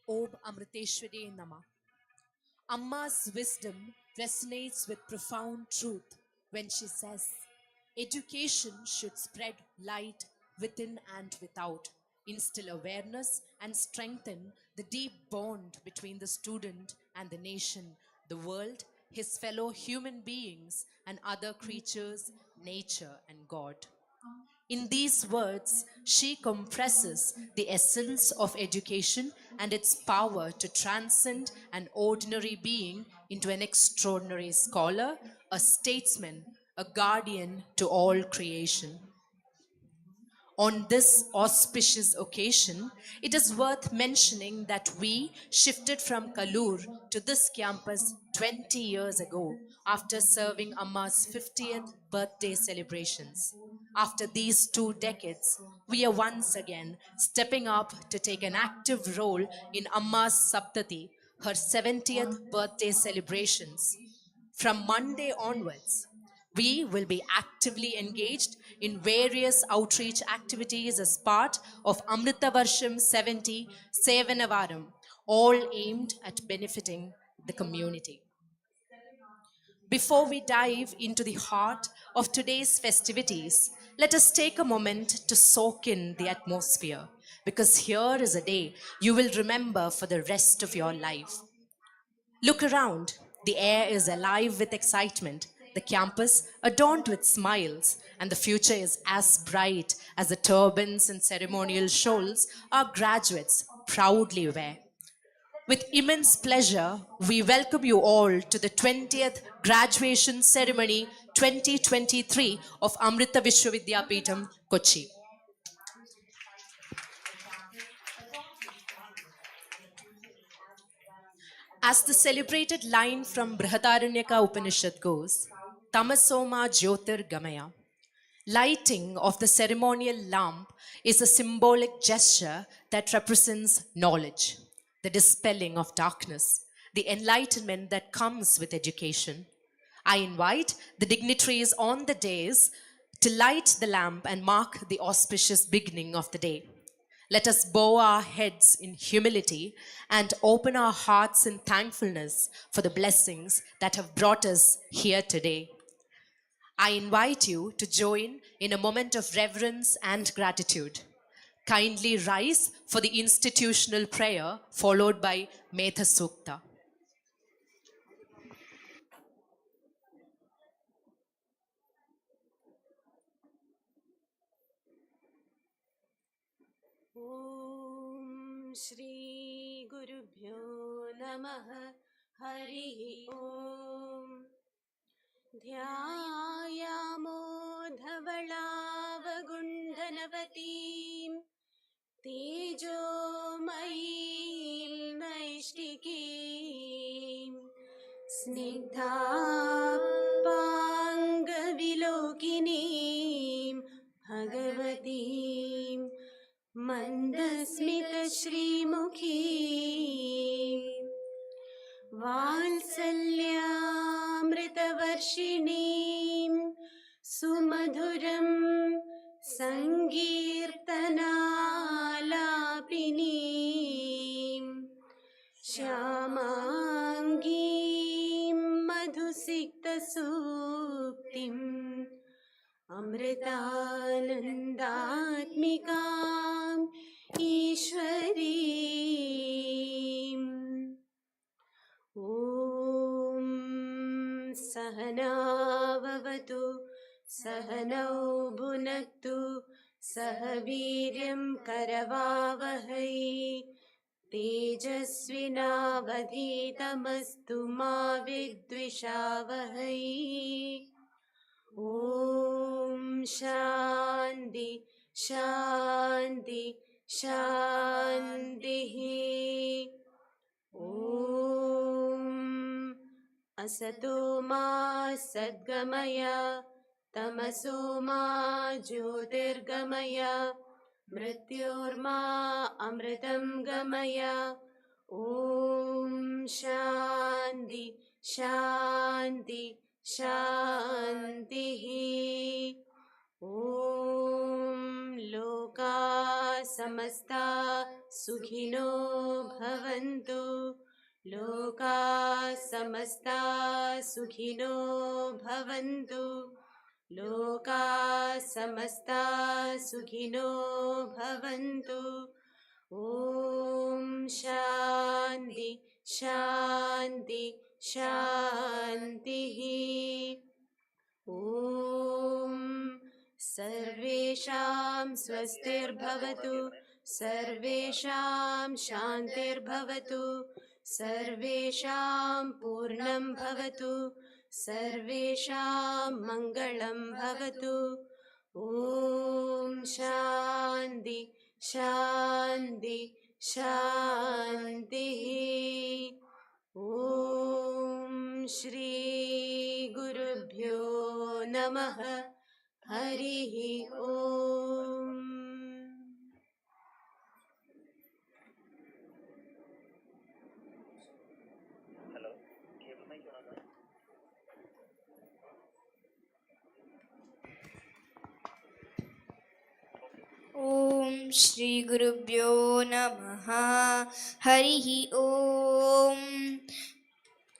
Om Amriteshwari Nama. Amma's wisdom resonates with profound truth when she says, education should spread light within and without, instill awareness, and strengthen the deep bond between the student and the nation, the world, his fellow human beings, and other creatures, nature, and God. In these words, she compresses the essence of education and its power to transcend an ordinary being into an extraordinary scholar, a statesman, a guardian to all creation. On this auspicious occasion, it is worth mentioning that we shifted from Kalur to this campus 20 years ago after serving Amma's 50th birthday celebrations. After these 2 decades, we are once again stepping up to take an active role in Amma's Saptati, her 70th birthday celebrations. From Monday onwards, we will be actively engaged in various outreach activities as part of Amrita Varsham 70 Sevanavaram, all aimed at benefiting the community. Before we dive into the heart of today's festivities, let us take a moment to soak in the atmosphere, because here is a day you will remember for the rest of your life. Look around. The air is alive with excitement, the campus adorned with smiles, and the future is as bright as the turbans and ceremonial shawls our graduates proudly wear. With immense pleasure, we welcome you all to the 20th Graduation Ceremony 2023 of Amrita Vidyapeetham, Kochi. As the celebrated line from Brihadaranyaka Upanishad goes, Tamasoma Jyotir Gamaya. Lighting of the ceremonial lamp is a symbolic gesture that represents knowledge, the dispelling of darkness, the enlightenment that comes with education. I invite the dignitaries on the dais to light the lamp and mark the auspicious beginning of the day. Let us bow our heads in humility and open our hearts in thankfulness for the blessings that have brought us here today. I invite you to join in a moment of reverence and gratitude. Kindly rise for the institutional prayer followed by Metha Sukta. Om Shri Gurubhyo Namaha Harihi Om Dhyayamo Dhavalavagundanavatim Tejomayim Naishtikim Snigdhapangavilokinim Bhagavatim Mandasmita-shrimukhim Valsalya-amritavarshinim Sumadhuram Sankirtanalapinim Shyamangim Madhusikta-suktim Amritanandatmikam Ishwarim Om Sahanavavatu Sahanau Bhunaktu Sahaviryam Karavavahai Tejasvinavadhitamastu ma vidvishavahai Om Shanti Shanti Shanti Om Asato ma Sadgamaya Tamaso ma Jyotirgamaya Mrityorma Amritam Gamaya Om Shanti Shanti Shanti Om Loka Samasta Sukhino Bhavantu Loka Samasta Sukhino Bhavantu Loka Samasta Sukhino Bhavantu Om Shanti Shanti Shanti Om Sarvesham Swastirbhavatu Sarvesham Shantirbhavatu Sarvesham Purnam Bhavatu Sarvesham Mangalam Bhavatu Om Shanti Shanti Shanti Om Shri Gurubhyo Namaha Harihi Om Om Shri Gurubhyo Namaha Harihi Om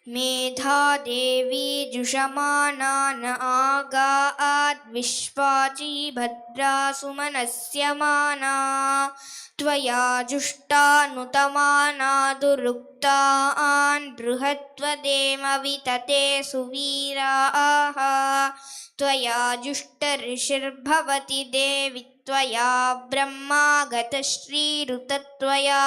मेधा देवी जुषमानान आगात् विश्वाची भद्रा सुमनस्य माना त्वया जुष्टानुतमाना दुरुक्तान् बृहत्वदेम वितते सुवीराः त्वया जुष्टऋषिर्भवति देवि त्वया ब्रह्मा गतश्रीरुतत्वया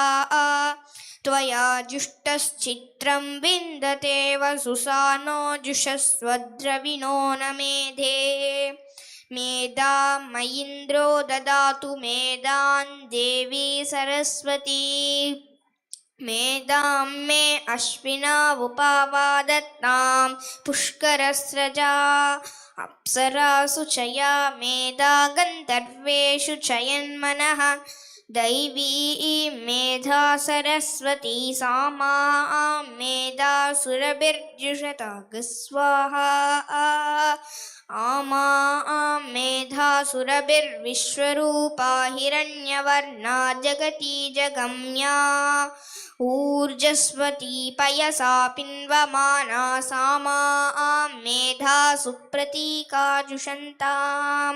त्वया जुष्टश्चित्रं विन्दते वसुसानो जुषस्वद्रविणो न मेधे मेधां मयीन्द्रो ददातु मेधां देवी सरस्वती मेधां मे अश्विना उपावादत्तां पुष्करस्रजा अप्सरासु चया मेधा गन्धर्वेषु चयन्मनः दैवी मेधा सरस्वती सामा मेधा सुरभिर्जुषता स्वाहा आमा मेधा सुरभिर्विश्वरूपा हिरण्यवर्णा जगती जगम्या ऊर्जस्वती पयसा पिन्वमाना सामा मेधा सुप्रतीका जुषन्तां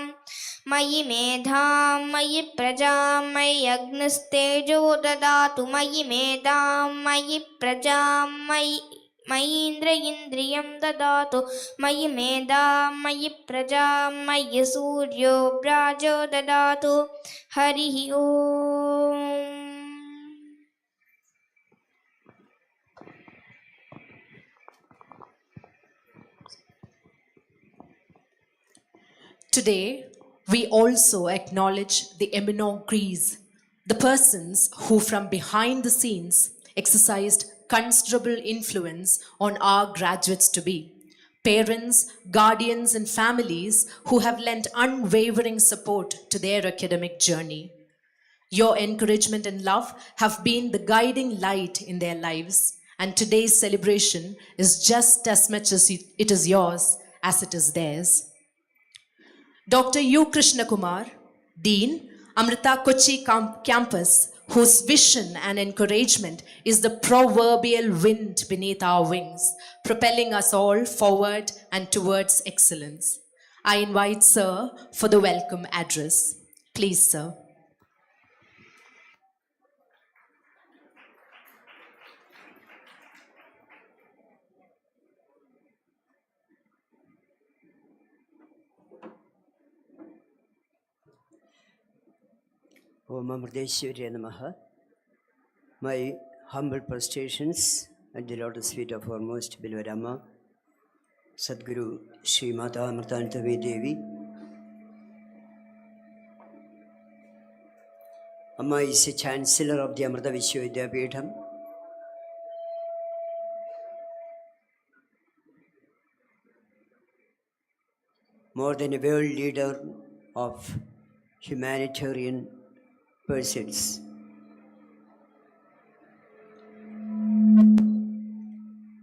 मयि मेधां मयि प्रजां मयि अग्निस्तेजो ददातु मयि मेधां मयि प्रजां मयीन्द्र इन्द्रियं ददातु मयि मेधां मयि प्रजां मयि सूर्यो व्राजो ददातु हरिः ओम्. Today, we also acknowledge the eminogrees, the persons who from behind the scenes exercised considerable influence on our graduates to be, parents, guardians and families who have lent unwavering support to their academic journey. Your encouragement and love have been the guiding light in their lives, and today's celebration is just as much as it is yours as it is theirs. Dr. U. Krishna Kumar, Dean, Amrita Kochi campus, whose vision and encouragement is the proverbial wind beneath our wings, propelling us all forward and towards excellence. I invite Sir for the welcome address. Please, Sir. Om Amriteshwarya Namaha. My humble prostrations at the lotus feet of our most beloved Amma, Sadguru Sri Mata Amritantavi Devi. Amma is a Chancellor of the Amrita Vishwa Vidyapeetham. More than a world leader of humanitarian pursuits.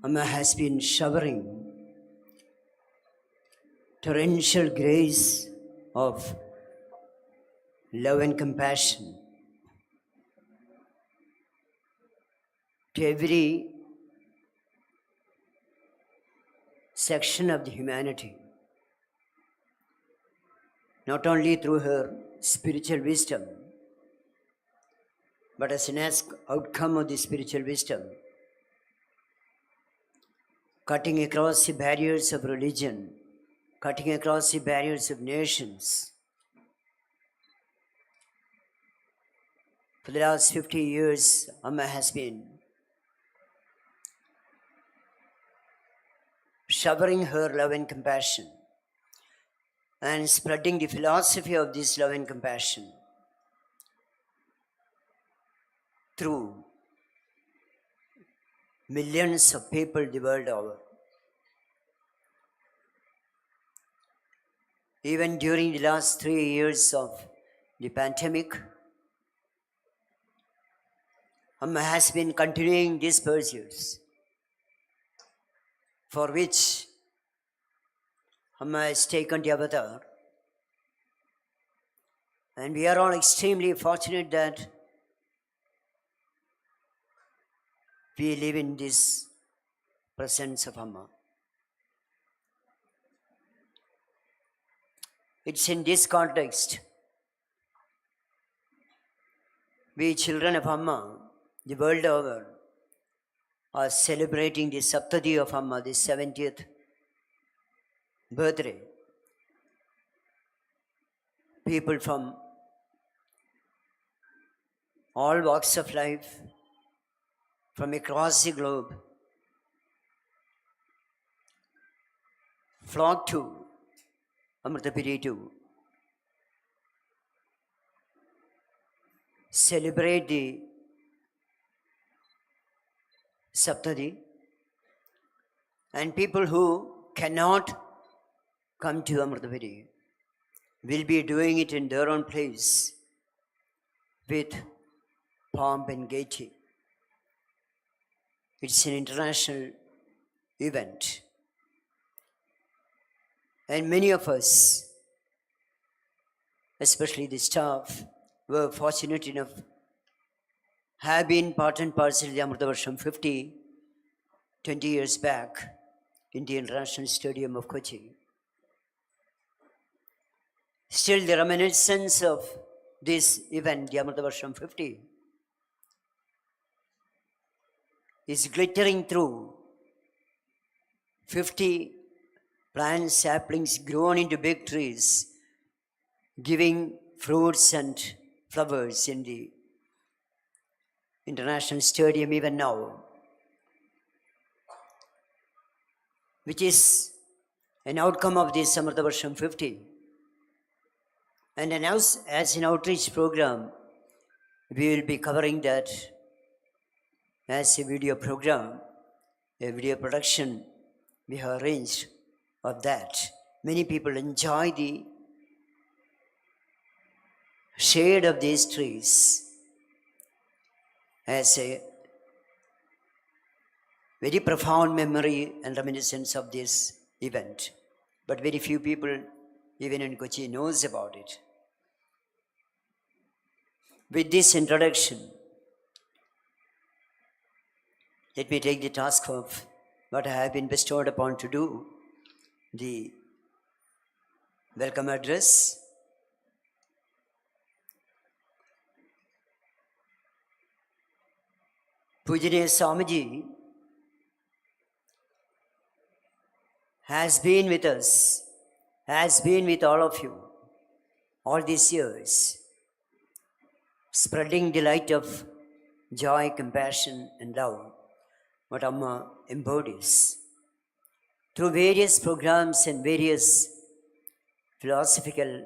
Amma has been showering torrential grace of love and compassion to every section of the humanity, not only through her spiritual wisdom, but as an outcome of the spiritual wisdom, cutting across the barriers of religion, cutting across the barriers of nations. For the last 50 years, Amma has been showering her love and compassion and spreading the philosophy of this love and compassion through millions of people the world over. Even during the last 3 years of the pandemic, Amma has been continuing these pursuits, for which Amma has taken the avatar. And we are all extremely fortunate that we live in this presence of Amma. It's in this context we children of Amma, the world over, are celebrating the Saptadi of Amma, the 70th birthday. People from all walks of life, from across the globe, flock to Amrita to celebrate the Saptadi, and people who cannot come to Amritapuri will be doing it in their own place with pomp and gaiety. It's an international event. And many of us, especially the staff, were fortunate enough have been part and parcel of the Amrita Varsham 20 years back in the International Stadium of Kochi. Still, the reminiscence of this event, the Amrita Varsham 50, is glittering through 50 plant saplings grown into big trees, giving fruits and flowers in the International Stadium even now, which is an outcome of this Amrita Varsham 50. And as an outreach program, we will be covering that as a video program, a video production we have arranged of that. Many people enjoy the shade of these trees as a very profound memory and reminiscence of this event. But very few people, even in Kochi, knows about it. With this introduction, let me take the task of what I have been bestowed upon to do, the welcome address. Pujaniya Swamiji has been with us, has been with all of you all these years, spreading the light of joy, compassion, and love, what Amma embodies. Through various programs and various philosophical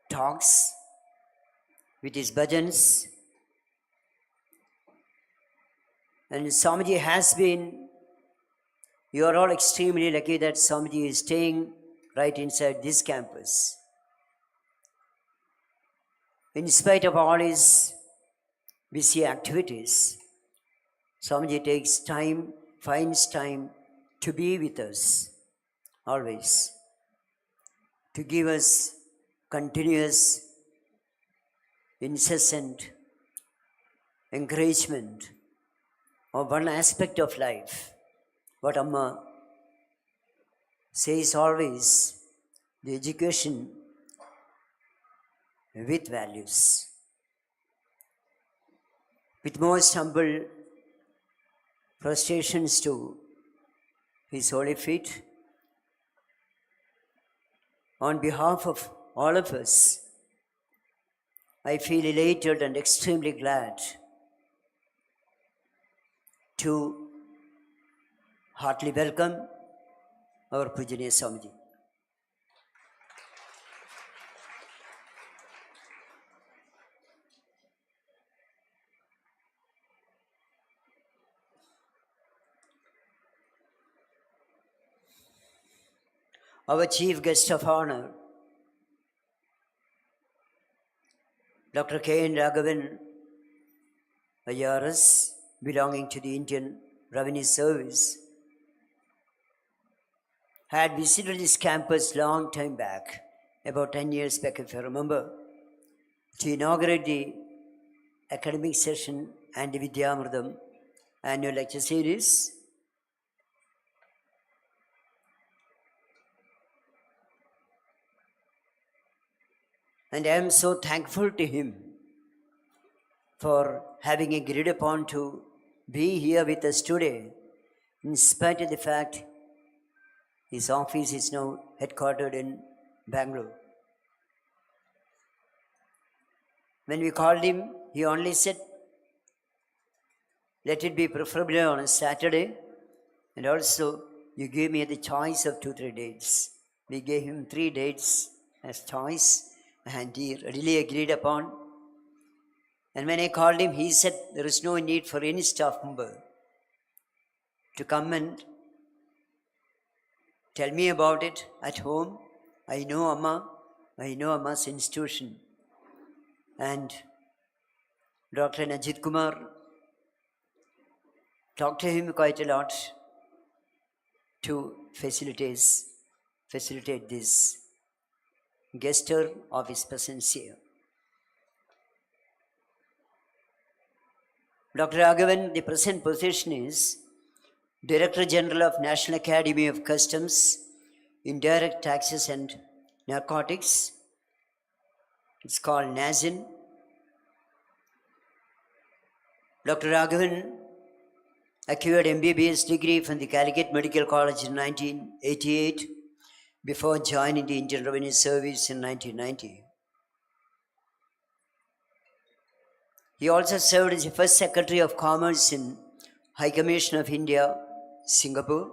talks, with his bhajans, and Swamiji has been, you are all extremely lucky that Swamiji is staying right inside this campus. In spite of all his busy activities, Swamiji takes time, finds time to be with us always, to give us continuous, incessant encouragement of one aspect of life. What Amma says always, the education with values. With most humble prostrations to his holy feet, on behalf of all of us, I feel elated and extremely glad to heartily welcome our Pujaniya Swamiji. Our chief guest of honor, Dr. K. N. Raghavan, IRS, belonging to the Indian Revenue Service, had visited this campus long time back, about 10 years back if I remember, to inaugurate the academic session and the Vidyamritam annual lecture series. And I am so thankful to him for having agreed upon to be here with us today, in spite of the fact his office is now headquartered in Bangalore. When we called him, he only said, let it be preferably on a Saturday, and also you gave me the choice of 2-3 dates. We gave him 3 dates as choice, and he readily agreed upon. And when I called him, he said there is no need for any staff member to come and tell me about it at home. I know Amma, I know Amma's institution. And Dr. Najit Kumar talked to him quite a lot to facilitate this gesture of his presence here. Dr. Raghavan, the present position is Director General of National Academy of Customs, Indirect Taxes and Narcotics. It's called NAZIN. Dr. Raghavan acquired MBBS degree from the Calicut Medical College in 1988 before joining the Indian Revenue Service in 1990. He also served as the first Secretary of Commerce in High Commission of India, Singapore,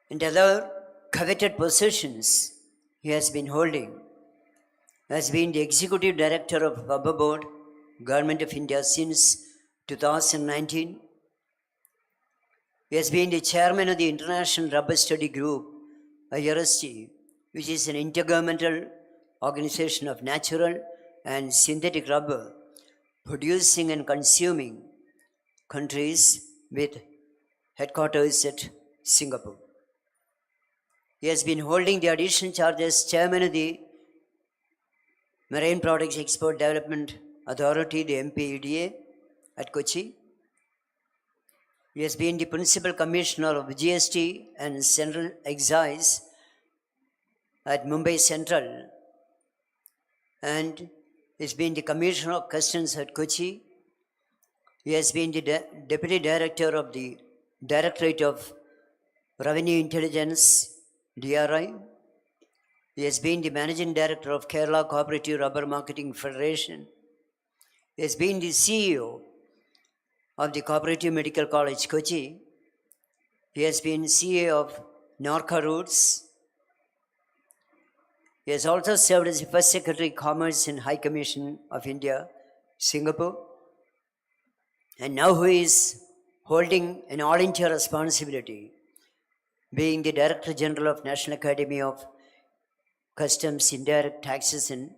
and other coveted positions he has been holding. Has been the Executive Director of Rubber Board, Government of India since 2019. He has been the Chairman of the International Rubber Study Group, IRSG, which is an intergovernmental organization of natural and synthetic rubber producing and consuming countries with headquarters at Singapore. He has been holding the additional charge as Chairman of the Marine Products Export Development Authority, the MPEDA, at Kochi. He has been the Principal Commissioner of GST and Central Excise at Mumbai Central, and he's been the Commissioner of Customs at Kochi. He has been the Deputy Director of the Directorate of Revenue Intelligence, DRI. He has been the Managing Director of Kerala Cooperative Rubber Marketing Federation. He has been the CEO of the Cooperative Medical College, Kochi. He has been CEO of Norca Roots. He has also served as the first Secretary of Commerce in High Commission of India, Singapore. And now he is holding an all-India responsibility, being the Director General of National Academy of Customs, Indirect Taxes and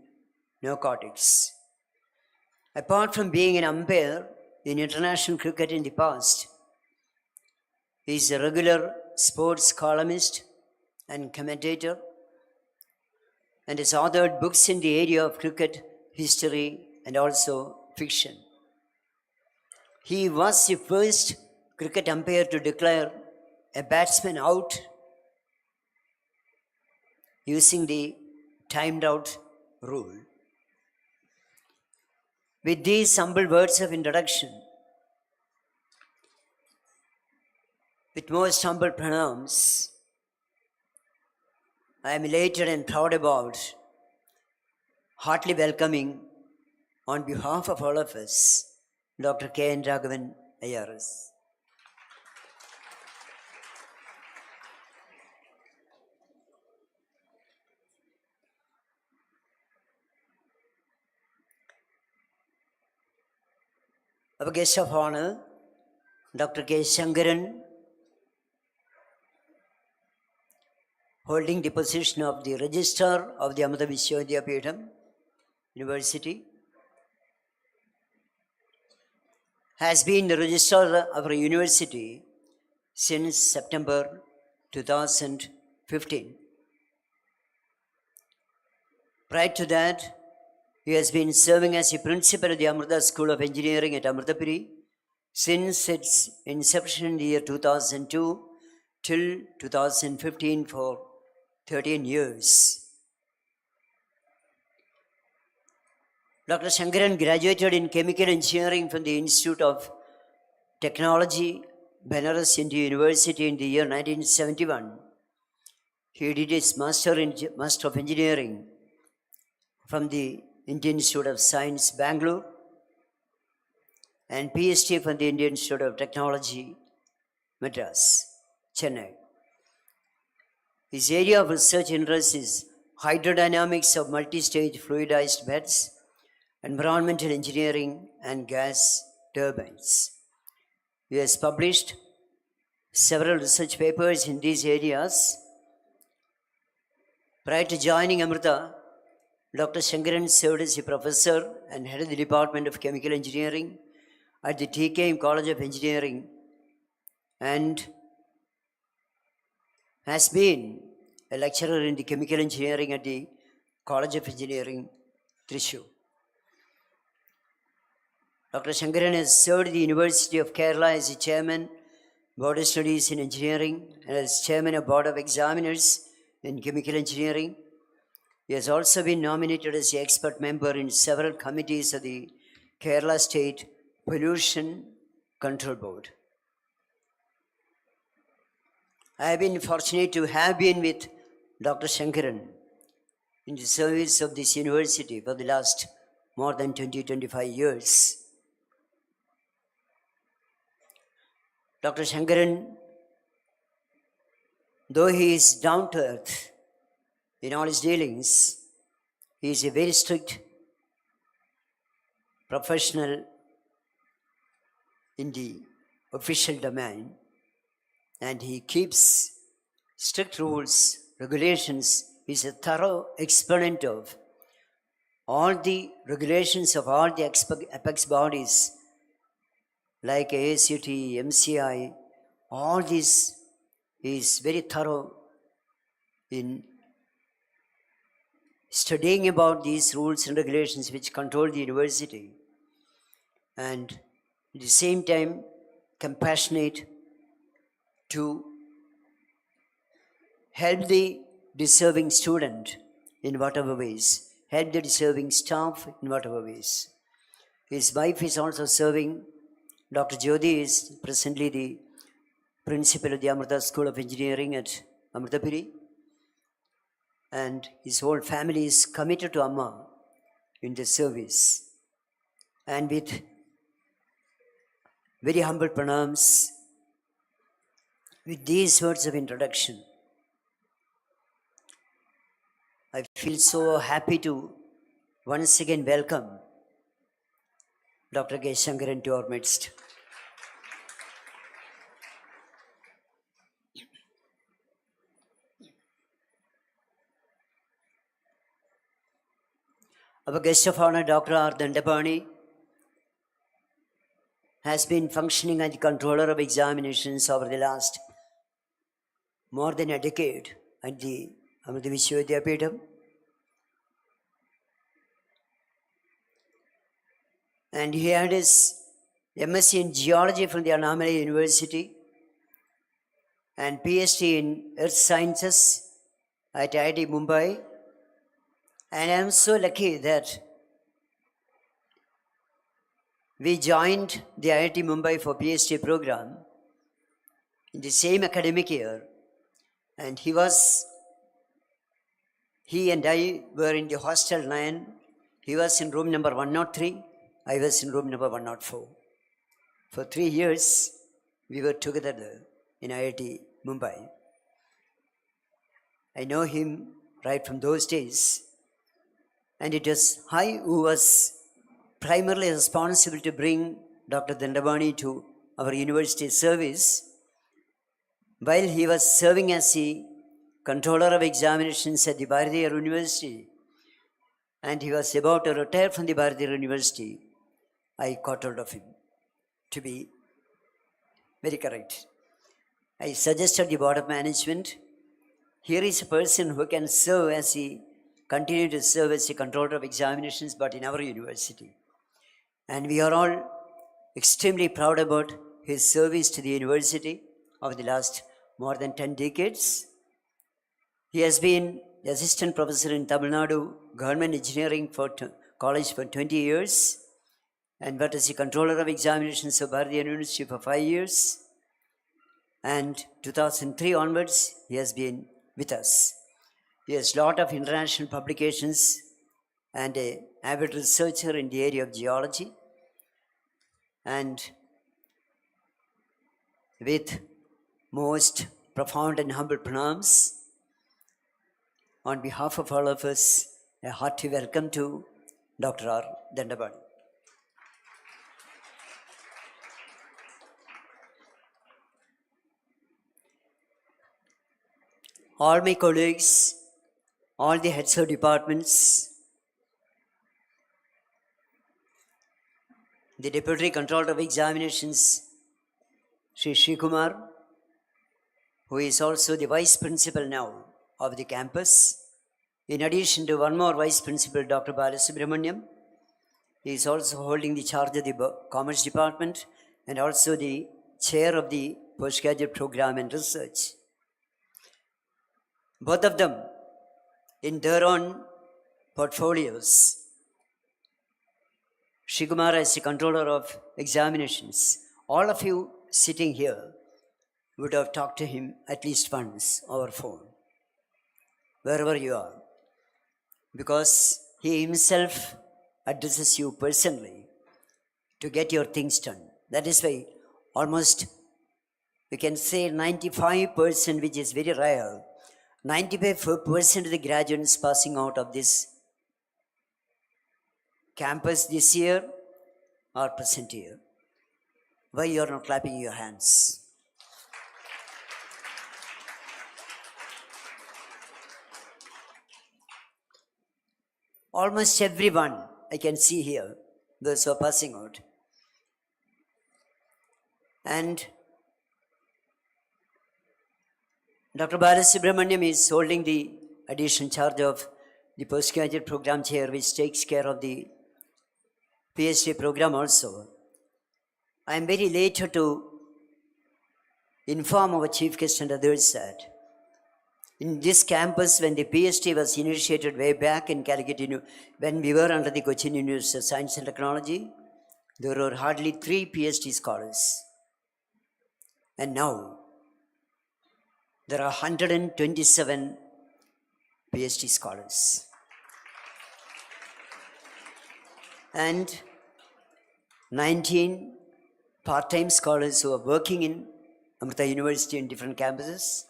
Narcotics. Apart from being an umpire in international cricket in the past, he is a regular sports columnist and commentator, and has authored books in the area of cricket, history, and also fiction. He was the first cricket umpire to declare a batsman out using the timed out rule. With these humble words of introduction, with most humble pranams, I am elated and proud about heartily welcoming on behalf of all of us, Dr. K. N. Raghavan, IRS. Our guest of honor, Dr. K. Shankaran, holding the position of the Registrar of the Amrita Vidyapeetham University, has been the Registrar of our university since September 2015. Prior to that, he has been serving as the principal of the Amrita School of Engineering at Amritapuri since its inception in the year 2002 till 2015 for 13 years. Dr. Shankaran graduated in chemical engineering from the Institute of Technology, Benares Hindu University in the year 1971. He did his Master of Engineering from the Indian Institute of Science, Bangalore, and PhD from the Indian Institute of Technology, Madras, Chennai. His area of research interest is hydrodynamics of multi-stage fluidized beds, environmental engineering, and gas turbines. He has published several research papers in these areas. Prior to joining Amrita, Dr. Shankaran served as a professor and head of the Department of Chemical Engineering at the TKM College of Engineering and has been a lecturer in the chemical engineering at the College of Engineering, Thrissur. Dr. Shankaran has served the University of Kerala as the chairman, Board of Studies in Engineering, and as chairman of Board of Examiners in Chemical Engineering. He has also been nominated as the expert member in several committees of the Kerala State Pollution Control Board. I have been fortunate to have been with Dr. Shankaran in the service of this university for the last more than 20-25 years. Dr. Shankaran, though he is down to earth in all his dealings, he is a very strict professional in the official domain, and he keeps strict rules, regulations. He is a thorough exponent of all the regulations of all the apex bodies like ASUT, MCI, all these. He is very thorough in studying about these rules and regulations which control the university, and at the same time compassionate to help the deserving student in whatever ways, help the deserving staff in whatever ways. His wife is also serving. Dr. Jyoti is presently the principal of the Amrita School of Engineering at Amritapuri, and his whole family is committed to Amma in the service. And with very humble pranams, with these words of introduction, I feel so happy to once again welcome Dr. K. Shankaran to our midst. Our guest of honor, Dr. R. Dandapani, has been functioning as the controller of examinations over the last more than a decade at the Amrita Vishwa Vidyapeetham. And he had his MSc in Geology from the Annamalai University and PhD in Earth Sciences at IIT Mumbai. And I am so lucky that we joined the IIT Mumbai for PhD program in the same academic year. And he and I were in the hostel 9. He was in room number 103. I was in room number 104. For 3 years, we were together there in IIT Mumbai. I know him right from those days. And it was I who was primarily responsible to bring Dr. Dandapani to our university service while he was serving as the controller of examinations at the Bharatiya University. And he was about to retire from the Bharatiya University. I caught hold of him, to be very correct. I suggested the board of management, here is a person who can serve as the continue to serve as the controller of examinations, but in our university. And we are all extremely proud about his service to the university over the last more than 10 decades. He has been the assistant professor in Tamil Nadu Government Engineering for college for 20 years and worked as the controller of examinations of Bharatiya University for 5 years. And 2003 onwards, he has been with us. He has a lot of international publications and an avid researcher in the area of geology. And with most profound and humble pranams, on behalf of all of us, a hearty welcome to Dr. R. Dandapani. All my colleagues, all the heads of departments, the Deputy Controller of Examinations, Sri Srikumar, who is also the Vice Principal now of the campus, in addition to one more Vice Principal, Dr. Balasubramaniam. He is also holding the charge of the Commerce Department and also the Chair of the Postgraduate Program and Research. Both of them, in their own portfolios, Srikumar as the Controller of Examinations, all of you sitting here would have talked to him at least once over phone, wherever you are, because he himself addresses you personally to get your things done. That is why almost, we can say 95%, which is very rare, 95% of the graduates passing out of this campus this year are present here. Why you are not clapping your hands? Almost everyone I can see here, those who are passing out. And Dr. Balasubramaniam is holding the additional charge of the postgraduate program chair, which takes care of the PhD program also. I am very later to inform our chief guest and others that in this campus, when the PhD was initiated way back in Calicut, when we were under the Kochi University of Science and Technology, there were hardly 3 PhD scholars. And now, there are 127 PhD scholars. And 19 part-time scholars who are working in Amrita University in different campuses.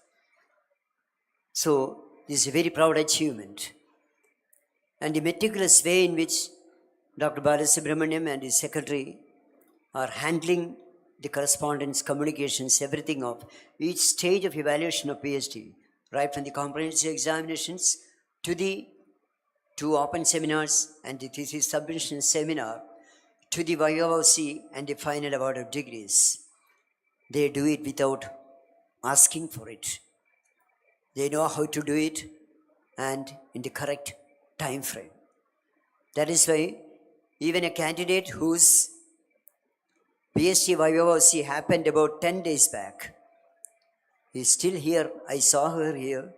So, this is a very proud achievement. And the meticulous way in which Dr. Balasubramaniam and his secretary are handling the correspondence, communications, everything of each stage of evaluation of PhD, right from the comprehensive examinations to the 2 open seminars and the thesis submission seminar to the Vidyapeetham and the final award of degrees. They do it without asking for it. They know how to do it and in the correct time frame. That is why even a candidate whose PhD Vidyapeetham happened about 10 days back is still here. I saw her here.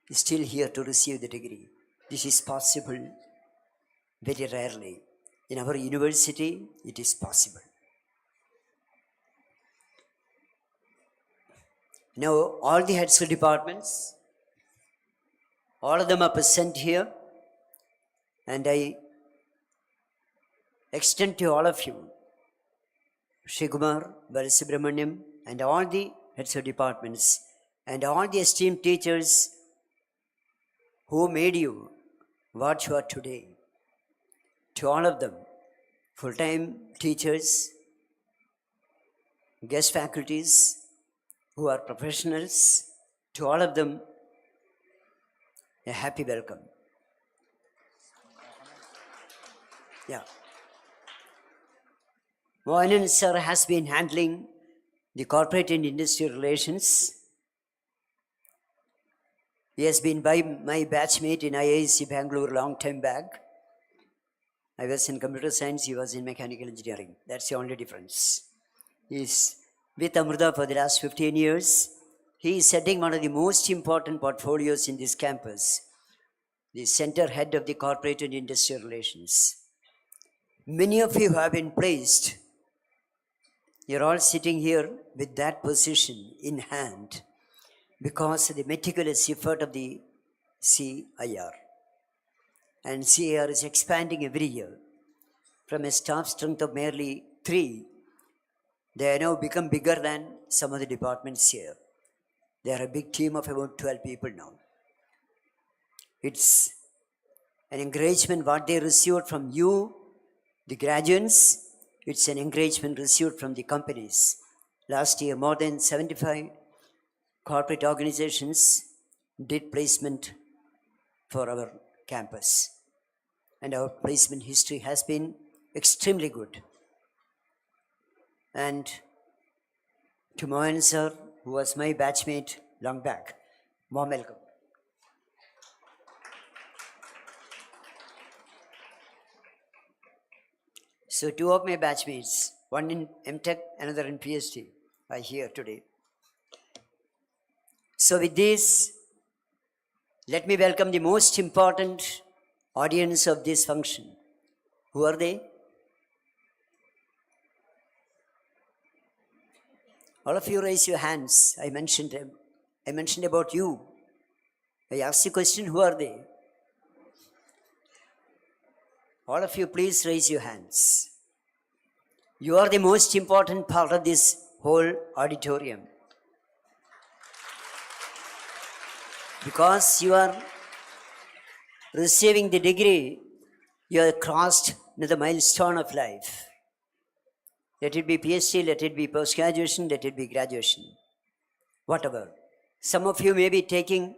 Is still here to receive the degree. This is possible very rarely. In our university, it is possible. Now, all the heads of departments, all of them are present here, and I extend to all of you, Srikumar, Balasubramaniam, and all the heads of departments, and all the esteemed teachers who made you what you are today. To all of them, full-time teachers, guest faculties who are professionals, to all of them, a happy welcome. Yeah. Mohanan sir has been handling the corporate and industrial relations. He has been my batchmate in IISc Bangalore long time back. I was in computer science, he was in mechanical engineering. That's the only difference. He's with Amrita for the last 15 years. He is setting one of the most important portfolios in this campus. the center head of the corporate and industrial relations. Many of you have been placed. You're all sitting here with that position in hand because of the meticulous effort of the CIR. And CIR is expanding every year. From a staff strength of merely 3, they have now become bigger than some of the departments here. They are a big team of about 12 people now. It's an encouragement what they received from you, the graduates. It's an encouragement received from the companies. Last year, more than 75 corporate organizations did placement for our campus. And our placement history has been extremely good. And to Mohan sir, who was my batchmate long back, warm welcome. So 2 of my batchmates, one in MTech, another in PhD, are here today. So with this, let me welcome the most important audience of this function. Who are they? All of you raise your hands. I mentioned about you. I asked the question, who are they? All of you, please raise your hands. You are the most important part of this whole auditorium. Because you are receiving the degree, you have crossed another milestone of life. Let it be PhD, let it be post-graduation, let it be graduation. Whatever. Some of you may be taking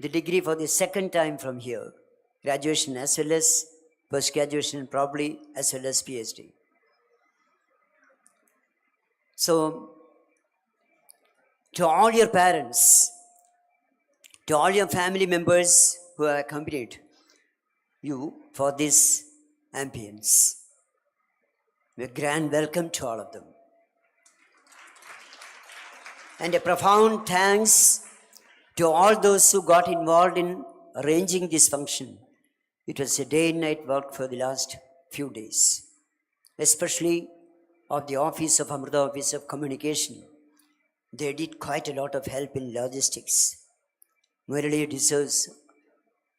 the degree for the second time from here. Graduation as well as post-graduation, probably as well as PhD. So, to all your parents, to all your family members who have accompanied you for this ambience, a grand welcome to all of them. And a profound thanks to all those who got involved in arranging this function. It was a day and night work for the last few days, especially of the Office of Amrita, Office of Communication. They did quite a lot of help in logistics. Murali deserves,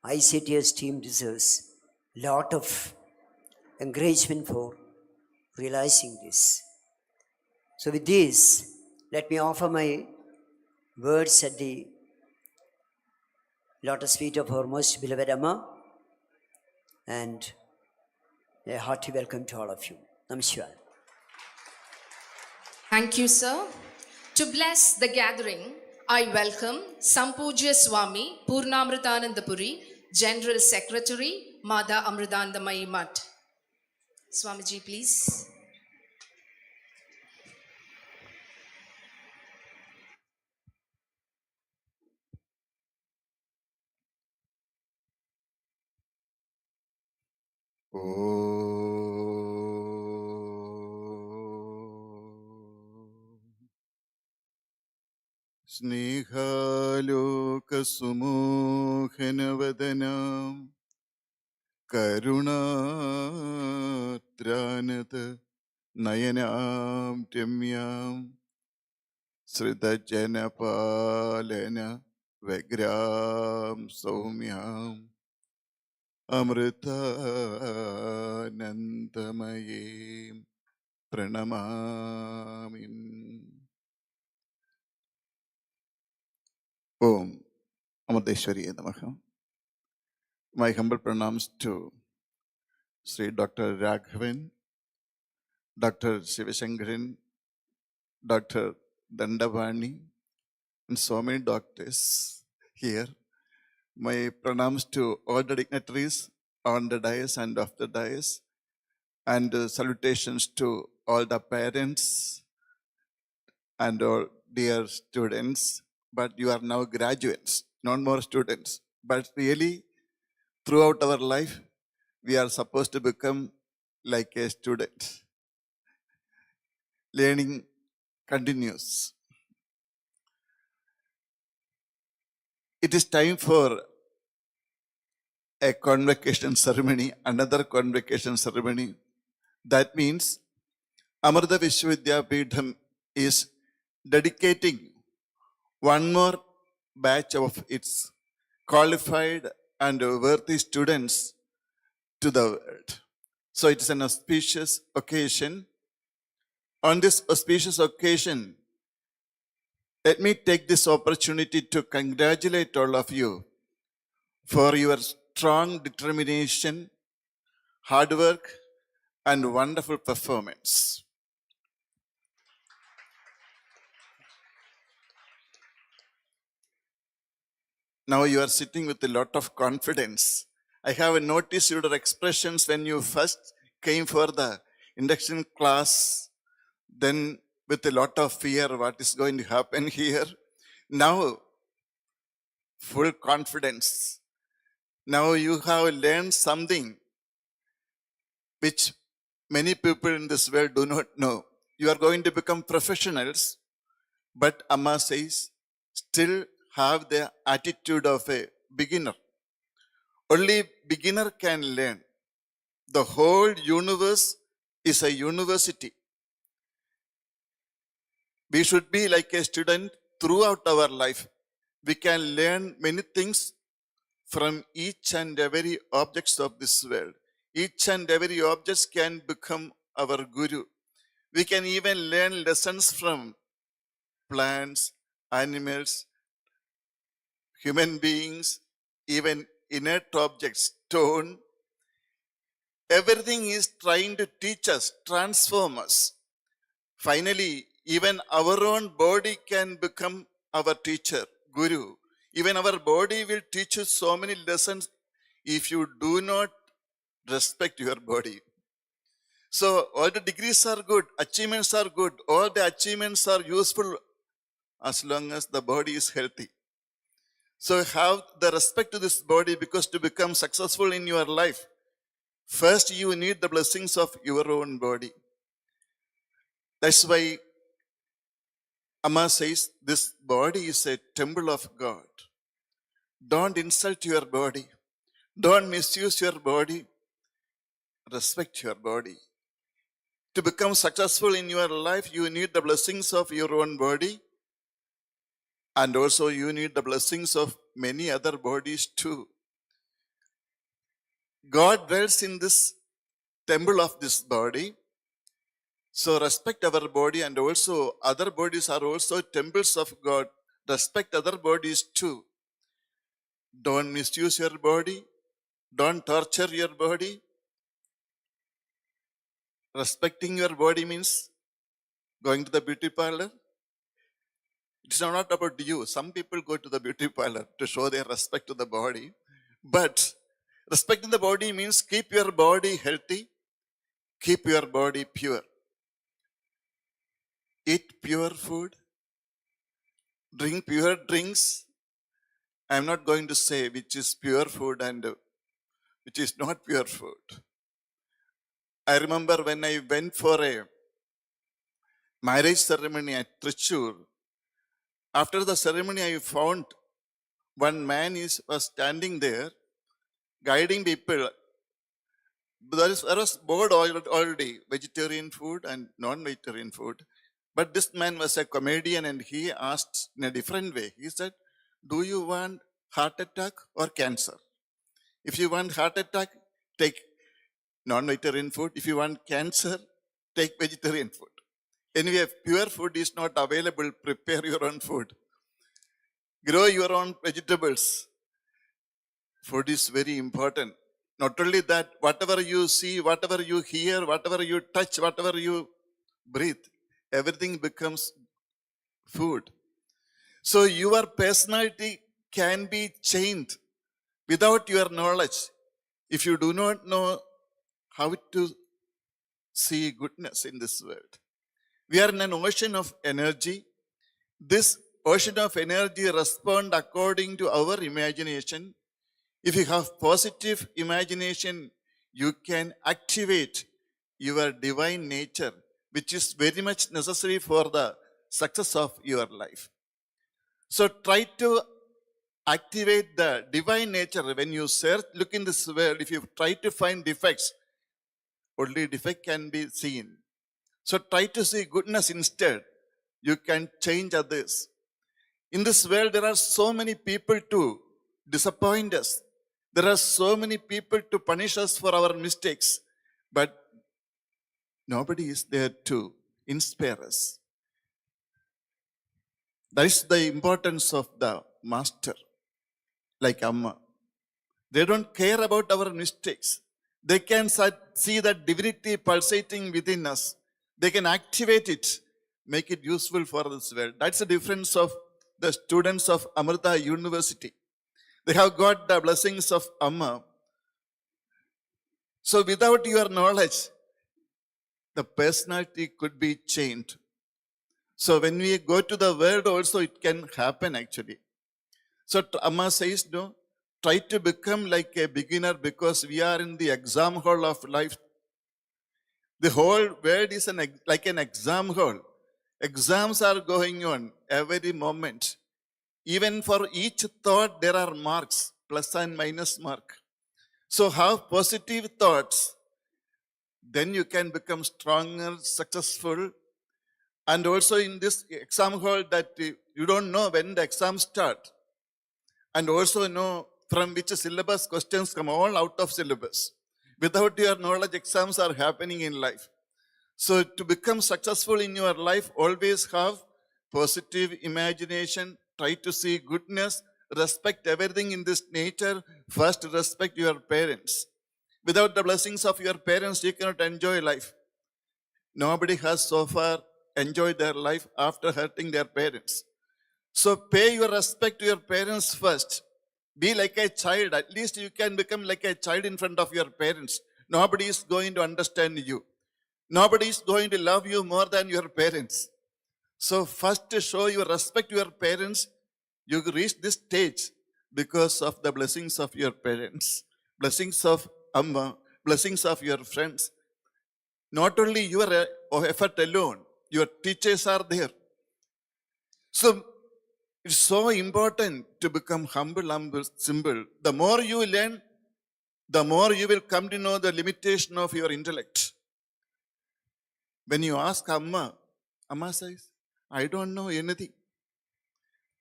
ICTS team deserves a lot of encouragement for realizing this. So with this, let me offer my words at the lotus feet of our most beloved Amma, and a hearty welcome to all of you. Namaskar. Thank you, sir. To bless the gathering, I welcome Sampujya Swami Purnamritanandapuri, General Secretary, Mada Amridandamayi Mat. Swamiji, please. സ്നേഹാലോകസുമോഹനവദനാം കരുണാത്രാനത നയനാം രമ്യാം ശ്രിതജനപാലന വ്യഗ്രാം സൗമ്യാം അമൃതാനന്ദമയീം പ്രണമാമി. Om Amadeshwariye Namaha. My humble pranams to Sri Dr. Raghavan, Dr. Shivashankaran, Dr. Dandavani, and so many doctors here. My pranams to all the dignitaries on the dais and off the dais, and salutations to all the parents and all dear students. But you are now graduates, not more students. But really, throughout our life, we are supposed to become like a student. Learning continues. It is time for a convocation ceremony, another convocation ceremony. That means Amrita Vishwa Vidyapeetham is dedicating one more batch of its qualified and worthy students to the world. So it is an auspicious occasion. On this auspicious occasion, let me take this opportunity to congratulate all of you for your strong determination, hard work, and wonderful performance. Now you are sitting with a lot of confidence. I have noticed your expressions when you first came for the induction class, then with a lot of fear, what is going to happen here? Now, full confidence. Now you have learned something which many people in this world do not know. You are going to become professionals, but Amma says, still have the attitude of a beginner. Only beginner can learn. The whole universe is a university. We should be like a student throughout our life. We can learn many things from each and every objects of this world. Each and every object can become our guru. We can even learn lessons from plants, animals, human beings, even inert objects, stone. Everything is trying to teach us, transform us. Finally, even our own body can become our teacher, guru. Even our body will teach us so many lessons if you do not respect your body. So all the degrees are good, achievements are good, all the achievements are useful as long as the body is healthy. So have the respect to this body, because to become successful in your life, first you need the blessings of your own body. That's why Amma says this body is a temple of God. Don't insult your body. Don't misuse your body. Respect your body. To become successful in your life, you need the blessings of your own body. And also you need the blessings of many other bodies too. God dwells in this temple of this body. So respect our body, and also other bodies are also temples of God. Respect other bodies too. Don't misuse your body. Don't torture your body. Respecting your body means going to the beauty parlor. It's not about you. Some people go to the beauty parlor to show their respect to the body. But respecting the body means keep your body healthy, keep your body pure. Eat pure food, drink pure drinks. I'm not going to say which is pure food and which is not pure food. I remember when I went for a marriage ceremony at Trichur. After the ceremony, I found one man was standing there guiding people. There was board already, vegetarian food and non-vegetarian food. But this man was a comedian and he asked in a different way. He said, do you want heart attack or cancer? If you want heart attack, take non-vegetarian food. If you want cancer, take vegetarian food. Anyway, if pure food is not available, prepare your own food. Grow your own vegetables. Food is very important. Not only that, whatever you see, whatever you hear, whatever you touch, whatever you breathe, everything becomes food. So your personality can be changed without your knowledge. If you do not know how to see goodness in this world. We are in an ocean of energy. This ocean of energy responds according to our imagination. If you have positive imagination, you can activate your divine nature, which is very much necessary for the success of your life. So try to activate the divine nature. When you search, look in this world, if you try to find defects, only defect can be seen. So try to see goodness instead. You can change others. In this world, there are so many people to disappoint us. There are so many people to punish us for our mistakes. But nobody is there to inspire us. That is the importance of the master, like Amma. They don't care about our mistakes. They can see that divinity pulsating within us. They can activate it, make it useful for this world. That's the difference of the students of Amrita University. They have got the blessings of Amma. So without your knowledge, the personality could be changed. So when we go to the world also, it can happen actually. So Amma says, no, try to become like a beginner because we are in the exam hall of life. The whole world is like an exam hall. Exams are going on every moment. Even for each thought, there are marks, plus and minus mark. So have positive thoughts. Then you can become stronger, successful. And also in this exam hall that you don't know when the exams start. And also know from which syllabus questions come, all out of syllabus. Without your knowledge, exams are happening in life. So to become successful in your life, always have positive imagination, try to see goodness, respect everything in this nature. First, respect your parents. Without the blessings of your parents, you cannot enjoy life. Nobody has so far enjoyed their life after hurting their parents. So pay your respect to your parents first. Be like a child. At least you can become like a child in front of your parents. Nobody is going to understand you. Nobody is going to love you more than your parents. So first to show your respect to your parents, you reach this stage because of the blessings of your parents, blessings of Amma, blessings of your friends. Not only your effort alone, your teachers are there. So it's so important to become humble, simple. The more you learn, the more you will come to know the limitation of your intellect. When you ask Amma, Amma says, I don't know anything.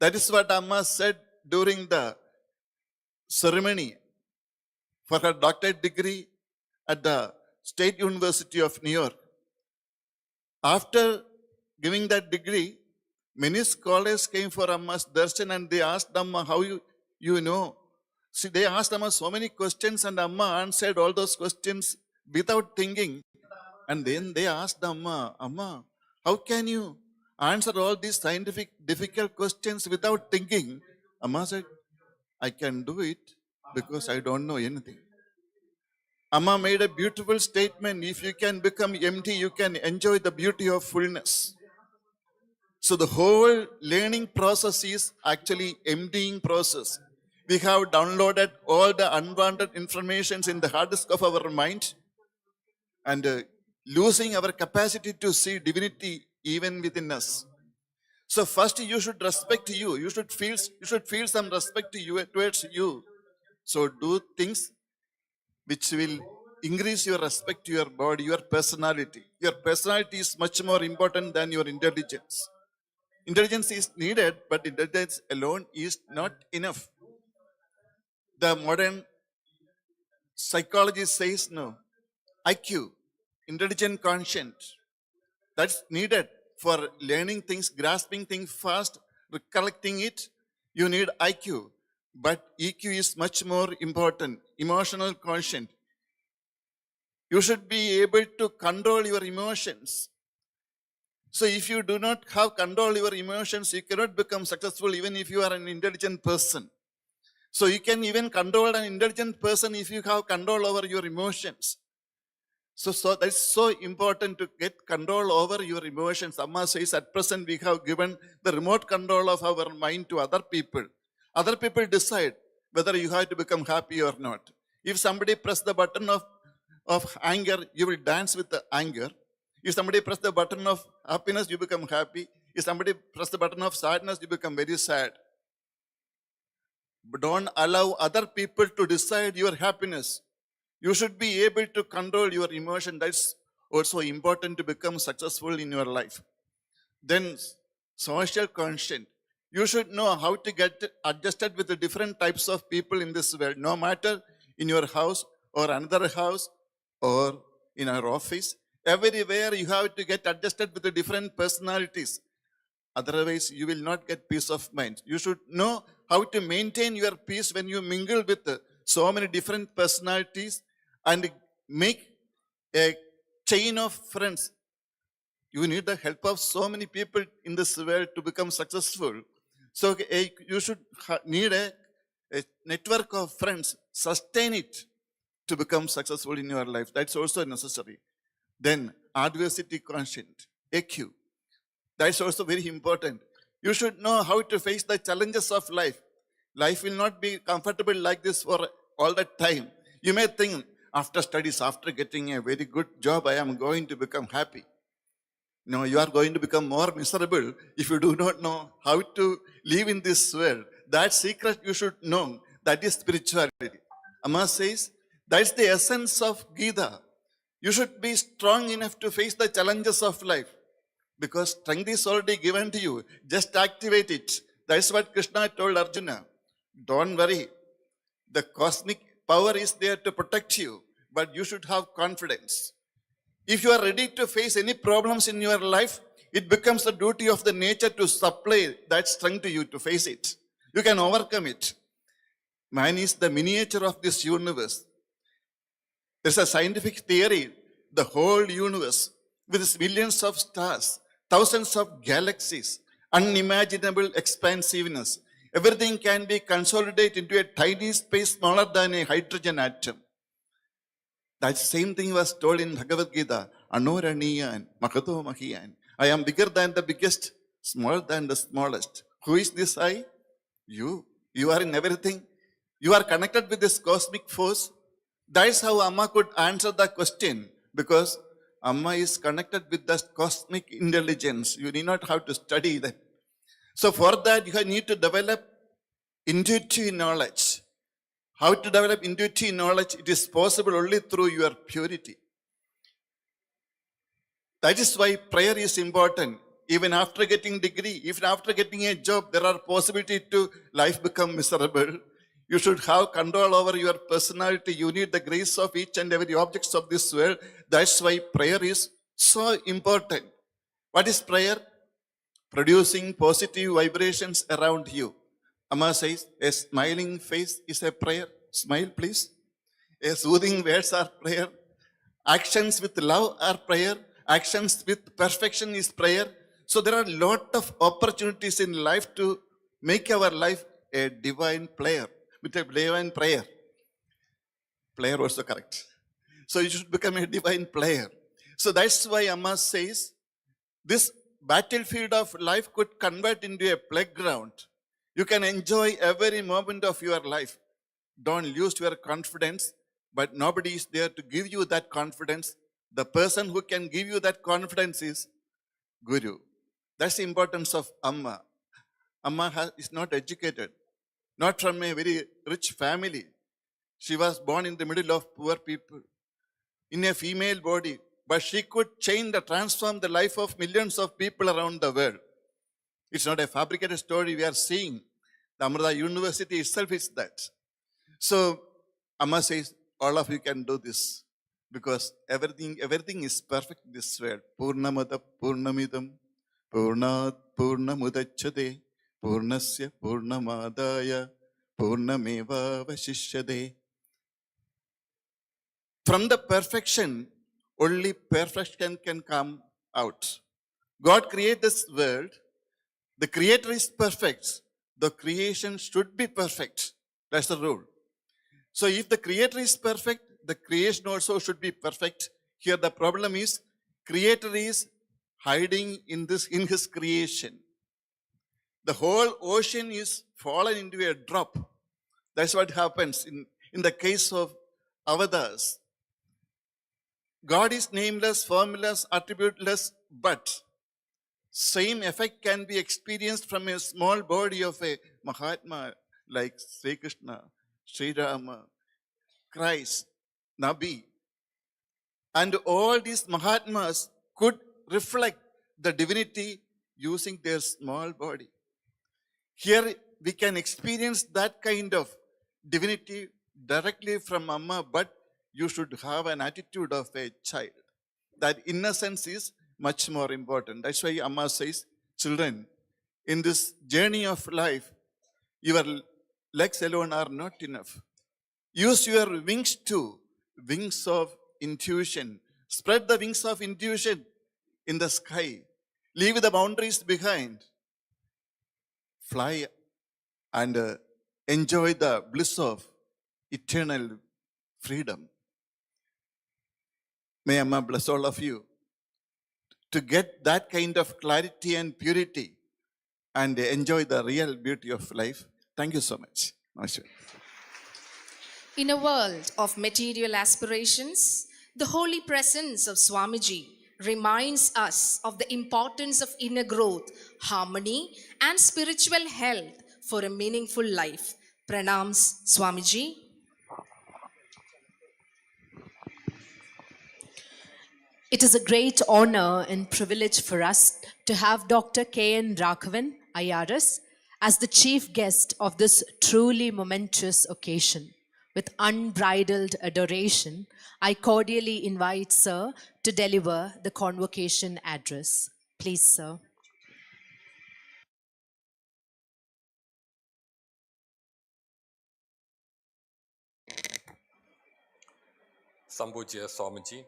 That is what Amma said during the ceremony for her doctorate degree at the State University of New York. After giving that degree, many scholars came for Amma's darshan and they asked Amma, how you know? See, they asked Amma so many questions and Amma answered all those questions without thinking. And then they asked Amma, Amma, how can you answer all these scientific difficult questions without thinking? Amma said, I can do it because I don't know anything. Amma made a beautiful statement. If you can become empty, you can enjoy the beauty of fullness. So the whole learning process is actually emptying process. We have downloaded all the unwanted informations in the hard disk of our mind and losing our capacity to see divinity even within us. So first you should respect you. You should feel some respect to you towards you. So do things which will increase your respect to your body, your personality. Your personality is much more important than your intelligence. Intelligence is needed, but intelligence alone is not enough. The modern psychology says no. IQ, intelligent quotient, that's needed for learning things, grasping things fast, recollecting it. You need IQ, but EQ is much more important. Emotional quotient. You should be able to control your emotions. So if you do not have control your emotions, you cannot become successful even if you are an intelligent person. So you can even control an intelligent person if you have control over your emotions. So that's so important to get control over your emotions. Amma says at present we have given the remote control of our mind to other people. Other people decide whether you have to become happy or not. If somebody press the button of anger, you will dance with the anger. If somebody press the button of happiness, you become happy. If somebody press the button of sadness, you become very sad. But don't allow other people to decide your happiness. You should be able to control your emotion. That's also important to become successful in your life. Then social conscience. You should know how to get adjusted with the different types of people in this world, no matter in your house or another house or in our office. Everywhere you have to get adjusted with the different personalities. Otherwise, you will not get peace of mind. You should know how to maintain your peace when you mingle with so many different personalities and make a chain of friends. You need the help of so many people in this world to become successful. So you should need a network of friends, sustain it to become successful in your life. That's also necessary. Then adversity conscient, AQ. That's also very important. You should know how to face the challenges of life. Life will not be comfortable like this for all the time. You may think after studies, after getting a very good job, I am going to become happy. No, you are going to become more miserable if you do not know how to live in this world. That secret you should know. That is spirituality. Amma says, that's the essence of Gita. You should be strong enough to face the challenges of life. Because strength is already given to you. Just activate it. That's what Krishna told Arjuna. Don't worry. The cosmic power is there to protect you. But you should have confidence. If you are ready to face any problems in your life, it becomes the duty of the nature to supply that strength to you to face it. You can overcome it. Man is the miniature of this universe. There's a scientific theory, the whole universe, with its millions of stars, thousands of galaxies, unimaginable expansiveness. Everything can be consolidated into a tiny space smaller than a hydrogen atom. That same thing was told in Bhagavad Gita, Anoraniyan, Makato Mahiyan. I am bigger than the biggest, smaller than the smallest. Who is this I? You. You are in everything. You are connected with this cosmic force. That's how Amma could answer the question, because Amma is connected with the cosmic intelligence. You need not have to study that. So for that, you need to develop intuitive knowledge. How to develop intuitive knowledge? It is possible only through your purity. That is why prayer is important. Even after getting degree, even after getting a job, there are possibilities to life become miserable. You should have control over your personality. You need the grace of each and every objects of this world. That's why prayer is so important. What is prayer? Producing positive vibrations around you. Amma says, a smiling face is a prayer. Smile, please. A soothing words are prayer. Actions with love are prayer. Actions with perfection is prayer. So there are a lot of opportunities in life to make our life a divine prayer. With a divine prayer. Player also correct. So you should become a divine player. So that's why Amma says, this battlefield of life could convert into a playground. You can enjoy every moment of your life. Don't lose your confidence, but nobody is there to give you that confidence. The person who can give you that confidence is Guru. That's the importance of Amma. Amma is not educated, not from a very rich family. She was born in the middle of poor people, in a female body, but she could transform the life of millions of people around the world. It's not a fabricated story we are seeing. The Amrita University itself is that. So Amma says, all of you can do this because everything is perfect in this world. Purnamada Purnamidam Purnat Purnamudachade Purnasya Purnamadaya Purnameva Vashishyade. From the perfection, only perfection can come out. God created this world. The Creator is perfect. The creation should be perfect. That's the rule. So if the Creator is perfect, the creation also should be perfect. Here the problem is, Creator is hiding in His creation. The whole ocean is fallen into a drop. That's what happens in the case of avatars. God is nameless, formless, attributeless, but same effect can be experienced from a small body of a Mahatma like Sri Krishna, Sri Rama, Christ, Nabi, and all these Mahatmas could reflect the divinity using their small body. Here we can experience that kind of divinity directly from Amma, but you should have an attitude of a child. That innocence is much more important. That's why Amma says, children, in this journey of life, your legs alone are not enough. Use your wings too, wings of intuition. Spread the wings of intuition in the sky. Leave the boundaries behind. Fly and enjoy the bliss of eternal freedom. May Amma bless all of you to get that kind of clarity and purity and enjoy the real beauty of life. Thank you so much. Namaste. In a world of material aspirations, the holy presence of Swamiji reminds us of the importance of inner growth, harmony, and spiritual health for a meaningful life. Pranams, Swamiji. It is a great honor and privilege for us to have Dr. K.N. Raghavan, IRS, as the chief guest of this truly momentous occasion. With unbridled adoration, I cordially invite Sir to deliver the convocation address. Please, Sir. Sambhujya Swamiji,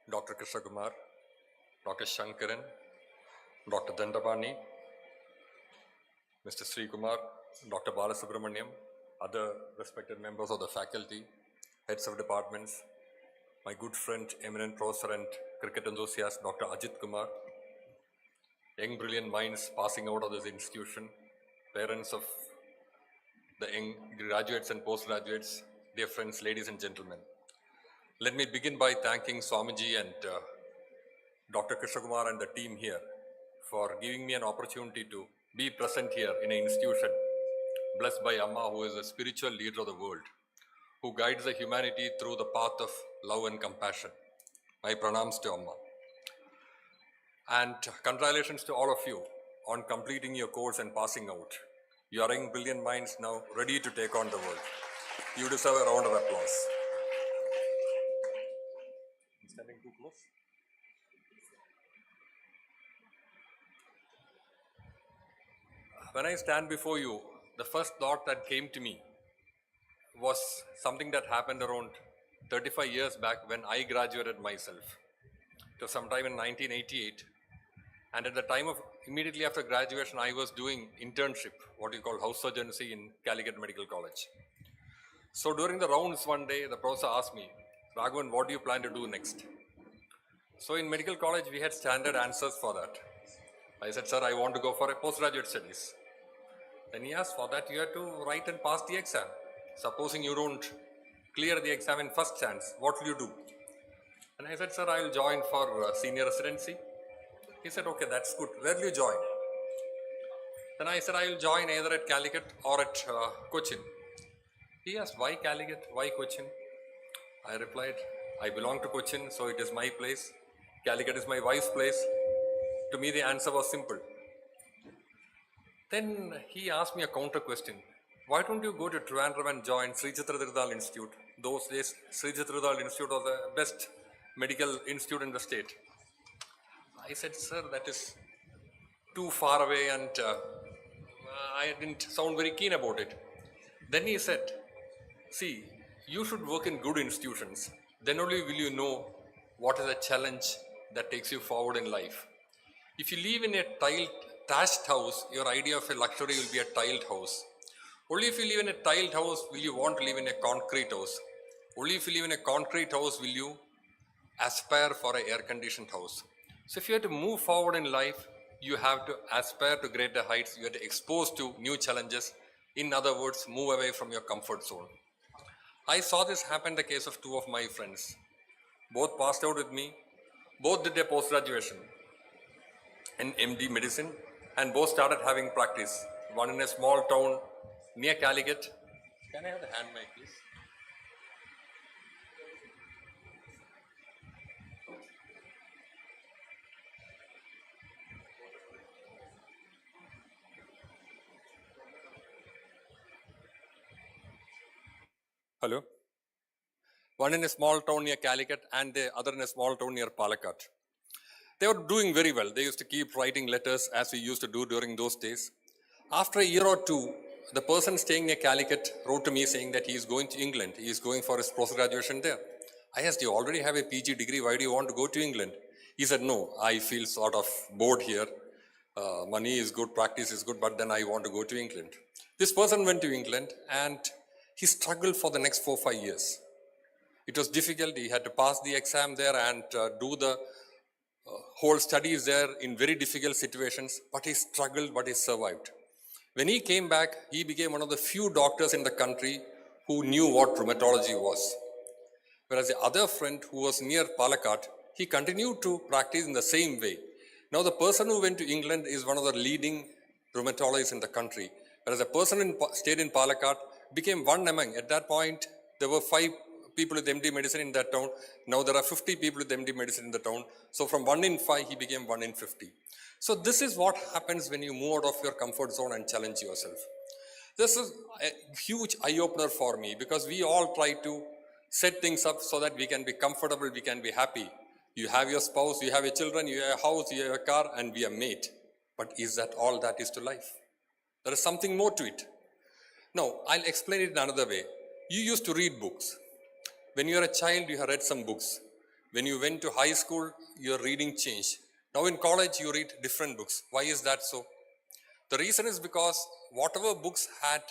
Dr. Krishna Kumar, Dr. Shankaran, Dr. Dandapani, Mr. Sri Kumar, Dr. Balasubramaniam, other respected members of the faculty, heads of departments, my good friend, eminent professor and cricket enthusiast, Dr. Ajit Kumar, young brilliant minds passing out of this institution, parents of the young graduates and postgraduates, dear friends, ladies and gentlemen. Let me begin by thanking Swamiji and Dr. Krishna Kumar and the team here for giving me an opportunity to be present here in an institution blessed by Amma, who is a spiritual leader of the world, who guides the humanity through the path of love and compassion. My pranams to Amma. And congratulations to all of you on completing your course and passing out. You are young, brilliant minds now ready to take on the world. You deserve a round of applause. I'm standing too close. When I stand before you, the first thought that came to me was something that happened around 35 years back when I graduated myself. It was sometime in 1988. And at the time of immediately after graduation, I was doing internship, what you call house surgeoncy in Calicut Medical College. So during the rounds one day, the professor asked me, Raghavan, what do you plan to do next? So in medical college, we had standard answers for that. I said, sir, I want to go for a postgraduate studies. Then he asked, for that you have to write and pass the exam. Supposing you don't clear the exam in first chance, what will you do? And I said, sir, I will join for senior residency. He said, okay, that's good. Where will you join? Then I said, I will join either at Calicut or at Cochin. He asked, why Calicut? Why Cochin? I replied, I belong to Cochin, so it is my place. Calicut is my wife's place. To me, the answer was simple. Then he asked me a counter question. Why don't you go to Trivandrum and join Sri Chitradridal Institute? Those days, Sri Chitradridal Institute was the best medical institute in the state. I said, sir, that is too far away, and I didn't sound very keen about it. Then he said, see, you should work in good institutions. Then only will you know what is a challenge that takes you forward in life. If you live in a thatched house, your idea of a luxury will be a tiled house. Only if you live in a tiled house will you want to live in a concrete house. Only if you live in a concrete house will you aspire for an air-conditioned house. So if you have to move forward in life, you have to aspire to greater heights. You have to expose to new challenges. In other words, move away from your comfort zone. I saw this happen in the case of two of my friends. Both passed out with me. Both did their post-graduation in MD medicine, and both started having practice. One in a small town near Calicut. Can I have the hand mic, please? Hello. One in a small town near Calicut and the other in a small town near Palakkad. They were doing very well. They used to keep writing letters as we used to do during those days. After a year or two, the person staying near Calicut wrote to me saying that he is going to England. He is going for his post-graduation there. I asked, you already have a PG degree. Why do you want to go to England? He said, no, I feel sort of bored here. Money is good, practice is good, but then I want to go to England. This person went to England and he struggled for the next 4 or 5 years. It was difficult. He had to pass the exam there and do the whole studies there in very difficult situations, but he struggled, but he survived. When he came back, he became one of the few doctors in the country who knew what rheumatology was. Whereas the other friend who was near Palakkad, he continued to practice in the same way. Now the person who went to England is one of the leading rheumatologists in the country. Whereas the person who stayed in Palakkad became one among, at that point, there were 5 people with MD medicine in that town. Now there are 50 people with MD medicine in the town. So from 1 in 5, he became 1 in 50. So this is what happens when you move out of your comfort zone and challenge yourself. This is a huge eye-opener for me because we all try to set things up so that we can be comfortable, we can be happy. You have your spouse, you have your children, you have a house, you have a car, and we are mate. But is that all that is to life? There is something more to it. Now, I'll explain it in another way. You used to read books. When you are a child, you have read some books. When you went to high school, your reading changed. Now in college, you read different books. Why is that so? The reason is because whatever books had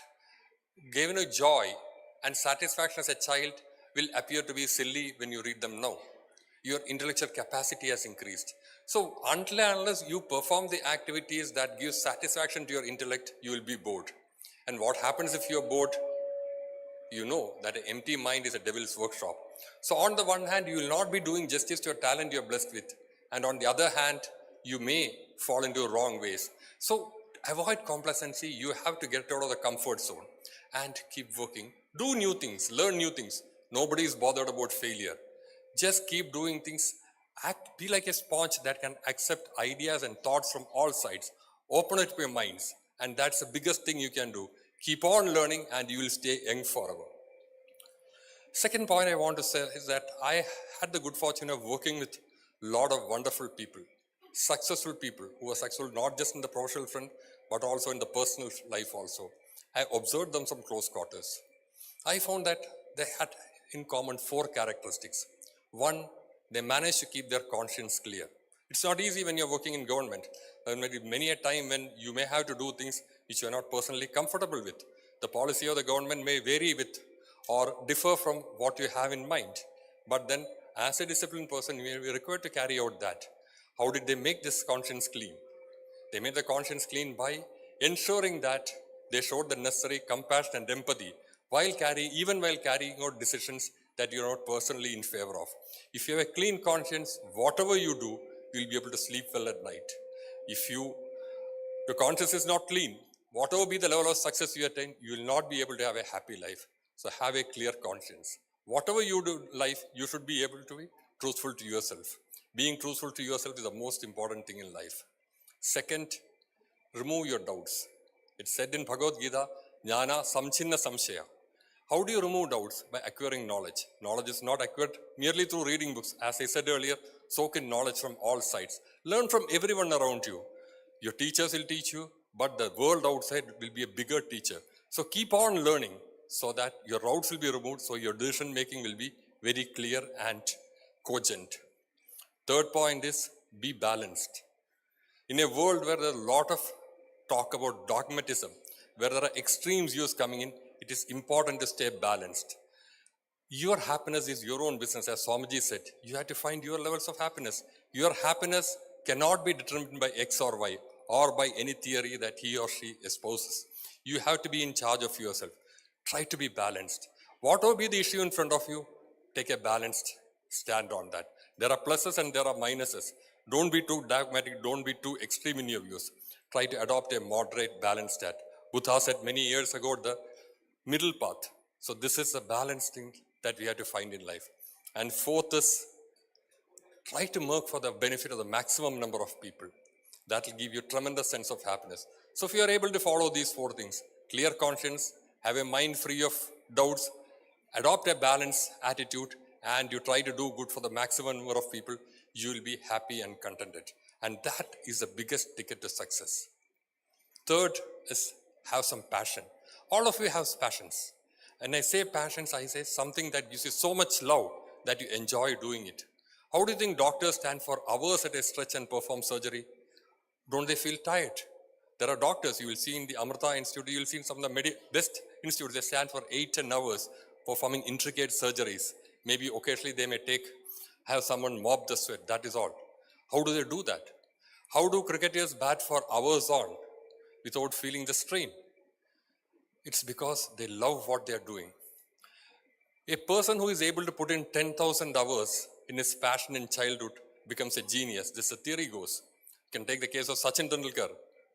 given you joy and satisfaction as a child will appear to be silly when you read them now. Your intellectual capacity has increased. So until and unless you perform the activities that give satisfaction to your intellect, you will be bored. And what happens if you're bored? You know that an empty mind is a devil's workshop. So on the one hand, you will not be doing justice to your talent you're blessed with. And on the other hand, you may fall into wrong ways. So avoid complacency. You have to get out of the comfort zone and keep working. Do new things, learn new things. Nobody is bothered about failure. Just keep doing things. Be like a sponge that can accept ideas and thoughts from all sides. Open up your minds. And that's the biggest thing you can do. Keep on learning and you will stay young forever. Second point I want to say is that I had the good fortune of working with a lot of wonderful people, successful people who are successful not just in the professional front, but also in the personal life also. I observed them from close quarters. I found that they had in common 4 characteristics. One, they managed to keep their conscience clear. It's not easy when you're working in government. There may be many a time when you may have to do things which you're not personally comfortable with. The policy of the government may vary with or differ from what you have in mind. But then, as a disciplined person, you may be required to carry out that. How did they make this conscience clean? They made the conscience clean by ensuring that they showed the necessary compassion and empathy even while carrying out decisions that you're not personally in favor of. If you have a clean conscience, whatever you do, you'll be able to sleep well at night. If your conscience is not clean, whatever be the level of success you attain, you will not be able to have a happy life. So have a clear conscience. Whatever you do in life, you should be able to be truthful to yourself. Being truthful to yourself is the most important thing in life. Second, remove your doubts. It's said in Bhagavad Gita, Jnana Samchinna Samshaya. How do you remove doubts? By acquiring knowledge. Knowledge is not acquired merely through reading books. As I said earlier, soak in knowledge from all sides. Learn from everyone around you. Your teachers will teach you, but the world outside will be a bigger teacher. So keep on learning so that your doubts will be removed, so your decision making will be very clear and cogent. Third point is be balanced. In a world where there's a lot of talk about dogmatism, where there are extremes views coming in, it is important to stay balanced. Your happiness is your own business, as Swamiji said. You have to find your levels of happiness. Your happiness cannot be determined by X or Y or by any theory that he or she espouses. You have to be in charge of yourself. Try to be balanced. Whatever be the issue in front of you, take a balanced stand on that. There are pluses and there are minuses. Don't be too dogmatic. Don't be too extreme in your views. Try to adopt a moderate, balanced stand. Buddha said many years ago, the middle path. So this is a balanced thing that we have to find in life. And fourth is try to work for the benefit of the maximum number of people. That will give you tremendous sense of happiness. So if you are able to follow these four things, clear conscience, have a mind free of doubts, adopt a balanced attitude, and you try to do good for the maximum number of people, you will be happy and contented. And that is the biggest ticket to success. Third is have some passion. All of you have passions. And I say passions, I say something that gives you so much love that you enjoy doing it. How do you think doctors stand for hours at a stretch and perform surgery? Don't they feel tired? There are doctors you will see in the Amrita Institute, you will see in some of the best institutes, they stand for 8-10 hours performing intricate surgeries. Maybe occasionally they may have someone mop the sweat, that is all. How do they do that? How do cricketers bat for hours on without feeling the strain? It's because they love what they are doing. A person who is able to put in 10,000 hours in his passion in childhood becomes a genius. This the theory goes. You can take the case of Sachin Tendulkar,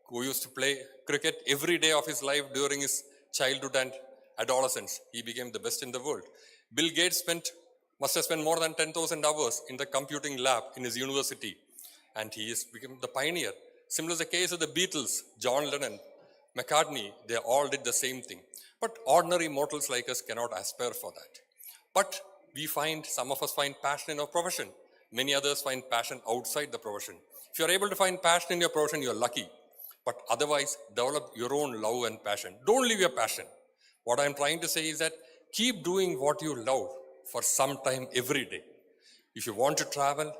who used to play cricket every day of his life during his childhood and adolescence. He became the best in the world. Bill Gates must have spent more than 10,000 hours in the computing lab in his university, and he has become the pioneer. Similar is the case of the Beatles, John Lennon, McCartney, they all did the same thing. But ordinary mortals like us cannot aspire for that. But some of us find passion in our profession. Many others find passion outside the profession. If you're able to find passion in your profession, you're lucky. But otherwise, develop your own love and passion. Don't leave your passion. What I'm trying to say is that keep doing what you love for some time every day. If you want to travel,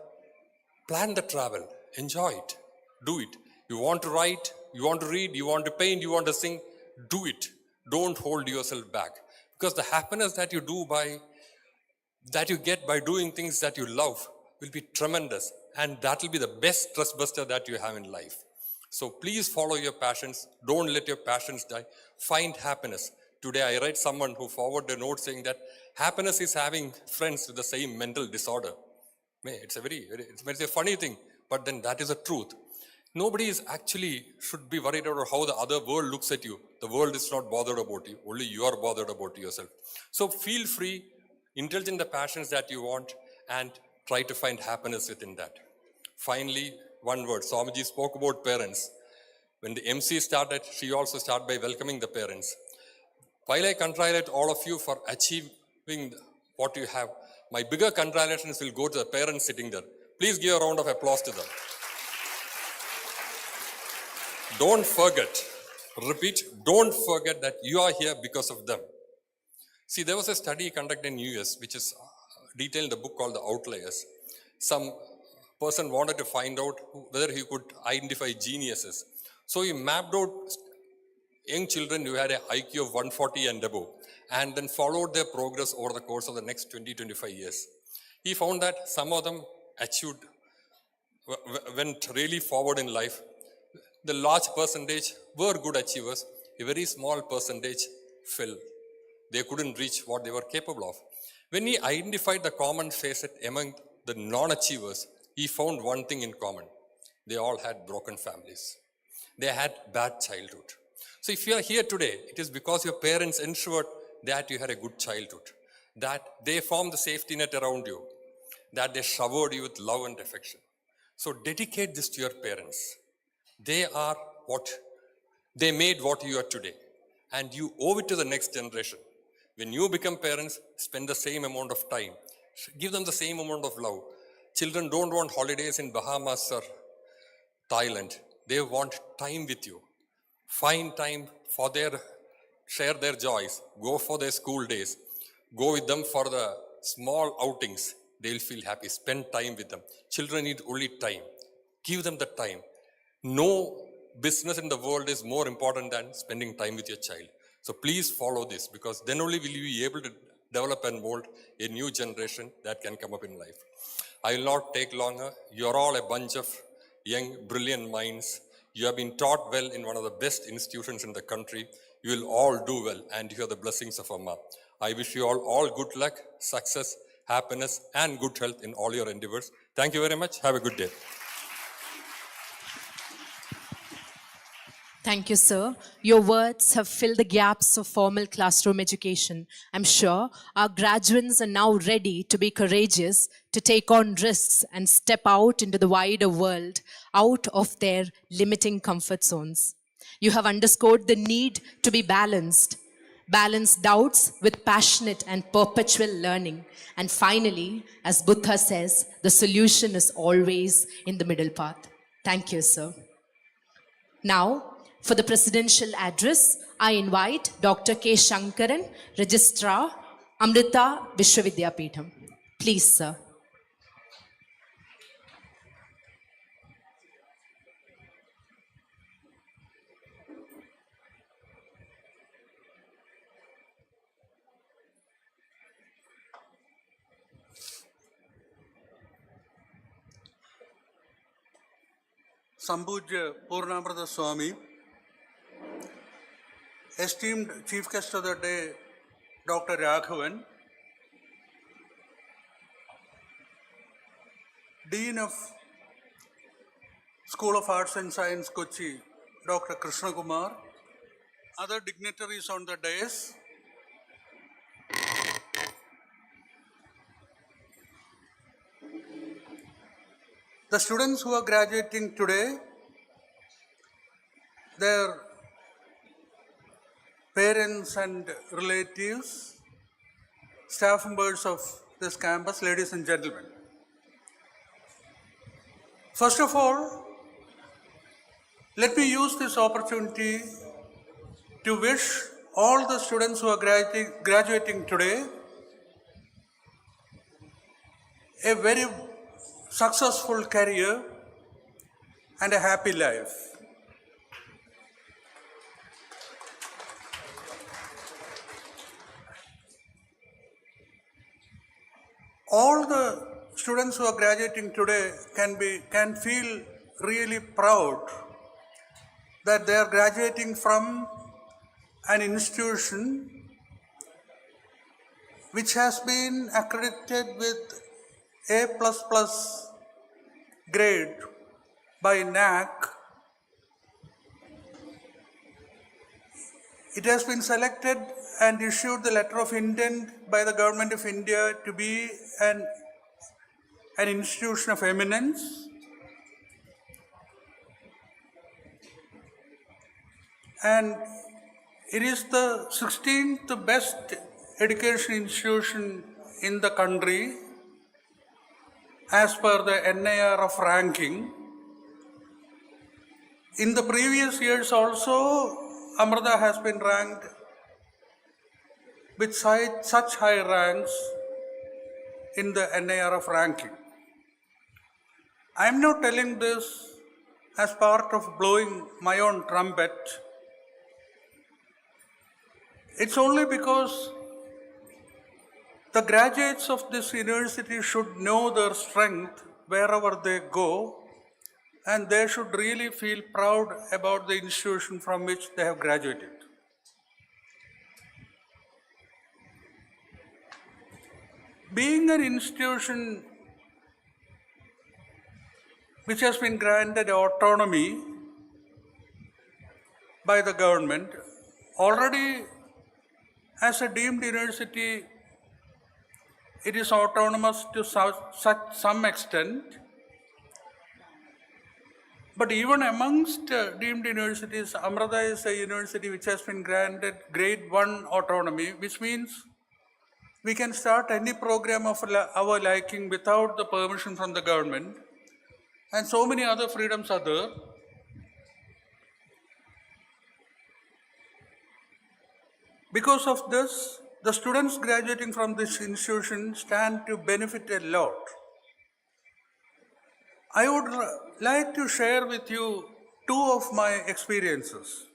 plan the travel. Enjoy it. Do it. You want to write, you want to read, you want to paint, you want to sing, do it. Don't hold yourself back. Because the happiness that you get by doing things that you love will be tremendous. And that will be the best stress buster that you have in life. So please follow your passions. Don't let your passions die. Find happiness. Today I read someone who forwarded a note saying that happiness is having friends with the same mental disorder. It's a funny thing, but then that is the truth. Nobody is actually should be worried about how the other world looks at you. The world is not bothered about you. Only you are bothered about yourself. So feel free, indulge in the passions that you want, and try to find happiness within that. Finally, one word. Swamiji spoke about parents. When the MC started, she also started by welcoming the parents. While I congratulate all of you for achieving what you have, my bigger congratulations will go to the parents sitting there. Please give a round of applause to them. Don't forget, repeat, don't forget that you are here because of them. See, there was a study conducted in US, which is detailed in the book called The Outliers. Some person wanted to find out whether he could identify geniuses. So he mapped out young children who had an IQ of 140 and above, and then followed their progress over the course of the next 20-25 years. He found that some of them went really forward in life. The large percentage were good achievers. A very small percentage fell. They couldn't reach what they were capable of. When he identified the common facet among the non-achievers, he found one thing in common. They all had broken families. They had bad childhood. So if you are here today, it is because your parents ensured that you had a good childhood, that they formed the safety net around you, that they showered you with love and affection. So dedicate this to your parents. They made what you are today, and you owe it to the next generation. When you become parents, spend the same amount of time. Give them the same amount of love. Children don't want holidays in Bahamas or Thailand. They want time with you. Find time for share their joys. Go for their school days. Go with them for the small outings. They'll feel happy. Spend time with them. Children need only time. Give them the time. No business in the world is more important than spending time with your child. So please follow this, because then only will you be able to develop and mold a new generation that can come up in life. I will not take longer. You're all a bunch of young, brilliant minds. You have been taught well in one of the best institutions in the country. You will all do well, and you have the blessings of Amma. I wish you all good luck, success, happiness, and good health in all your endeavors. Thank you very much. Have a good day. Thank you, sir. Your words have filled the gaps of formal classroom education. I'm sure our graduates are now ready to be courageous, to take on risks and step out into the wider world, out of their limiting comfort zones. You have underscored the need to be balanced. Balance doubts with passionate and perpetual learning. And finally, as Buddha says, the solution is always in the middle path. Thank you, sir. Now, for the presidential address, I invite Dr. K. Shankaran, Registrar, Amrita Vishwa Vidyapeetham. Please, sir. Sambujya Purnamrita Swami, esteemed Chief Guest of the Day, Dr. Raghavan, Dean of School of Arts and Science, Kochi, Dr. Krishna Kumar, other dignitaries on the dais, the students who are graduating today, their parents and relatives, staff members of this campus, ladies and gentlemen. First of all, let me use this opportunity to wish all the students who are graduating today a very successful career and a happy life. All the students who are graduating today can feel really proud that they are graduating from an institution which has been accredited with A++ grade by NAC. It has been selected and issued the letter of intent by the Government of India to be an institution of eminence. And it is the 16th best education institution in the country as per the NIRF ranking. In the previous years also, Amrita has been ranked with such high ranks in the NIRF ranking. I am not telling this as part of blowing my own trumpet. It's only because the graduates of this university should know their strength wherever they go, and they should really feel proud about the institution from which they have graduated. Being an institution which has been granted autonomy by the government, already as a deemed university, it is autonomous to some extent. But even amongst deemed universities, Amrita is a university which has been granted grade 1 autonomy, which means we can start any program of our liking without the permission from the government. And so many other freedoms are there. Because of this, the students graduating from this institution stand to benefit a lot. I would like to share with you two of my experiences.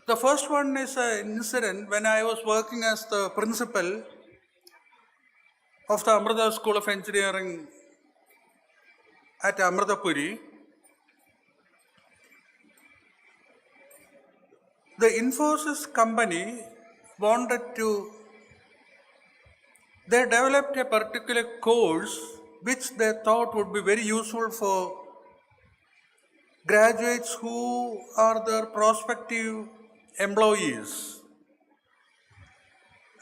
The first one is an incident when I was working as the principal of the Amrita School of Engineering at Amritapuri. The Infosys company they developed a particular course which they thought would be very useful for graduates who are their prospective employees.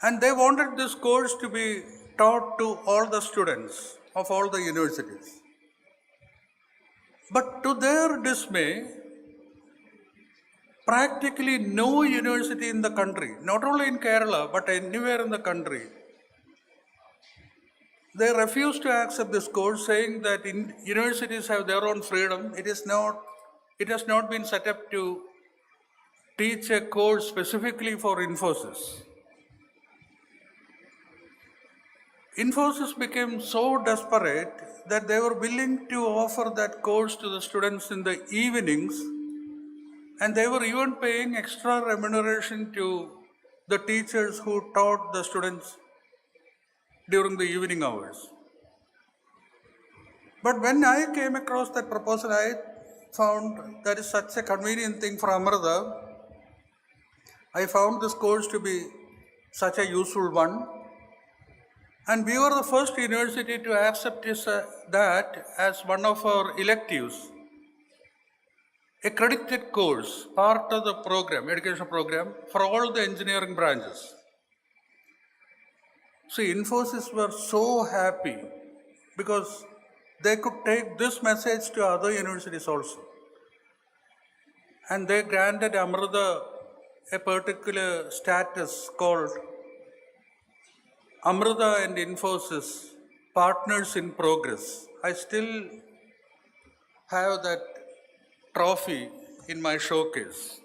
And they wanted this course to be taught to all the students of all the universities. But to their dismay, practically no university in the country, not only in Kerala, but anywhere in the country, they refused to accept this course, saying that universities have their own freedom. It has not been set up to teach a course specifically for Infosys. Infosys became so desperate that they were willing to offer that course to the students in the evenings, and they were even paying extra remuneration to the teachers who taught the students during the evening hours. But when I came across that proposal, I found that is such a convenient thing for Amrita. I found this course to be such a useful one. And we were the first university to accept that as one of our electives, a credited course, part of the program, education program, for all the engineering branches. See, Infosys were so happy because they could take this message to other universities also. And they granted Amrita a particular status called Amrita and Infosys Partners in Progress. I still have that trophy in my showcase.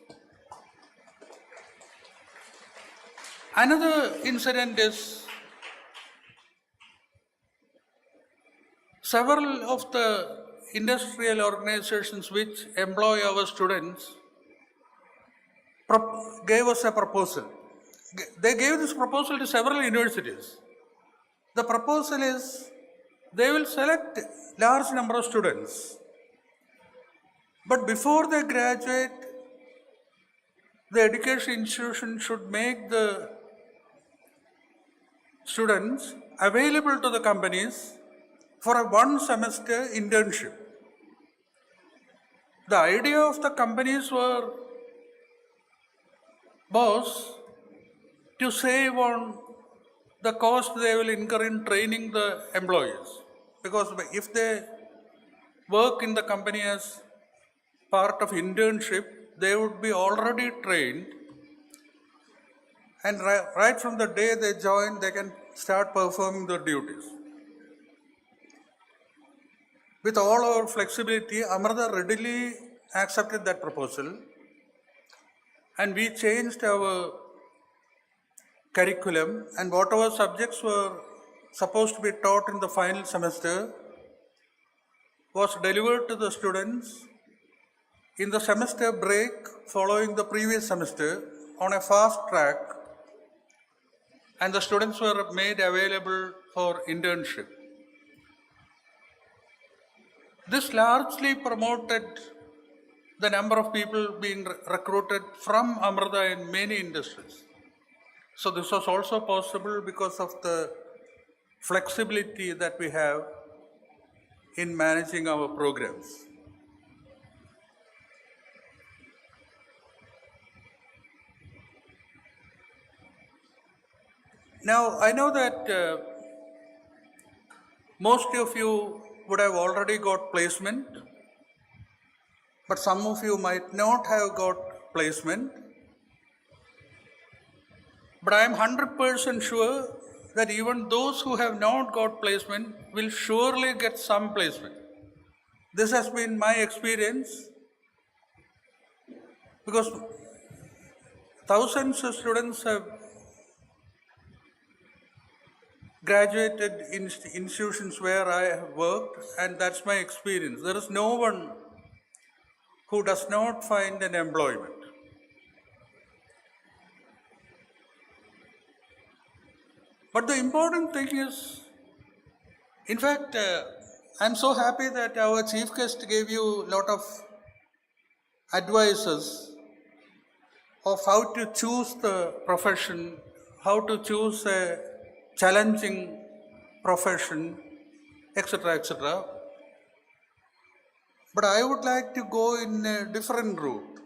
Another incident is several of the industrial organizations which employ our students gave us a proposal. They gave this proposal to several universities. The proposal is they will select large number of students, but before they graduate, the education institution should make the students available to the companies for a one semester internship. The idea of the companies was to save on the cost they will incur in training the employees. Because if they work in the company as part of internship, they would be already trained, and right from the day they join, they can start performing their duties. With all our flexibility, Amrita readily accepted that proposal, and we changed our curriculum, and whatever subjects were supposed to be taught in the final semester was delivered to the students in the semester break following the previous semester on a fast track, and the students were made available for internship. This largely promoted the number of people being recruited from Amrita in many industries. So this was also possible because of the flexibility that we have in managing our programs. Now, I know that most of you would have already got placement, but some of you might not have got placement. But I am 100% sure that even those who have not got placement will surely get some placement. This has been my experience, because thousands of students have graduated in institutions where I have worked, and that's my experience. There is no one who does not find an employment. But the important thing is, in fact, I'm so happy that our chief guest gave you a lot of advices of how to choose the profession, how to choose a challenging profession, etc., etc. But I would like to go in a different route.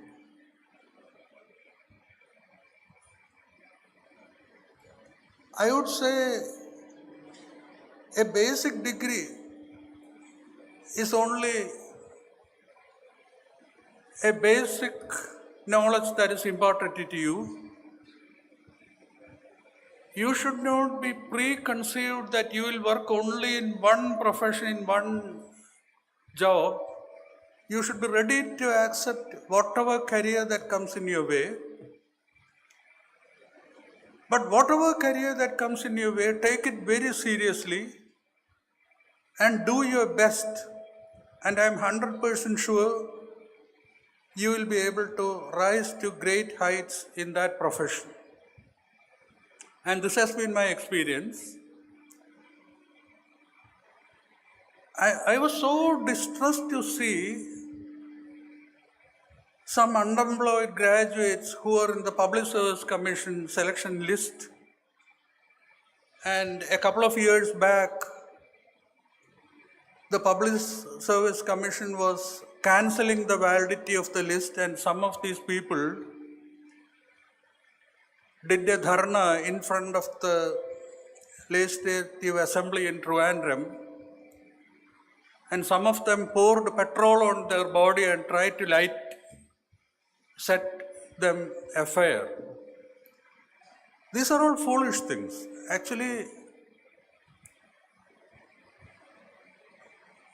I would say a basic degree is only a basic knowledge that is important to you. You should not be preconceived that you will work only in one profession, in one job. You should be ready to accept whatever career that comes in your way. But whatever career that comes in your way, take it very seriously and do your best. And I'm 100% sure you will be able to rise to great heights in that profession. And this has been my experience. I was so distressed to see some unemployed graduates who are in the Public Service Commission selection list. And a couple of years back, the Public Service Commission was cancelling the validity of the list, and some of these people did a dharna in front of the Legislative Assembly in Trivandrum, and some of them poured petrol on their body and tried to set them afire. These are all foolish things. Actually,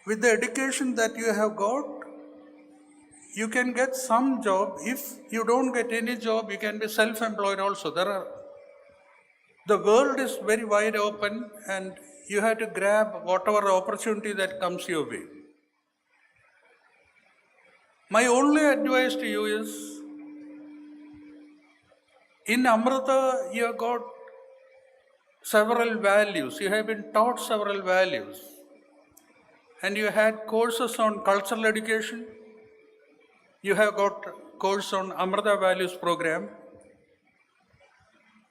with the education that you have got, you can get some job. If you don't get any job, you can be self-employed also. The world is very wide open, and you have to grab whatever opportunity that comes your way. My only advice to you is, in Amrita, you have got several values. You have been taught several values. And you had courses on cultural education. You have got course on Amrita Values program.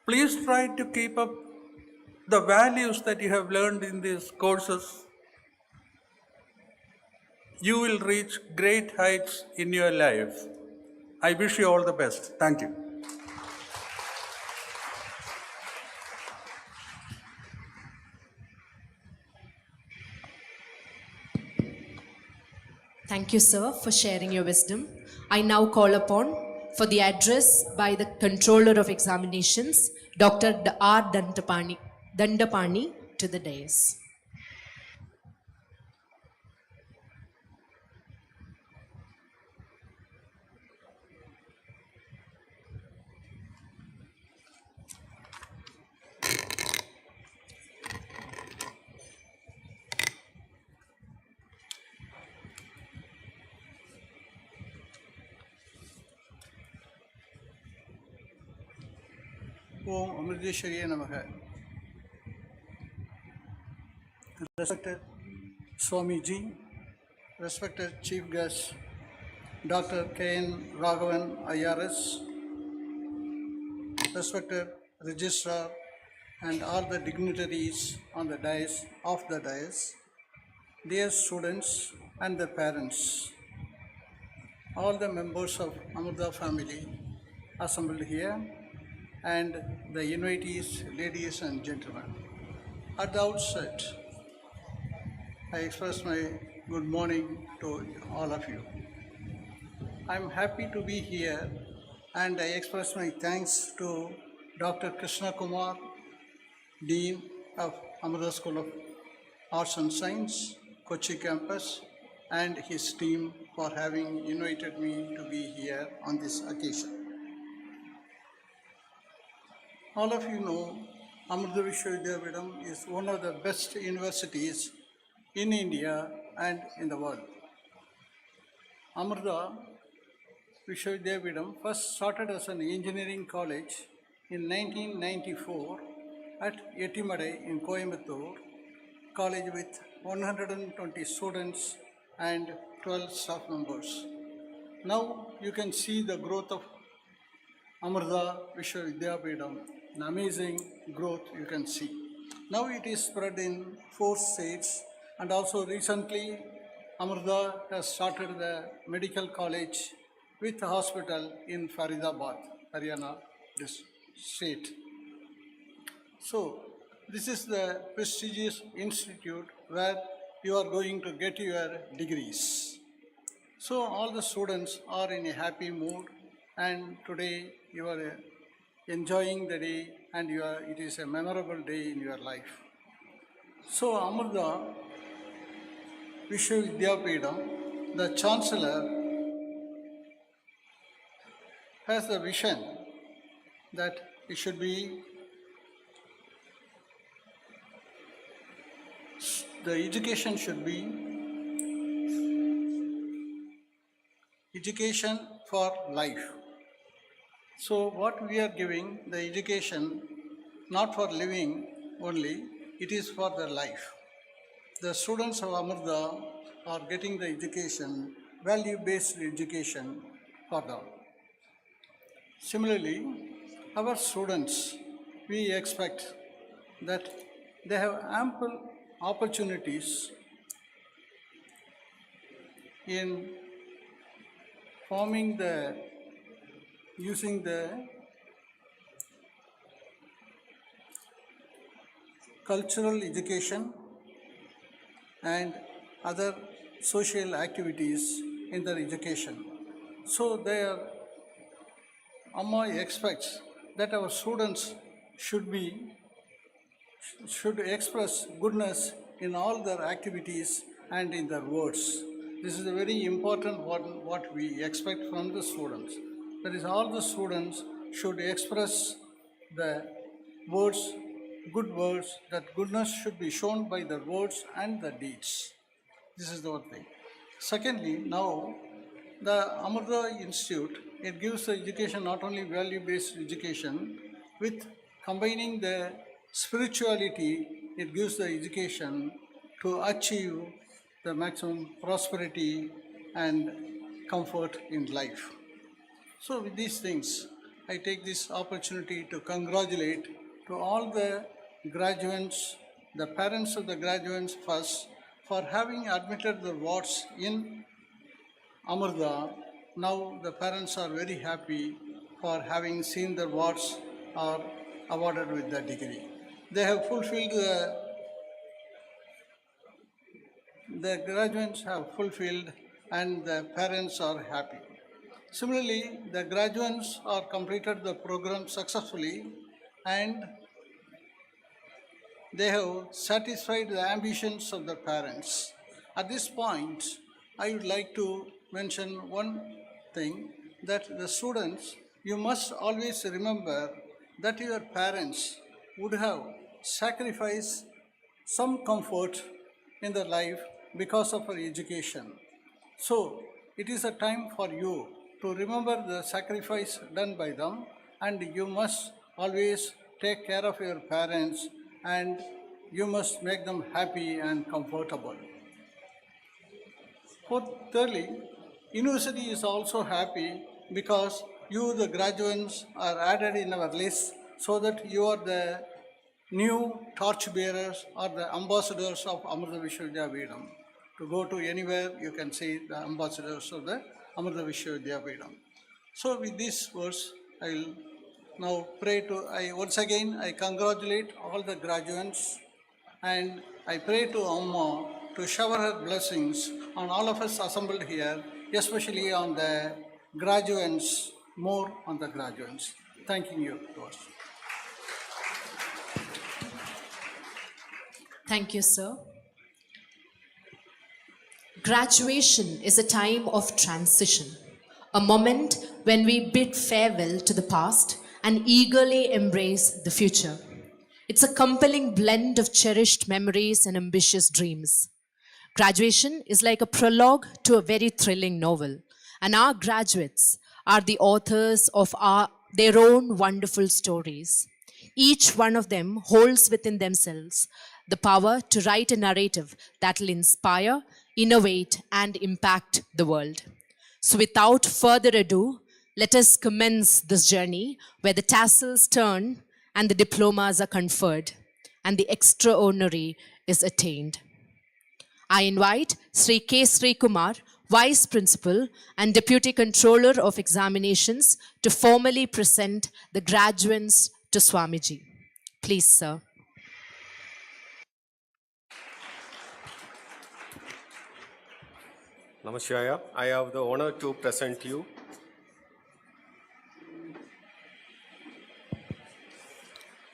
Please try to keep up the values that you have learned in these courses. You will reach great heights in your life. I wish you all the best. Thank you. Thank you, sir, for sharing your wisdom. I now call upon for the address by the Controller of Examinations, Dr. R. Dandapani, to the dais. Om Amriteshwariya Namaha. Respected Swamiji, respected Chief Guest, Dr. K.N. Raghavan IRS, respected Registrar, and all the dignitaries on the dais, dear students and their parents, all the members of Amrita family assembled here, and the invitees, ladies and gentlemen. At the outset, I express my good morning to all of you. I'm happy to be here, and I express my thanks to Dr. Krishna Kumar, Dean of Amrita School of Arts and Science, Kochi campus, and his team for having invited me to be here on this occasion. All of you know, Amrita Vidyapeetham is one of the best universities in India and in the world. Amrita Vidyapeetham first started as an engineering college in 1994 at Yetimadai in Coimbatore, college with 120 students and 12 staff members. Now you can see the growth of Amrita Vidyapeetham, an amazing growth you can see. Now it is spread in 4 states, and also recently Amrita has started the medical college with a hospital in Faridabad, Haryana state. So, this is the prestigious institute where you are going to get your degrees. So, all the students are in a happy mood, and today you are enjoying the day, and it is a memorable day in your life. So, Amrita, Vishwa Vidyapeetham, the Chancellor, has the vision that it should be the education should be education for life. So what we are giving, the education, not for living only, it is for their life. The students of Amrita are getting the education, value-based education for them. Similarly, our students, we expect that they have ample opportunities in using the cultural education and other social activities in their education. So their Amma expects that our students should express goodness in all their activities and in their words. This is a very important one, what we expect from the students. That is, all the students should express the words, good words, that goodness should be shown by the words and the deeds. This is the one thing. Secondly, now the Amrita Institute, it gives the education, not only value-based education, with combining the spirituality, it gives the education to achieve the maximum prosperity and comfort in life. So with these things, I take this opportunity to congratulate to all the graduates, the parents of the graduates first, for having admitted the wards in Amrita. Now the parents are very happy for having seen their wards are awarded with the degree. They have fulfilled the graduates have fulfilled, and the parents are happy. Similarly, the graduates are completed the program successfully, and they have satisfied the ambitions of the parents. At this point, I would like to mention one thing, that the students, you must always remember that your parents would have sacrificed some comfort in their life because of our education. So it is a time for you to remember the sacrifice done by them, and you must always take care of your parents, and you must make them happy and comfortable. Thirdly, university is also happy because you, the graduates, are added in our list, so that you are the new torch bearers or the ambassadors of Amrita Vishwa Vidyapeetham. To go to anywhere, you can see the ambassadors of the Amrita Vishwa Vidyapeetham. So with these words, I will now pray once again, I congratulate all the graduates, and I pray to Amma to shower her blessings on all of us assembled here, especially on the graduates, more on the graduates. Thanking you, Lord. Thank you, sir. Graduation is a time of transition, a moment when we bid farewell to the past and eagerly embrace the future. It's a compelling blend of cherished memories and ambitious dreams. Graduation is like a prologue to a very thrilling novel, and our graduates are the authors of their own wonderful stories. Each one of them holds within themselves the power to write a narrative that will inspire, innovate, and impact the world. So without further ado, let us commence this journey where the tassels turn and the diplomas are conferred and the extraordinary is attained. I invite Sri K. Sri Kumar, Vice Principal and Deputy Controller of Examinations, to formally present the graduates to Swamiji. Please, sir. Namaskar. I have the honor to present you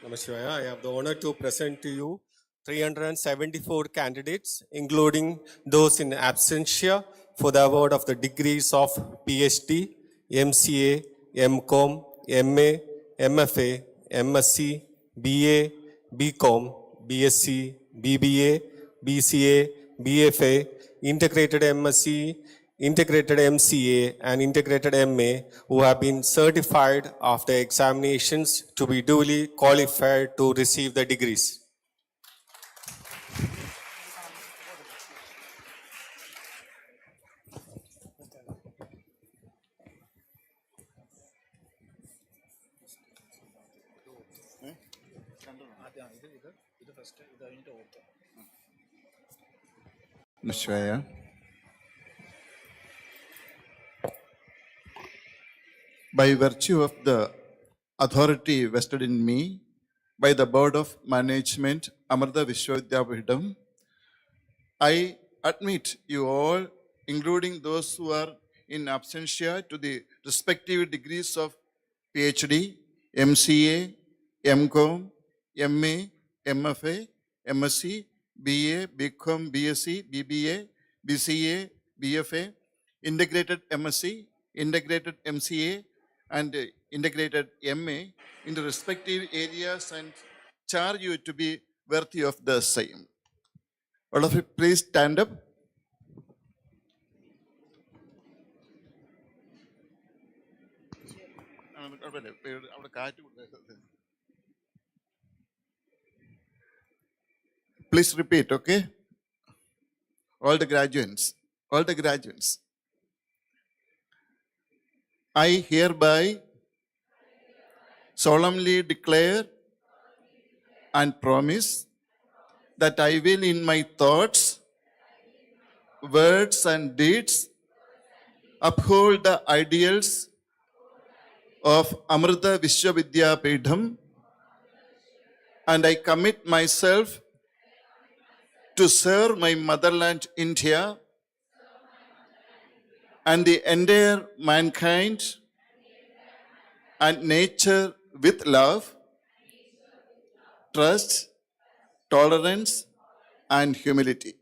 Namaskar. I have the honor to present to you 374 candidates, including those in absentia, for the award of the degrees of PhD, MCA, MCom, MA, MFA, MSc, BA, BCom, BSc, BBA, BCA, BFA, integrated MSc, integrated MCA, and integrated MA, who have been certified after examinations to be duly qualified to receive the degrees. Vishwa. By virtue of the authority vested in me by the Board of Management, Amrita Vidyapeetham, I admit you all, including those who are in absentia, to the respective degrees of PhD, MCA, MCom, MA, MFA, MSc, BA, BCom, BSc, BBA, BCA, BFA, integrated MSc, integrated MCA, and integrated MA in the respective areas, and charge you to be worthy of the same. All of you, please stand up. Please repeat, okay? All the graduates. I hereby solemnly declare and promise that I will, in my thoughts, words, and deeds, uphold the ideals of Amrita Vidyapeetham, and I commit myself to serve my motherland India and the entire mankind and nature with love, trust, tolerance, and humility.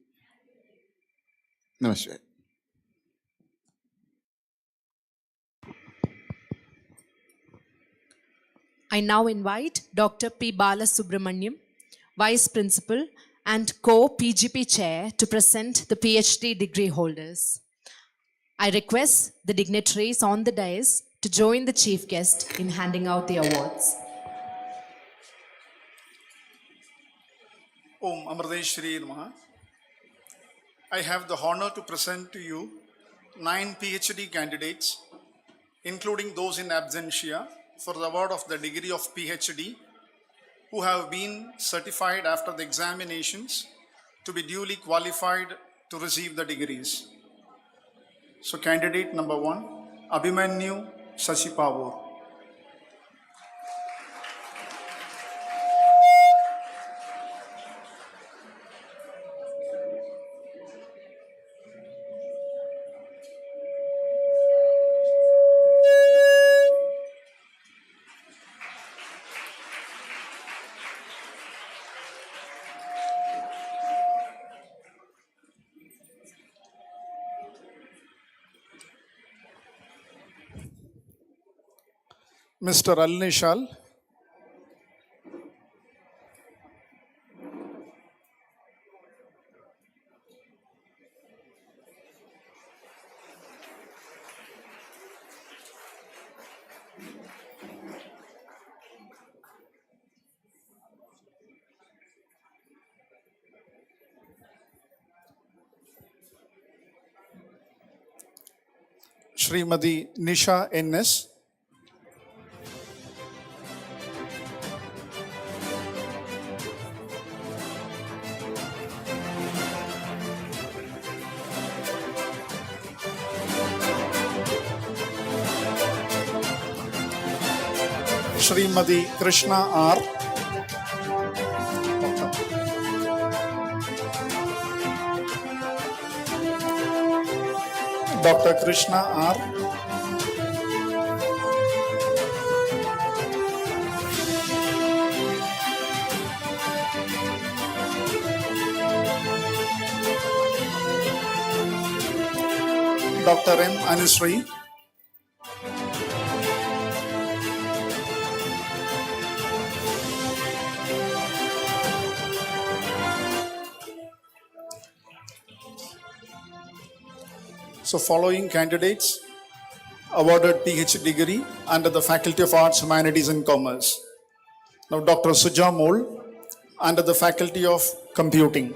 Namaste. I now invite Dr. P. Balasubramaniam, Vice Principal and Co-PGP Chair, to present the PhD degree holders. I request the dignitaries on the dais to join the chief guest in handing out the awards. Om Amriteshwari Namaha. I have the honor to present to you 9 PhD candidates, including those in absentia, for the award of the degree of PhD, who have been certified after the examinations to be duly qualified to receive the degrees. So candidate number 1, Abhimanyu Sasipavur. Mr. Al Nishal. Srimati Nisha N.S. Srimati Krishna R. Dr. Krishna R. Dr. M. Anusri. So following candidates awarded PhD degree under the Faculty of Arts, Humanities and Commerce. Now Dr. Suja Mol under the Faculty of Computing.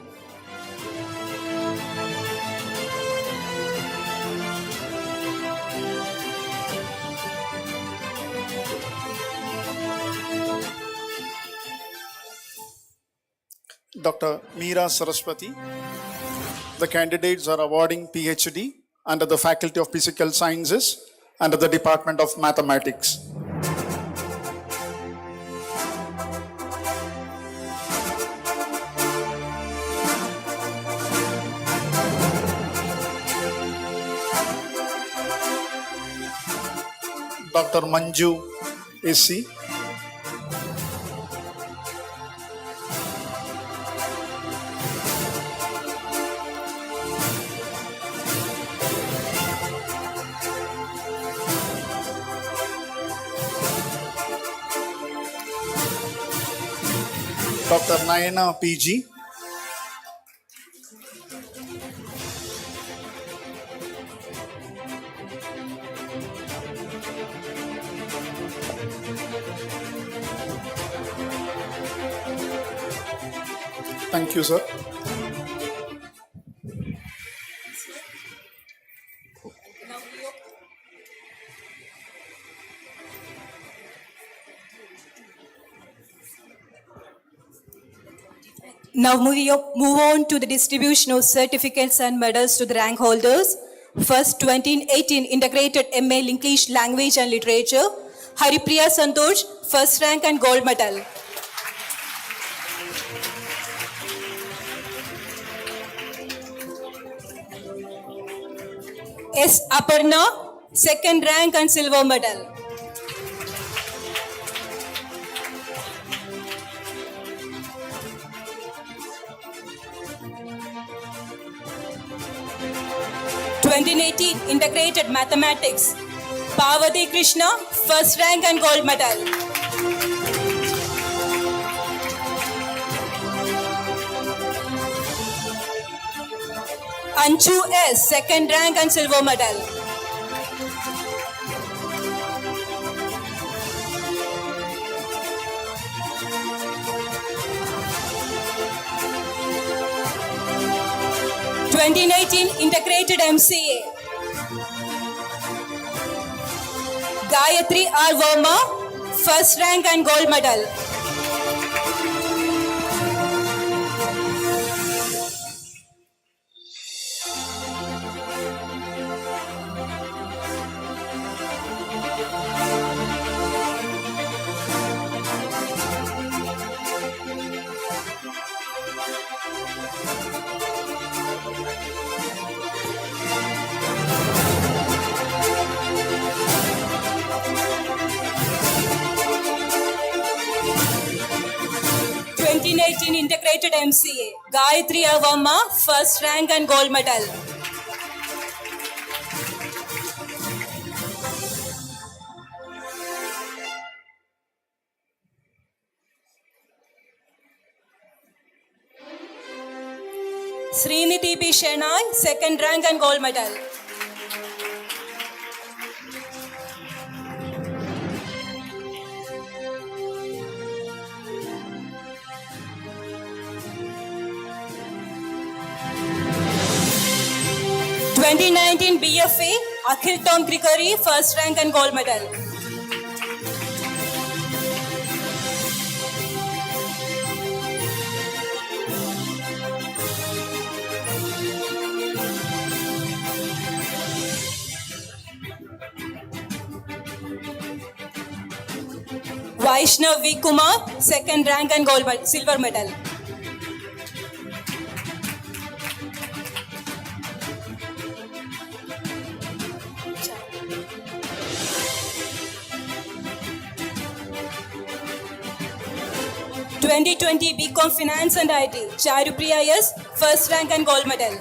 Dr. Meera Saraswati. The candidates are awarding PhD under the Faculty of Physical Sciences under the Department of Mathematics. Dr. Manju AC. Dr. Nayana PG. Thank you, sir. Now move on to the distribution of certificates and medals to the rank holders. First, 2018 Integrated MA English Language and Literature, Haripriya Santosh, first rank and gold medal. S. Aparna, second rank and silver medal. Integrated Mathematics, Parvati Krishna, first rank and gold medal. Anchu S, second rank and silver medal. Integrated MCA, Gayatri R. Verma, first rank and gold medal. Integrated MCA, Gayatri R. Verma, first rank and gold medal. Srinidhi B. Shenai, second rank and gold medal. BFA, Akhil Tom Grigori, first rank and gold medal. Vaishnav V. Kumar, second rank and silver medal. (2020) BCom Finance and IT, Charupriya S, first rank and gold medal.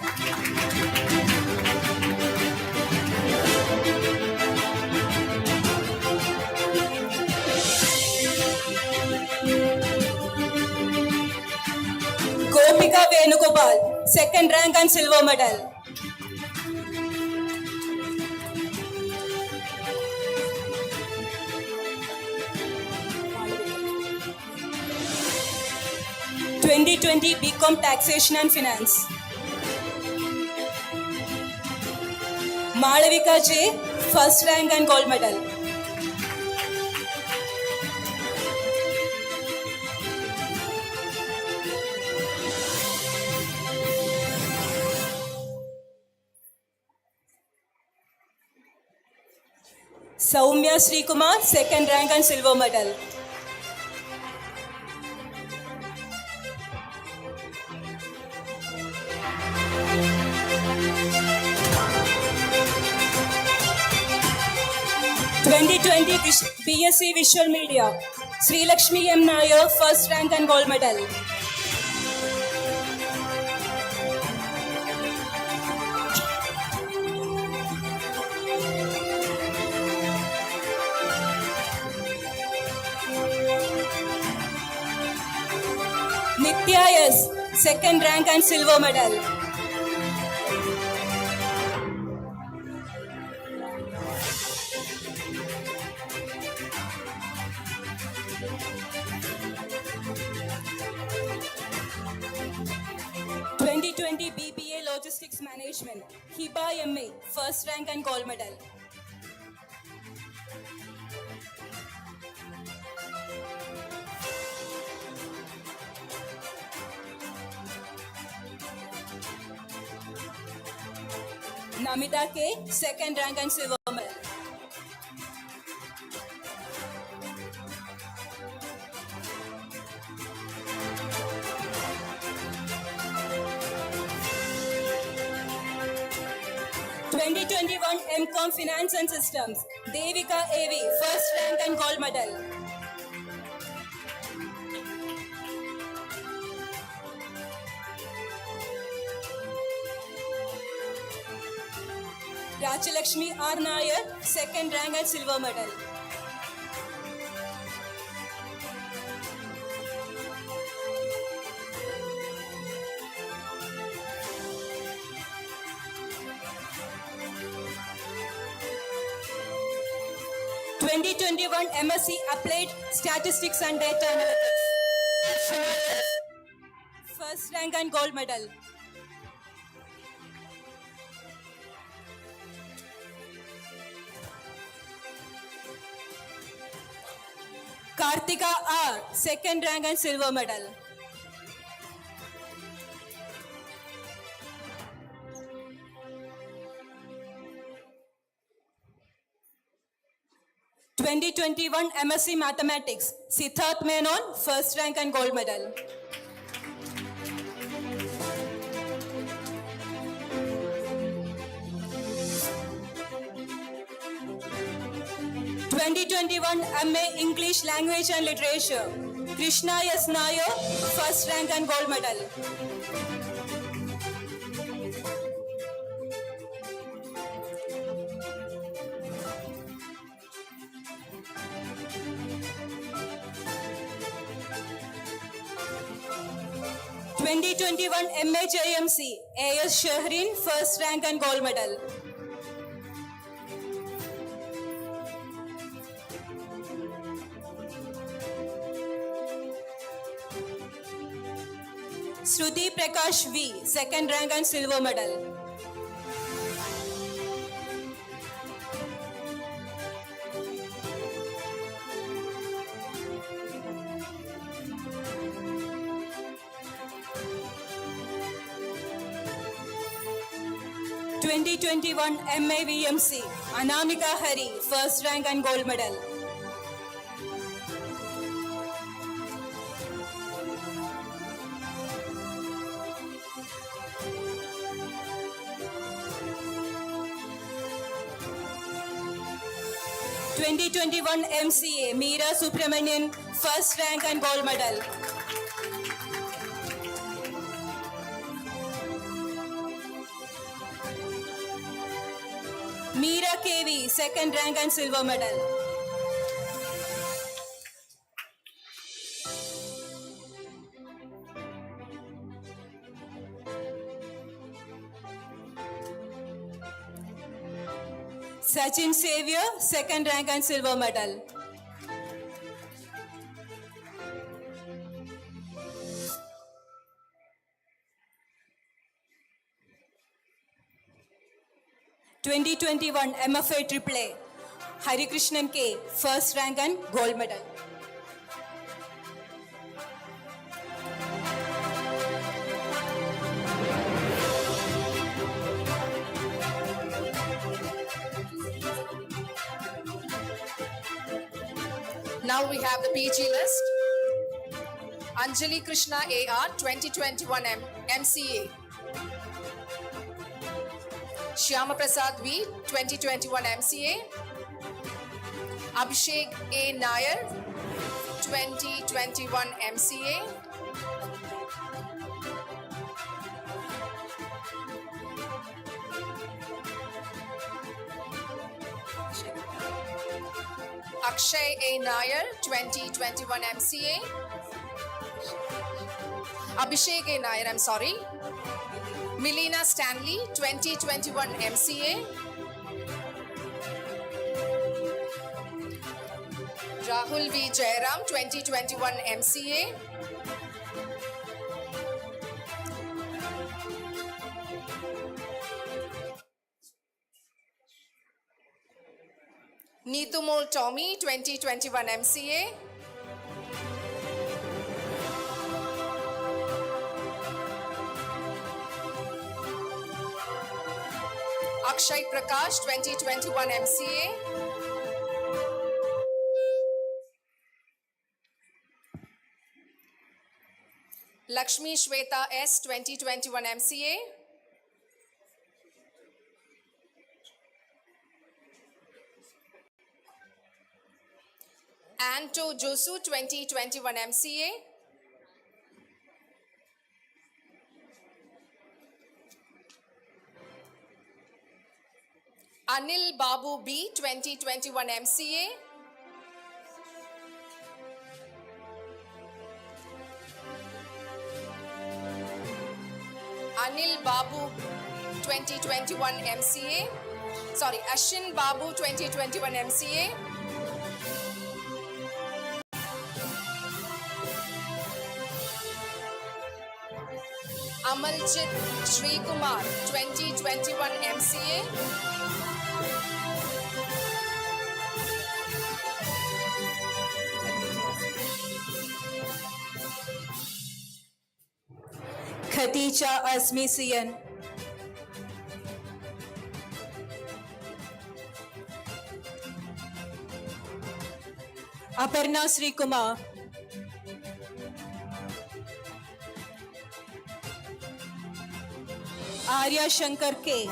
Gopika Venugopal, second rank and silver medal. (2020) BCom Taxation and Finance. Malavika J, first rank and gold medal. Soumya Srikumar, second rank and silver medal. (2020) BSc Visual Media, Sri Lakshmi M. Nair, first rank and gold medal. Nitya S, second rank and silver medal. (2020) BBA Logistics Management, Hiba MA, first rank and gold medal. Namita K, second rank and silver medal. (2021) MCom Finance and Systems, Devika AV, first rank and gold medal. Rachalakshmi R. Nair, second rank and silver medal. (2021) MSc Applied Statistics and Data Analytics, first rank and gold medal. Kartika R, second rank and silver medal. (2021) MSc Mathematics, Siddharth Menon, first rank and gold medal. (2021) MA English Language and Literature, Krishna S. Nair, first rank and gold medal. (2021) MA JMC, A.S. Shahrin, first rank and gold medal. Shruti Prakash V, second rank and silver medal. (2021) MA VMC, Anamika Hari, first rank and gold medal. 2021 MCA, Meera Subramanian, first rank and gold medal. Meera KV, second rank and silver medal. Sachin Savior, second rank and silver medal. (2021) MFA AAA, Hari Krishnan K, first rank and gold medal. Now we have the PG list. Anjali Krishna AR 2021 MCA. Shyama Prasad V 2021 MCA. Abhishek A Nair 2021 MCA. Akshay A Nair 2021 MCA. Abhishek A Nair, I'm sorry. Milena Stanley 2021 MCA. Rahul V Jairam 2021 MCA. Neetumol Tommy 2021 MCA. Akshay Prakash 2021 MCA. Lakshmi Shweta S 2021 MCA. Anto Josu 2021 MCA. Anil Babu B 2021 MCA. Anil Babu 2021 MCA. Sorry, Ashin Babu 2021 MCA. Amaljit Shri Kumar 2021 MCA. Khadija Azmi Sian. Aparna Sri Kumar. Arya Shankar K.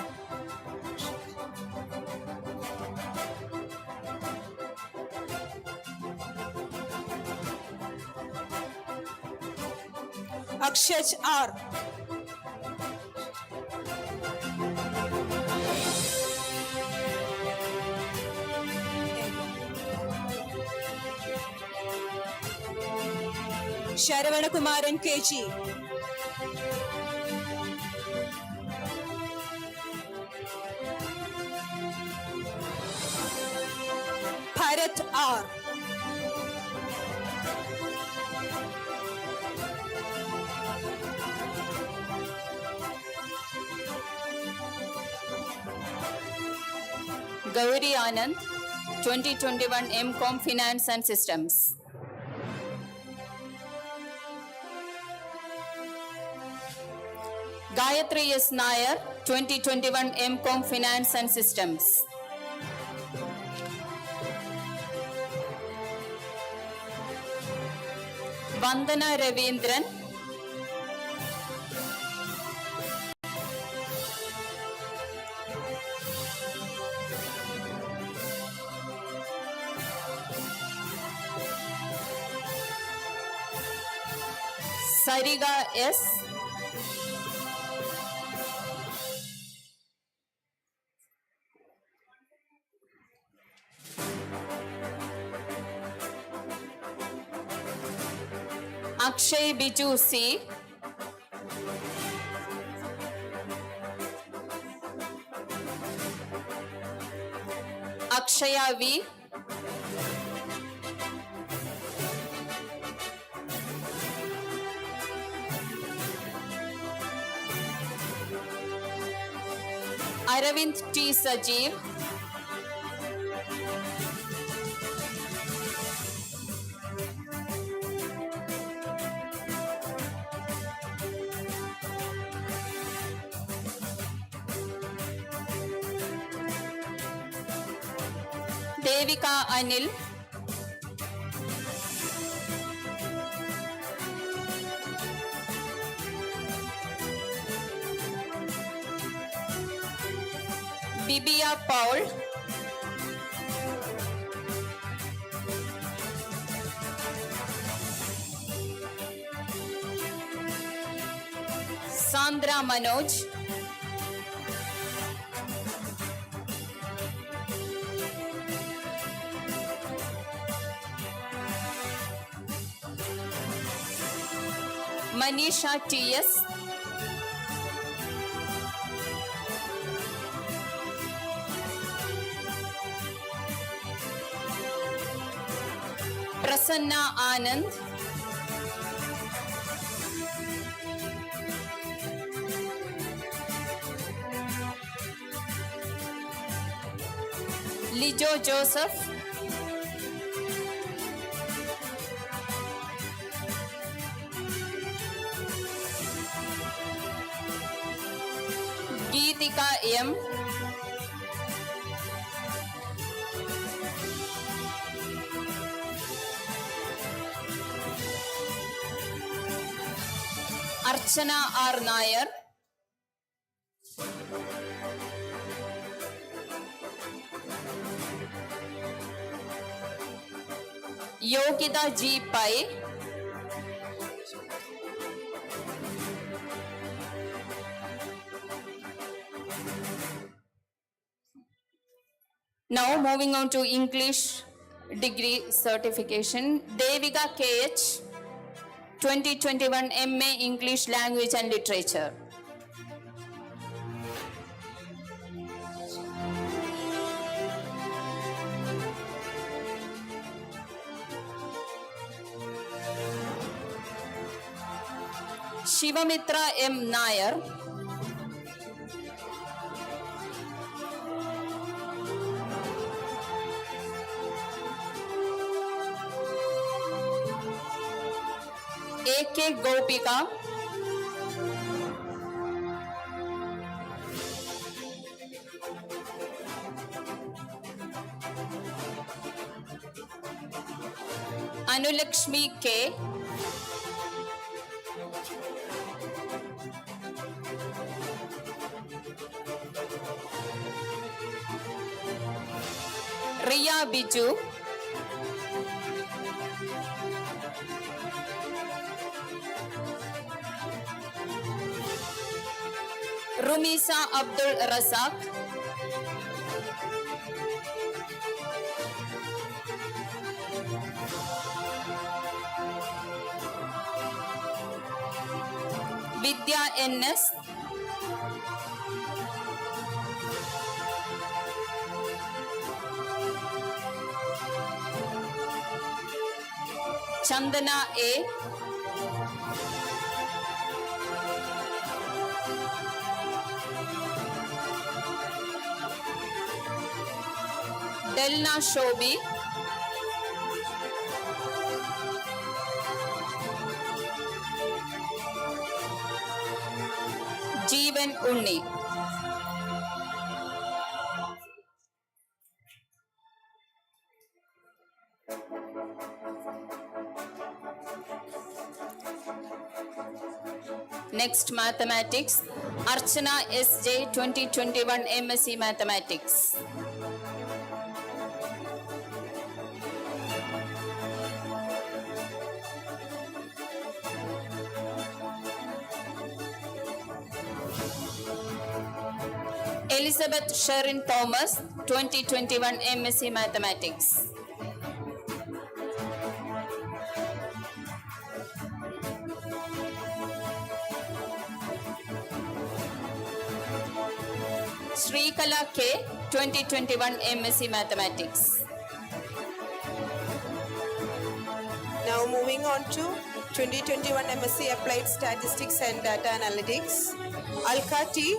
Akshaj R. Sharavana Kumaran KG. Bharat R. Gauri Anand, 2021 MCOM Finance and Systems. Gayatri S. Nair, 2021 MCOM Finance and Systems. Vandana Ravindran, Sariga S. Akshay Biju C. Akshaya V. Aravind T. Sajeev. Devika Anil. Bibia Paul. Sandra Manoj. Manisha T.S. Prasanna Anand. Lijo Joseph. Geetika M. Archana R. Nair. Yogita G. Pai. Now moving on to English degree certification. Devika KH, 2021 MA English Language and Literature. Shivamitra M. Nair. A.K. Gopika. Anulakshmi K. Riya Biju. Rumisa Abdul Razak. Vidya NS. Chandana A. Delna Shobi. Jeevan Unni. Next, mathematics. Archana SJ, 2021 MSc Mathematics. Elizabeth Sherin Thomas, 2021 MSc Mathematics. Srikala K, 2021 MSc Mathematics. Now moving on to 2021 MSc Applied Statistics and Data Analytics. Alka T.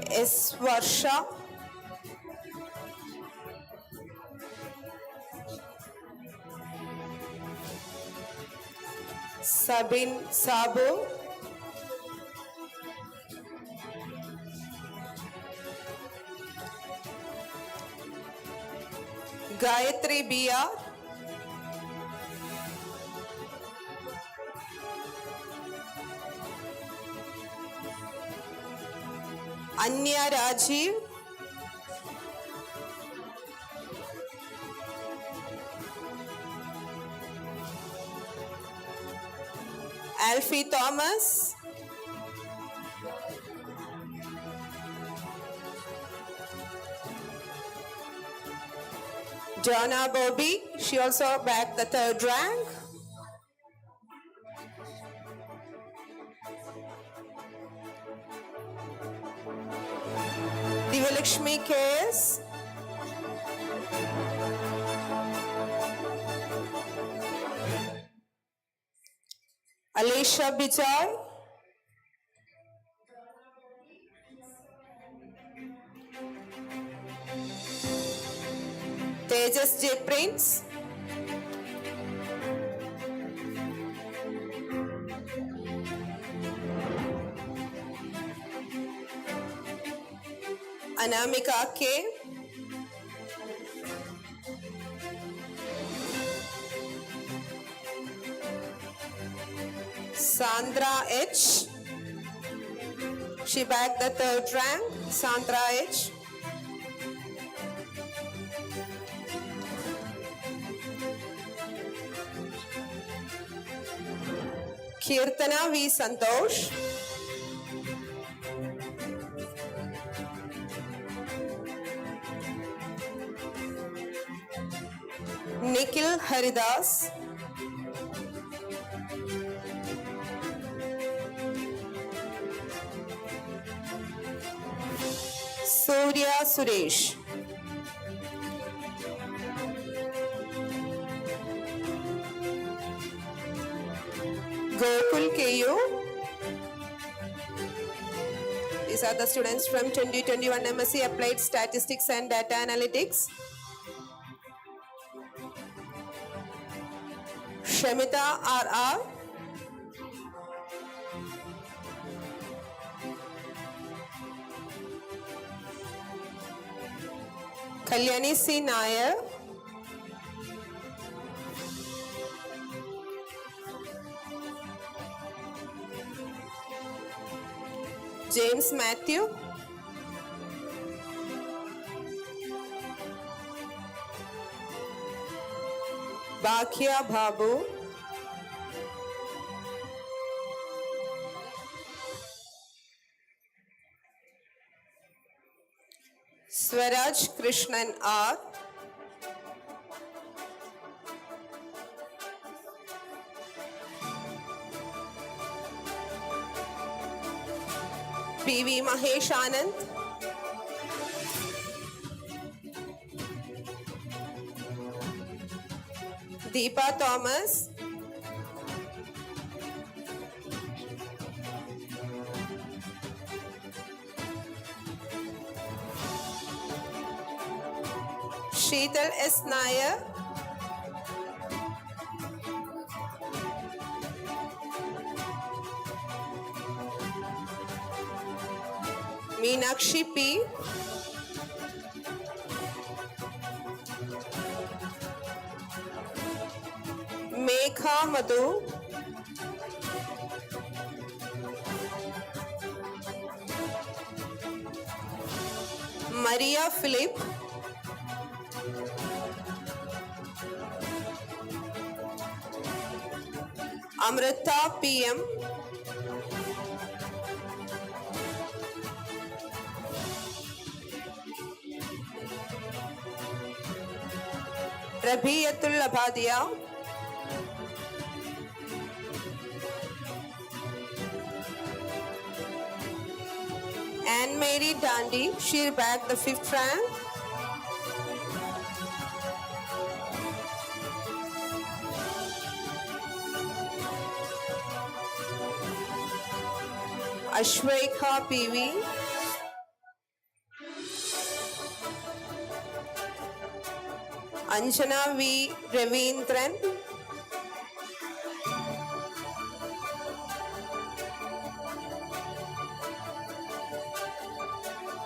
S. Varsha. Sabin Sabo. Gayatri B.R. Anya Rajiv. Alfie Thomas. Donna Bobby, she also bagged the 3rd rank. Divalakshmi KS. Alicia Bijay. Tejas J. Prince. Anamika K. Sandra H. She bagged the 3rd rank. Sandra H. Kirtana V. Santosh. Nikhil Haridas. Surya Suresh. Gokul KU. These are the students from 2021 MSc Applied Statistics and Data Analytics. Shamita RR. Kalyani C. Nair. James Matthew. Bhakia Babu. Swaraj Krishnan R. PV Mahesh Anand. Deepa Thomas. Sheetal S. Nair. Meenakshi P. Megha Madhu. Maria Philip. Amrita PM. Rabiatul Abadia. Anne Mary Dandy, she bagged the 5th rank. Ashweka PV. Anjana V. Ravindran.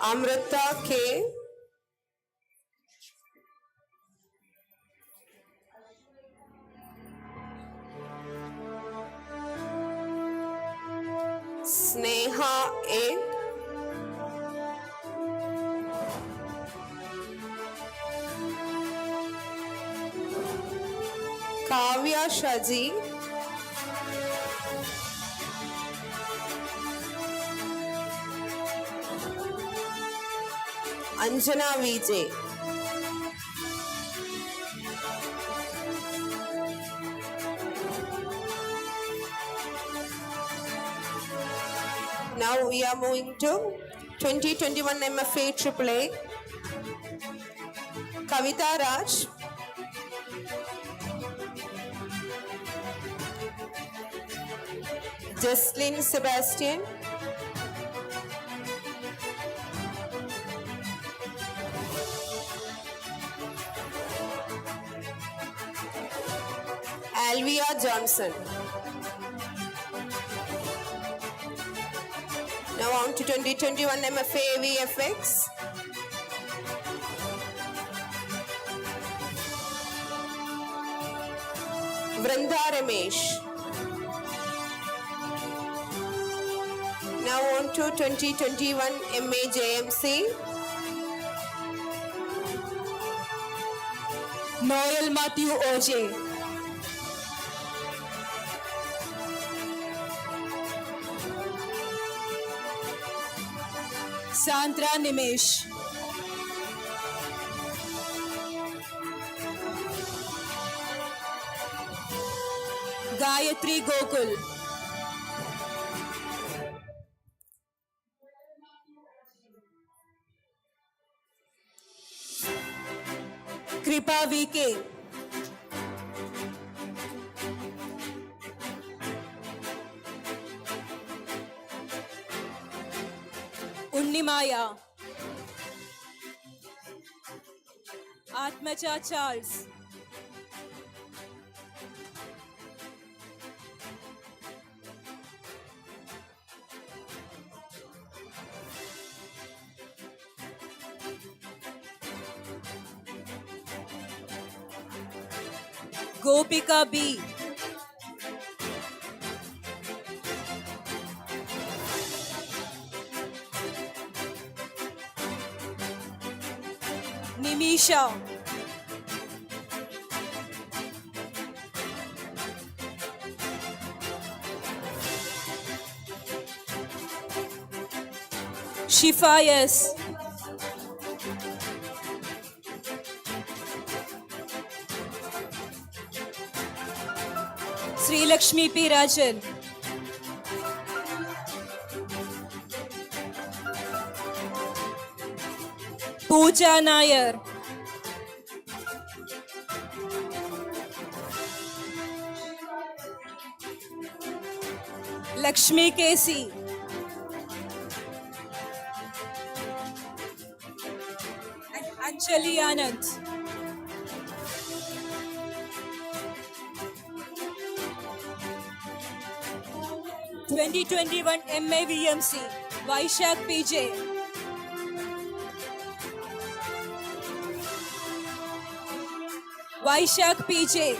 Amrita K. Sneha A. Kavya Shaji. Anjana Vijay. Now we are moving to 2021 MFA AAA. Kavita Raj. Jesslyn Sebastian. Alvia Johnson. Now on to 2021 MFA VFX. Vrindha Ramesh. Now on to 2021 MA JMC. Noel Matthew OJ. Sandra Nimesh. Gayatri Gokul. Kripa VK. Unnimaya. Atmaja Charles. Gopika B. Nimisha. Shifayas. Sri Lakshmi P. Rajan. Pooja Nair. Lakshmi Kesi. And Anjali Anand. (2021) MA VMC. Vaishak PJ. Vaishak PJ.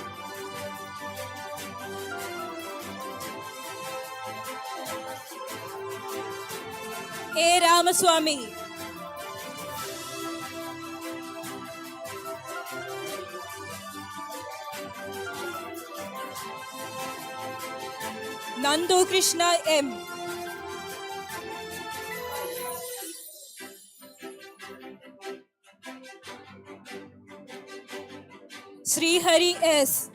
A. Ramaswamy. Nandu Krishna M. Sri Hari S.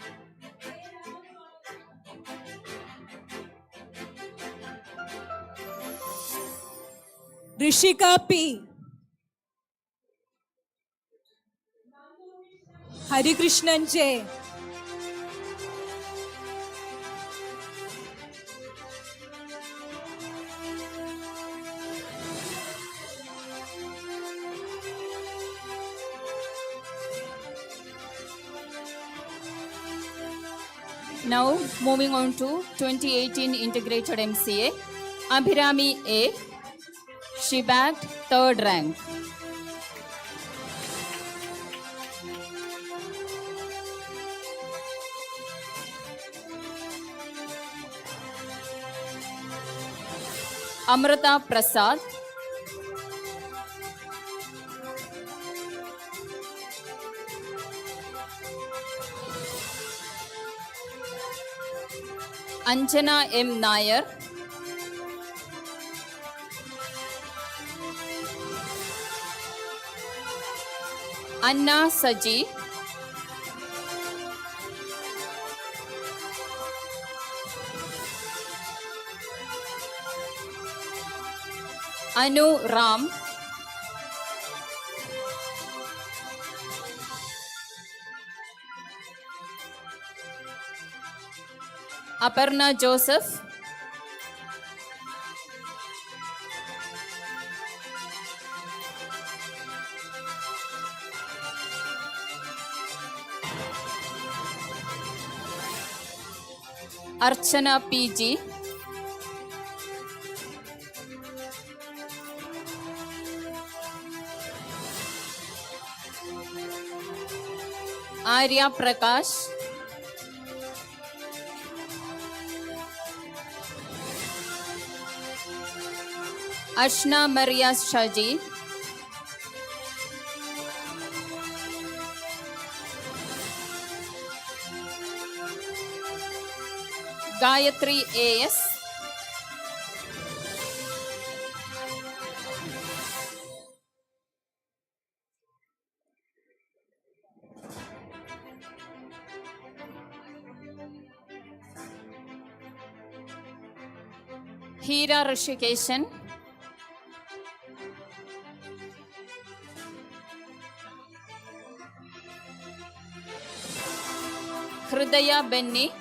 Rishika P. Hari Krishnan J. Now moving on to 2018 integrated MCA, Abhirami A. She bagged 3rd rank. Amrita Prasad. Anjana M. Nair. Anna Saji. Anu Ram. Aparna Joseph. Archana PG. Arya Prakash. Ashna Maria Shaji. Gayatri AS. Hira Rishikeshan. Hridaya Benny.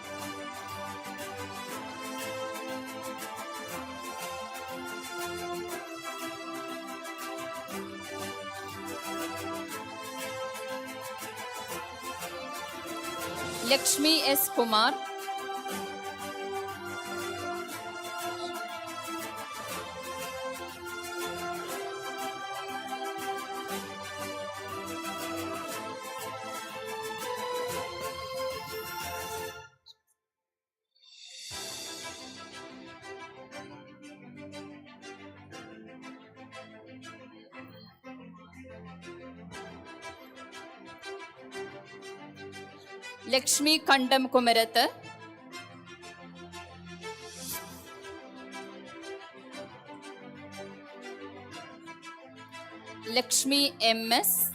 Lakshmi S. Kumar. Lakshmi Kandam Kumaratha. Lakshmi MS.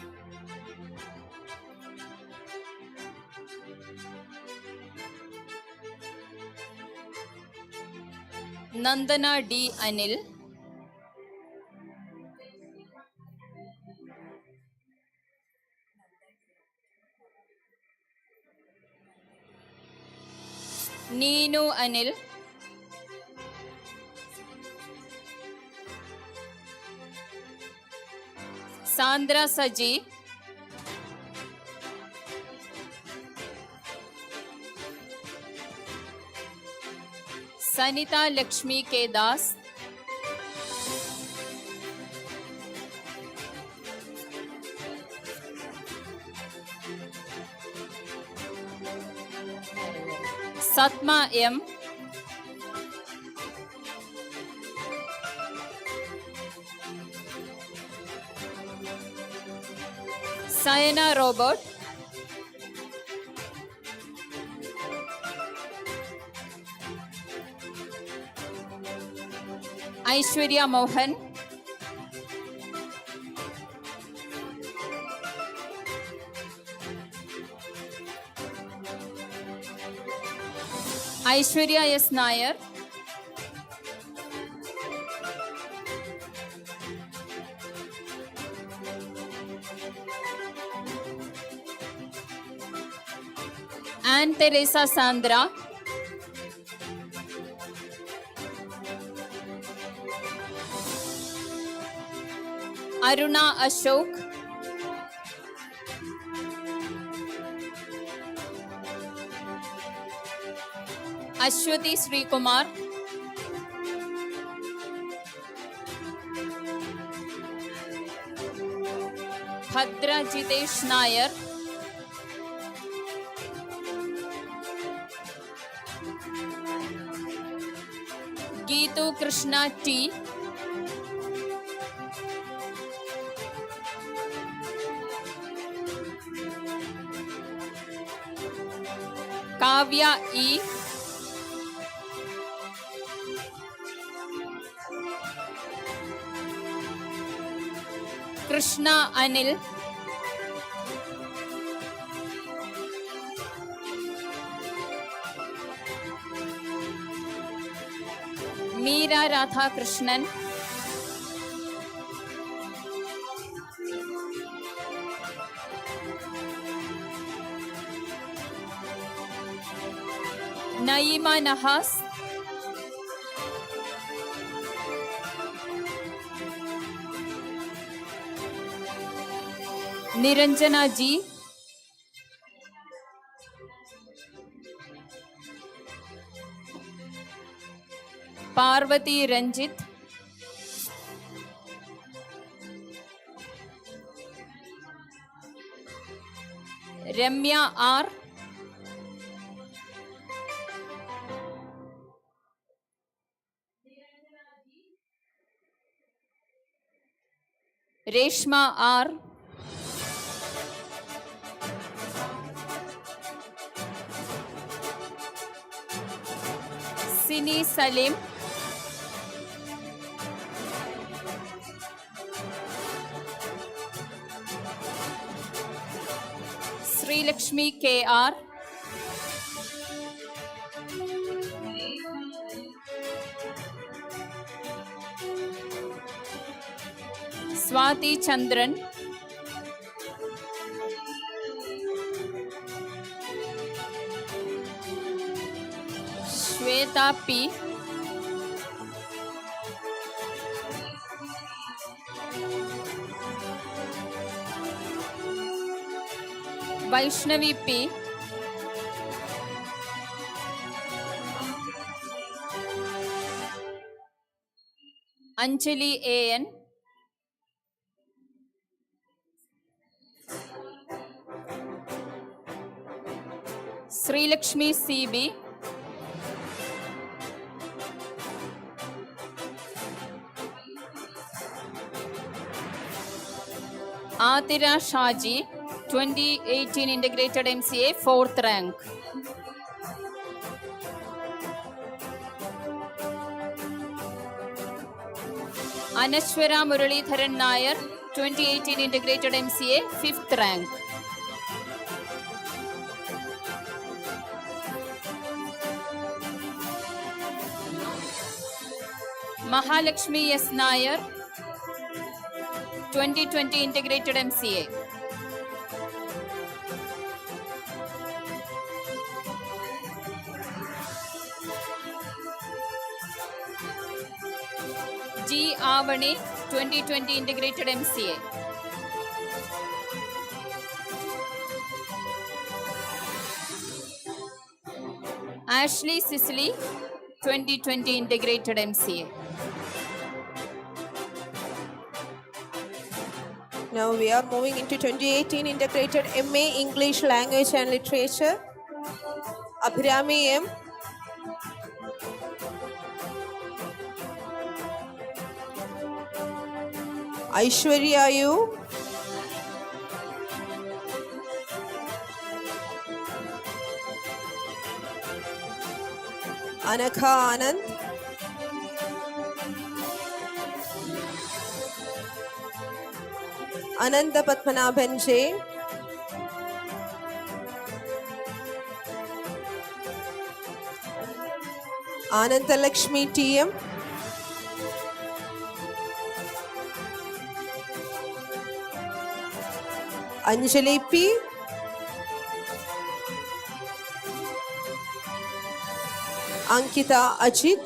Nandana D. Anil. Neenu Anil. Sandra Saji. Sanita Lakshmi K. Das. Satma M. Sayana Robert. Aishwarya Mohan, Aishwarya S. Nair, Anne Teresa Sandra, Aruna Ashok, Ashwati Srikumar, Bhadra Jitesh Nair, Geetu Krishna T, Kavya E, Krishna Anil, Meera Radha Krishnan, Naima Nahas, Niranjana Ji, Parvati Ranjit, Ramya R, Reshma R, Sini Salim, Sri Lakshmi KR, Swati Chandran, Shweta P, Vaishnavi P, Anjali AN, Sri Lakshmi CB, Atira Shaji, 2018 Integrated MCA, 4th rank. Anashwara Muralidharan Nair, 2018 Integrated MCA, 5th rank. Mahalakshmi S. Nair, 2020 Integrated MCA. G. Avani, 2020 Integrated MCA. Ashley Cicely, 2020 Integrated MCA. Now we are moving into 2018 Integrated MA English Language and Literature. Abhirami M, Aishwarya U, Anakha Anand, Ananda Padmanabhan J. Anandalakshmi T.M. Anjali P. Ankita Ajit.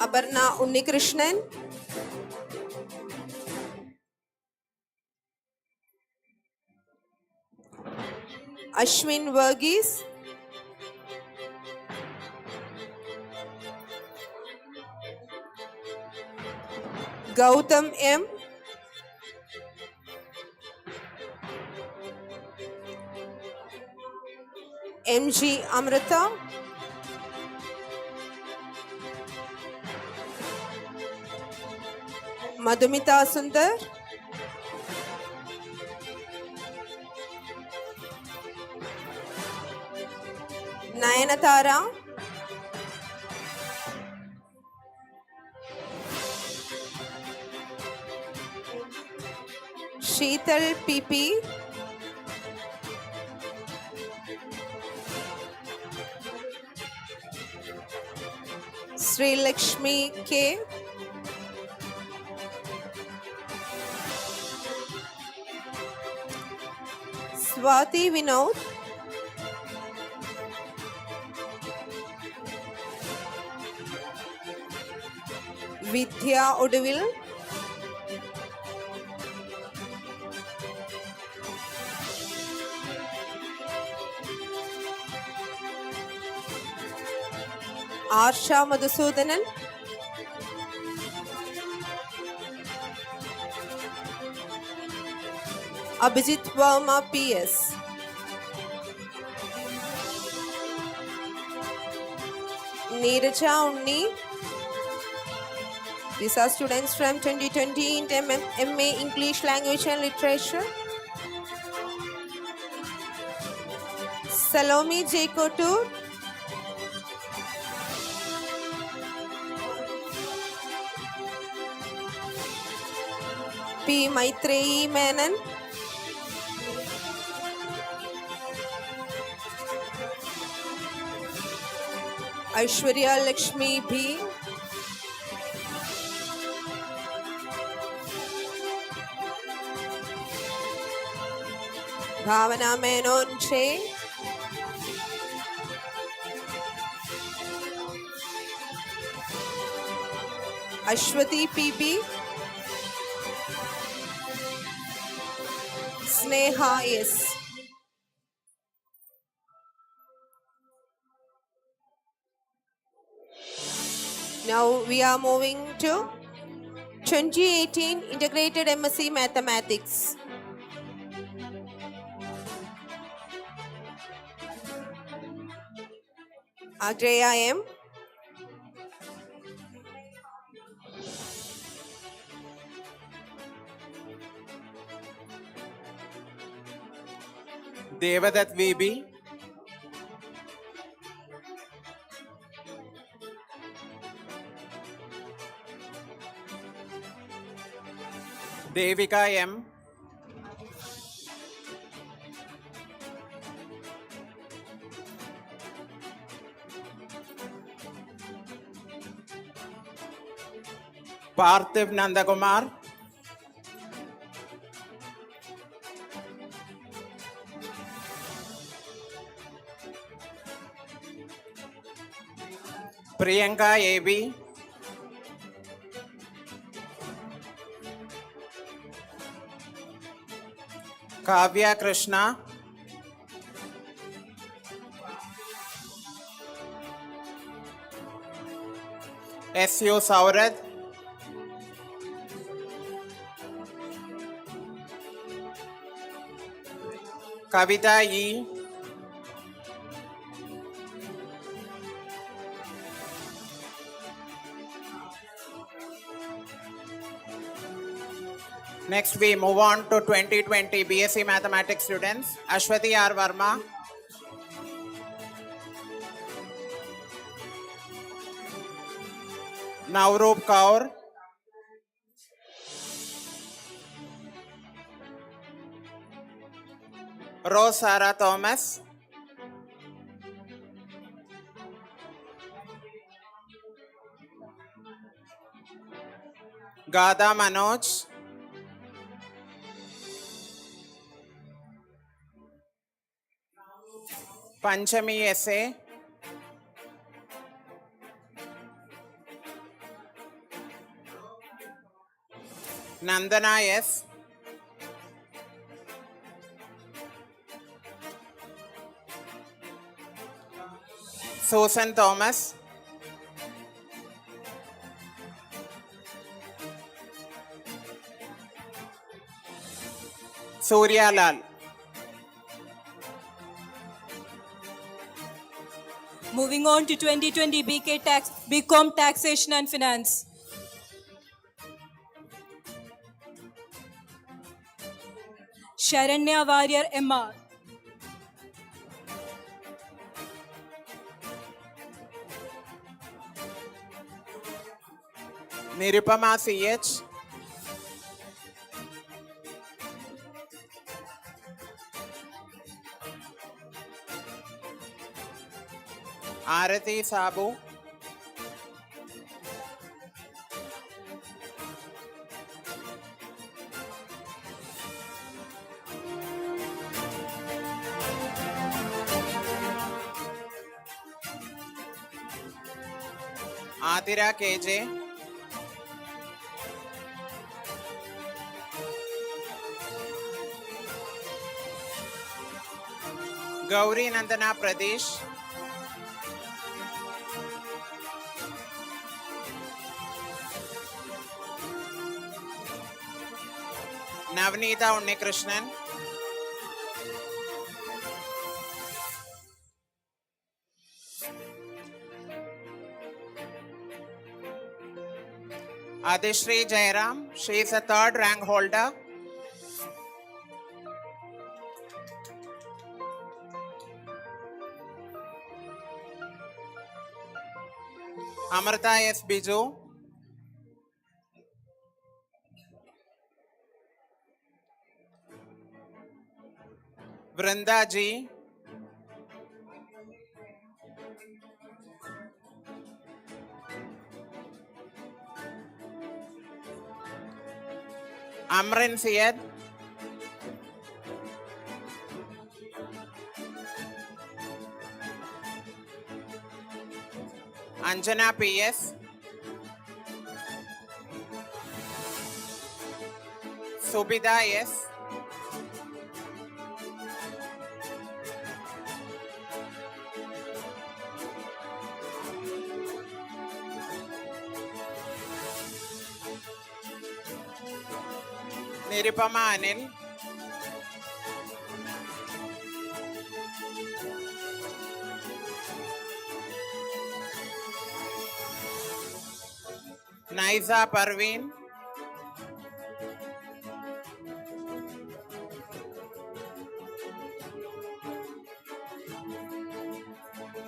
Aparna Unnikrishnan. Ashwin Verghese. Gautam M. MG Amrita. Madhumita Sundar. Nayanatara. Sheetal PP. Sri Lakshmi K. Swati Vinod. Vidya Odevil. Arsha Madhusudanan. Abhijit Verma PS. Neeraja Unni. These are students from 2020 in MA English Language and Literature. Salome J. Kotur. P. Maitreyi Menon. Aishwarya Lakshmi B. Bhavana Menon J. Ashwati PB. Sneha S. Now we are moving to 2018 Integrated MSc Mathematics. Agreya M. Devadat VB. Devika M. Parthiv Nandakumar. Priyanka AB. Kavya Krishna. S.U. Saurad. Kavita E. Next, we move on to 2020 BSc Mathematics students. Ashwati R. Verma. Navroop Kaur, Rose Sarah Thomas, Gada Manoj, Panchami S.A., Nandana S., Susan Thomas, Surya Lal. Moving on to 2020 BCom Taxation and Finance. Sharanya Warrior MR. Nirupama C.H., Arati Sabu, Adira KJ, Gauri Nandana Pradesh, Navneeta Unnikrishnan, Adishri Jairam, she is a third rank holder. Amrita S. Biju, Vrinda G, Amrin Syed, Anjana PS, Subida S, Nirupama Anil, Naiza Parveen,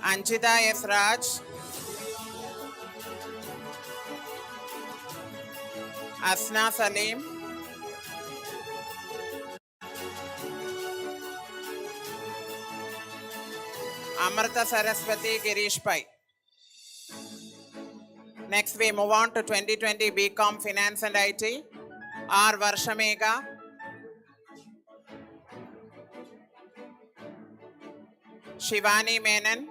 Anchita S. Raj, Asna Salim, Amrita Saraswati Girish Pai. Next we move on to 2020 BCom Finance and IT. R. Varshamega, Shivani Menon,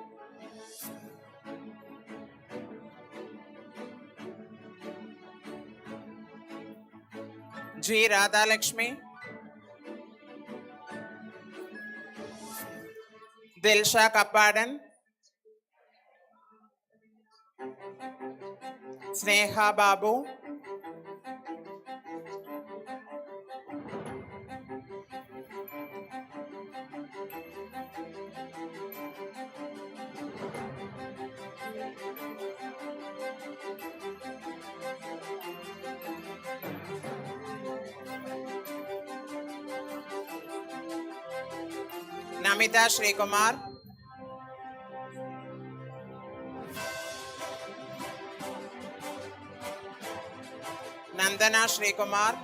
G. Radhalakshmi, Dilsha Kappadan, Sneha Babu, Namita Srikumar, Vandana Srikumar,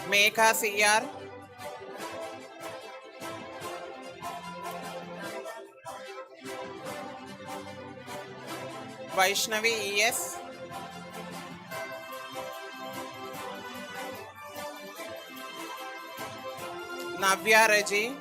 Megha CR, Vaishnavi ES, Navya Raji,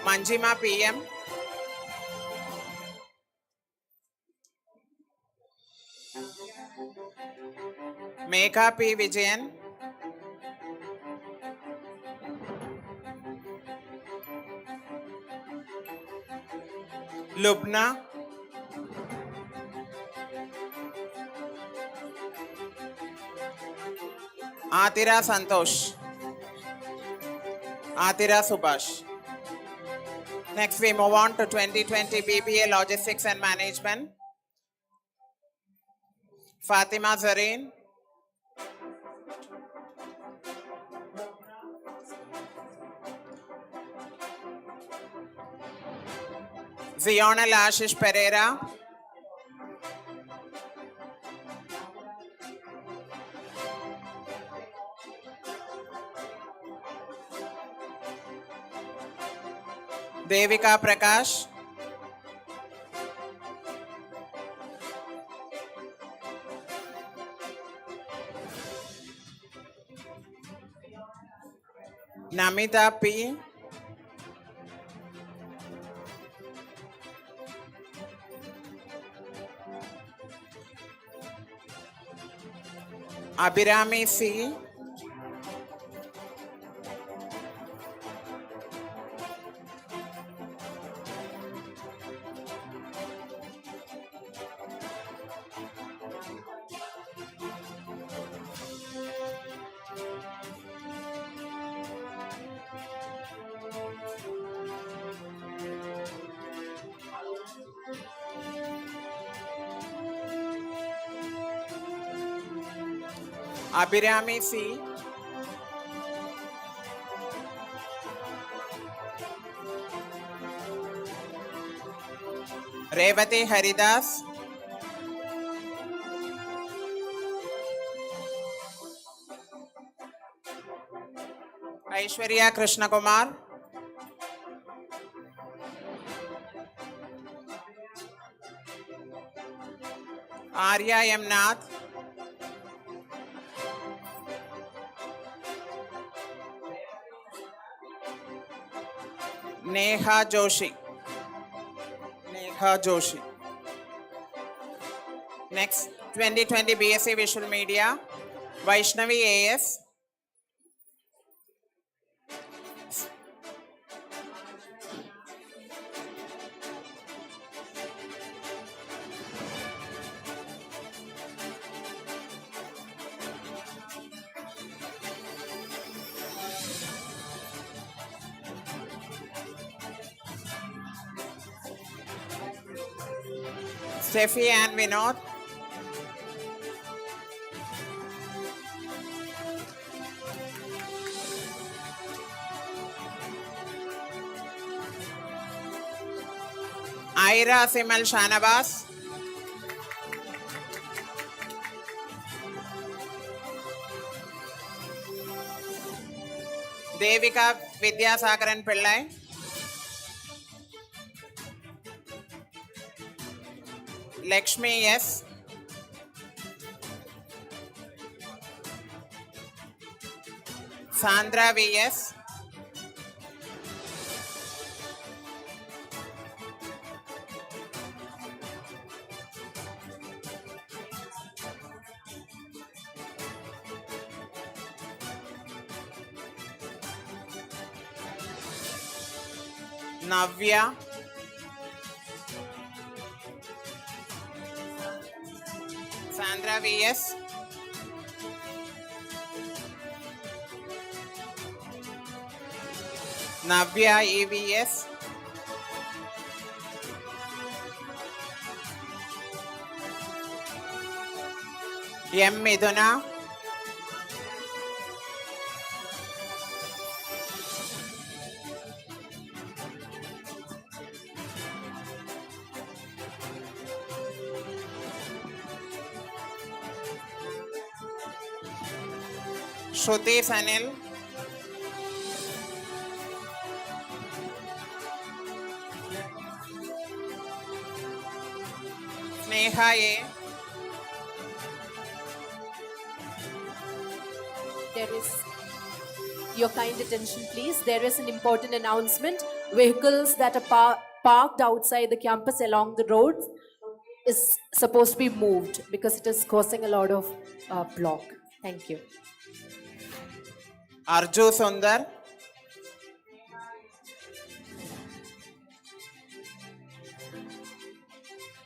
Manjima PM, Megha P. Vijayan, Lubna, Atira Santosh, Atira Subhash. Next, we move on to 2020 BBA Logistics and Management. Fatima Zareen, Zional Ashish Pereira, Devika Prakash, Namita P, Abhirami C, Abhirami C, Revati Haridas, Aishwarya Krishna Kumar, Arya M. Nath, Neha Joshi. Neha Joshi. Next, 2020 BSc Visual Media, Vaishnavi AS, Steffi and Vinod, Ira Simal Shanabas, Devika Vidyasagaran Pillai, Lakshmi S, Sandra VS, Navya, Sandra VS, Navya EVS, M. Miduna, Shruti Sanil, Sneha A. There is your kind attention, please. There is an important announcement. Vehicles that are parked outside the campus along the road is supposed to be moved because it is causing a lot of block. Thank you. Arju Sundar,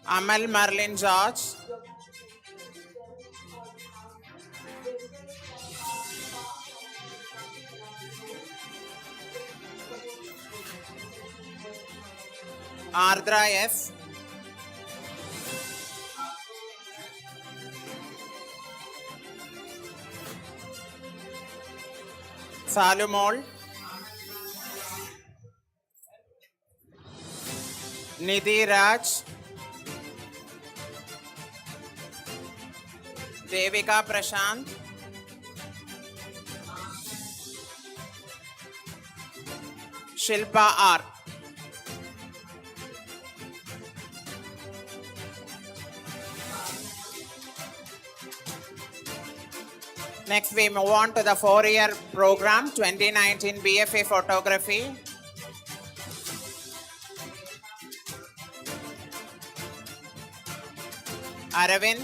Amal Marlin George, Ardra S, Salumol, Nidhi Raj, Devika Prashant, Shilpa R. Next, we move on to the 4-year program 2019 BFA Photography. Aravind,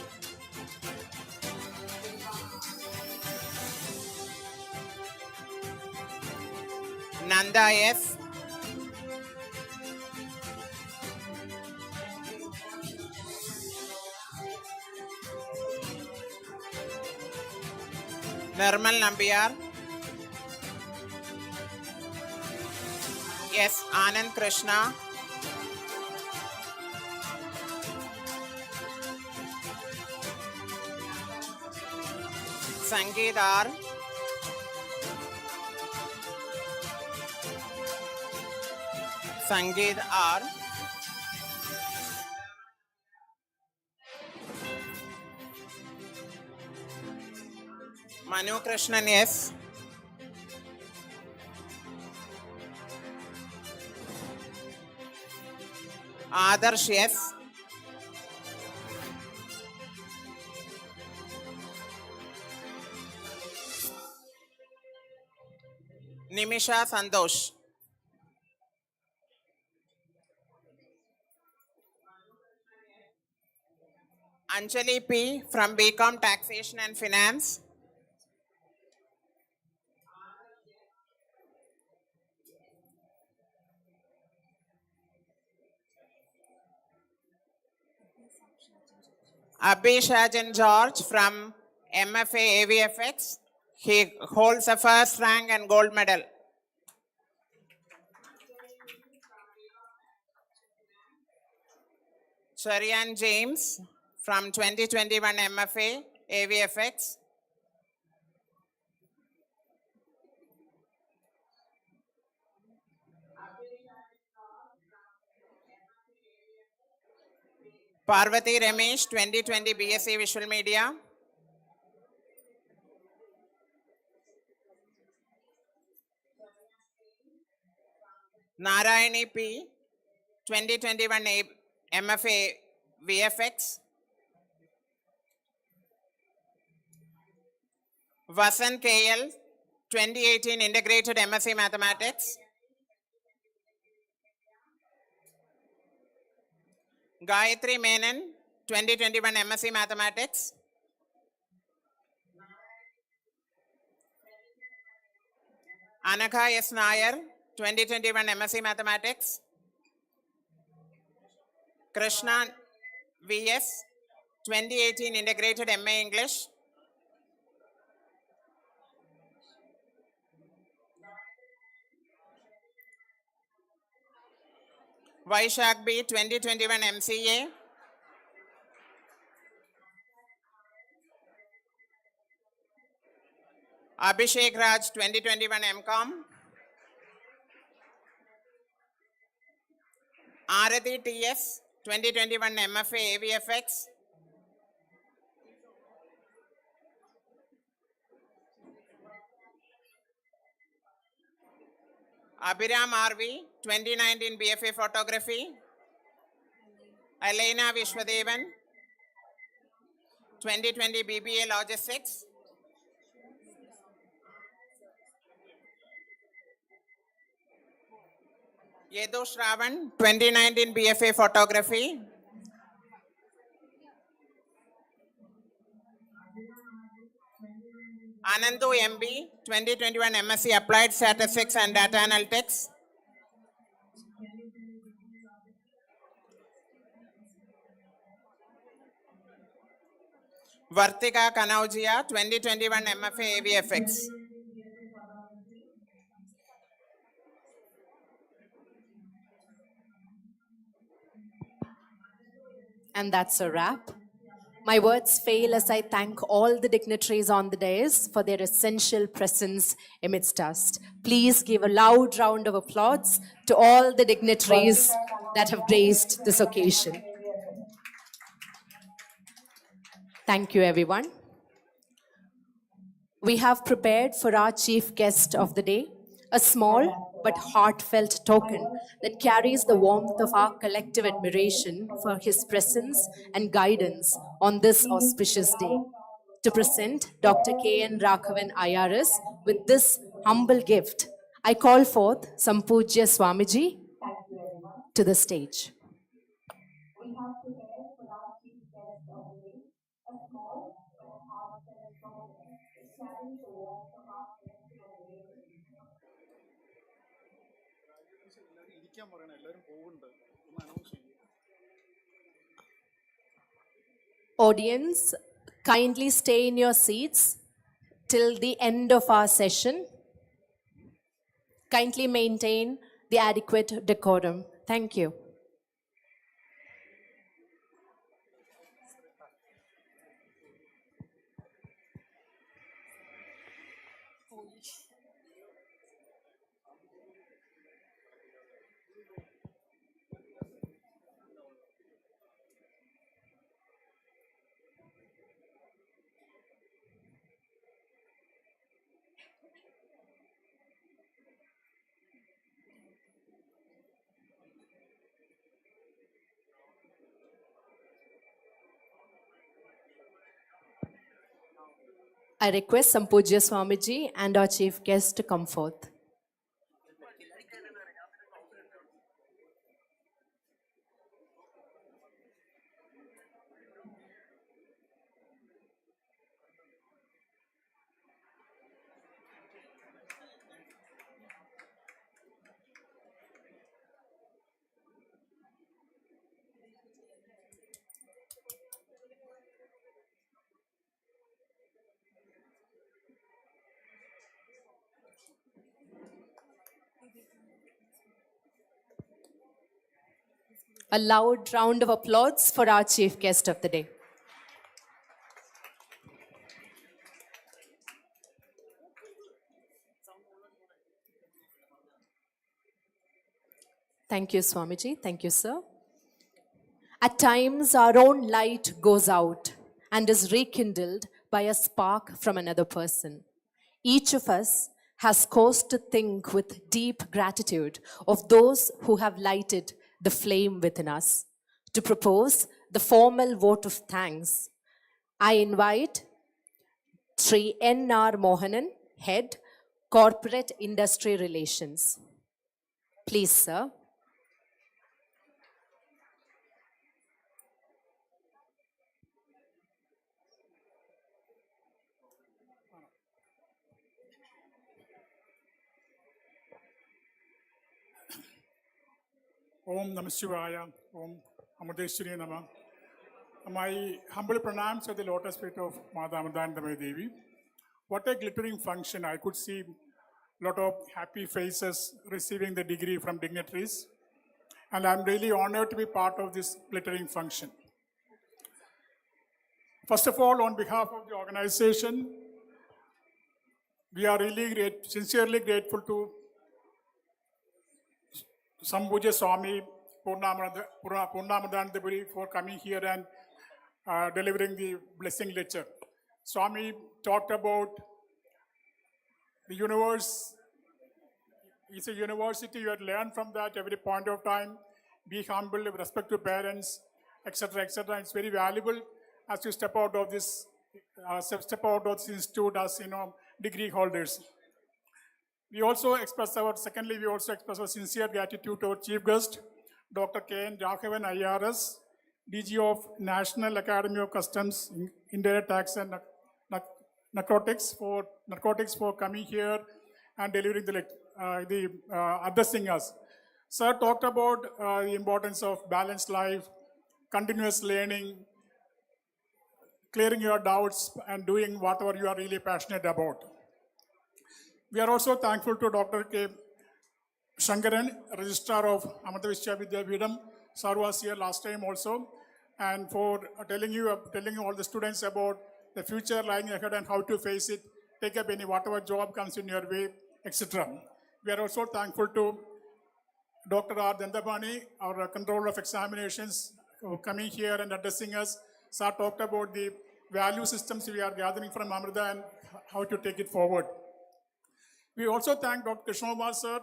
Nanda F, Nirmal Nambiar, S. Anand Krishna, Sangeet R, Sangeet R, Manu Krishnan S, Adarsh S, Nimisha Santosh, Anjali P. from BCom Taxation and Finance, Abhishajan George from MFA AVFX. He holds a first rank and gold medal. Charian James from 2021 MFA AVFX. Parvati Ramesh, 2020 BSc Visual Media. Narayani P, 2021 MFA VFX. Vasan KL, 2018 Integrated MSc Mathematics. Gayatri Menon, 2021 MSc Mathematics. Anakha S. Nair, 2021 MSc Mathematics. Krishna VS, 2018 Integrated MA English. Vaishak B, 2021 MCA. Abhishek Raj, 2021 MCom. Arathi TS, 2021 MFA AVFX. Abhiram RV, 2019 BFA Photography. Elena Vishwadevan, 2020 BBA Logistics. Yedo Shravan, 2019 BFA Photography. Anandu MB, 2021 MSc Applied Statistics and Data Analytics. Vartika Kanaujia, 2021 MFA AVFX. And that's a wrap. My words fail as I thank all the dignitaries on the dais for their essential presence amidst us. Please give a loud round of applause to all the dignitaries that have graced this occasion. Thank you, everyone. We have prepared for our chief guest of the day a small but heartfelt token that carries the warmth of our collective admiration for his presence and guidance on this auspicious day. To present Dr. K.N. Raghavan IRS with this humble gift, I call forth Sampujya Swamiji to the stage. Audience, kindly stay in your seats till the end of our session. Kindly maintain the adequate decorum. Thank you. I request Sampujya Swamiji and our chief guest to come forth. A loud round of applause for our chief guest of the day. Thank you, Swamiji. Thank you, sir. At times, our own light goes out and is rekindled by a spark from another person. Each of us has cause to think with deep gratitude of those who have lighted the flame within us. To propose the formal vote of thanks, I invite Sri N.R. Mohanan, Head, Corporate Industry Relations. Please, sir. Om Namah Shivaya, Om Amadeshwari Namah. My humble pranams at the lotus feet of Mata Amrita Devi. What a glittering function. I could see a lot of happy faces receiving the degree from dignitaries. And I'm really honored to be part of this glittering function. First of all, on behalf of the organization, We are really sincerely grateful to Sambhuja Swami Purnamadanandapuri for coming here and delivering the blessing lecture. Swami talked about the universe. It's a university. You have learned from that every point of time. Be humble with respect to parents, etc., etc. It's very valuable as you step out of this institute as degree holders. We also express our sincere gratitude to our chief guest, Dr. K.N. Raghavan IRS, DG of National Academy of Customs, Indirect Tax and Narcotics for coming here and delivering the addressing us. Sir talked about the importance of balanced life, continuous learning, clearing your doubts, and doing whatever you are really passionate about. We are also thankful to Dr. K. Shankaran, Registrar of Amrita Vidyapeetham. Sir was here last time also, and for telling all the students about the future lying ahead and how to face it, take up whatever job comes in your way, etc. We are also thankful to Dr. R. Dendabani, our Controller of Examinations, coming here and addressing us. Sir talked about the value systems we are gathering from Amrita and how to take it forward. We also thank Dr. Krishna sir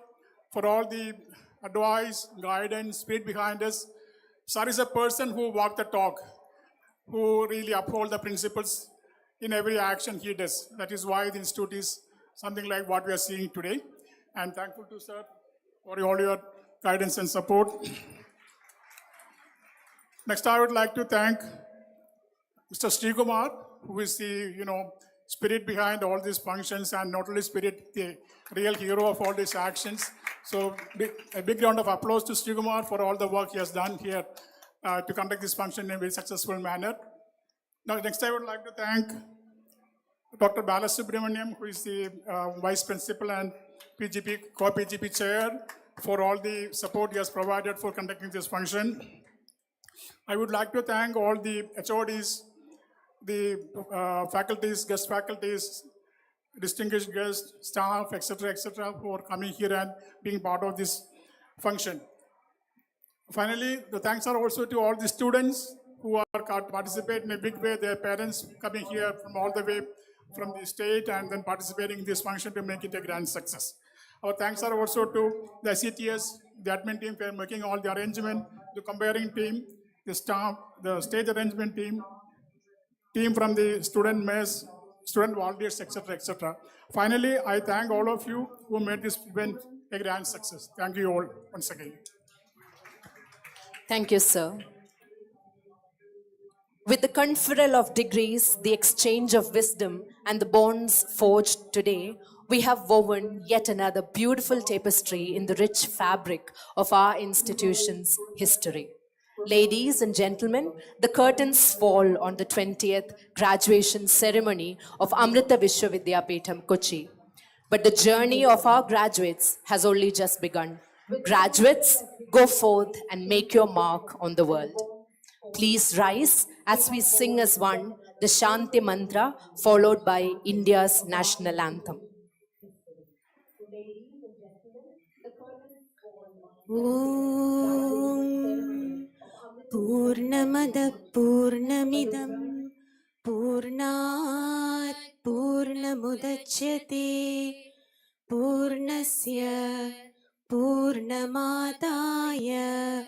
for all the advice, guidance, spirit behind us. Sir is a person who walked the talk, who really uphold the principles in every action he does. That is why the institute is something like what we are seeing today. And thankful to sir for all your guidance and support. Next, I would like to thank Mr. Srikumar, who is the spirit behind all these functions, and not only spirit, the real hero of all these actions. So a big round of applause to Srikumar for all the work he has done here to conduct this function in a very successful manner. Now, next I would like to thank Dr. Balasubramaniam, who is the Vice Principal and co-PGP Chair, for all the support he has provided for conducting this function. I would like to thank all the HODs, the faculties, guest faculties, distinguished guests, staff, etc., for coming here and being part of this function. Finally, the thanks are also to all the students who are participating in a big way, their parents coming here from all the way from the state and then participating in this function to make it a grand success. Our thanks are also to the CTS, the admin team for making all the arrangement, the comparing team, the staff, the stage arrangement team from the student mess, student volunteers, etc. Finally, I thank all of you who made this event a grand success. Thank you all once again. Thank you, sir. With the conferral of degrees, the exchange of wisdom, and the bonds forged today, we have woven yet another beautiful tapestry in the rich fabric of our institution's history. Ladies and gentlemen, the curtains fall on the 20th graduation ceremony of Amrita Vishwa Vidyapeetham, Kochi. But the journey of our graduates has only just begun. Graduates, go forth and make your mark on the world. Please rise as we sing as one the Shanti Mantra, followed by India's national anthem. Om Purnamada Purnamidam Purnat Purnamudachyate Purnasya Purnamadaya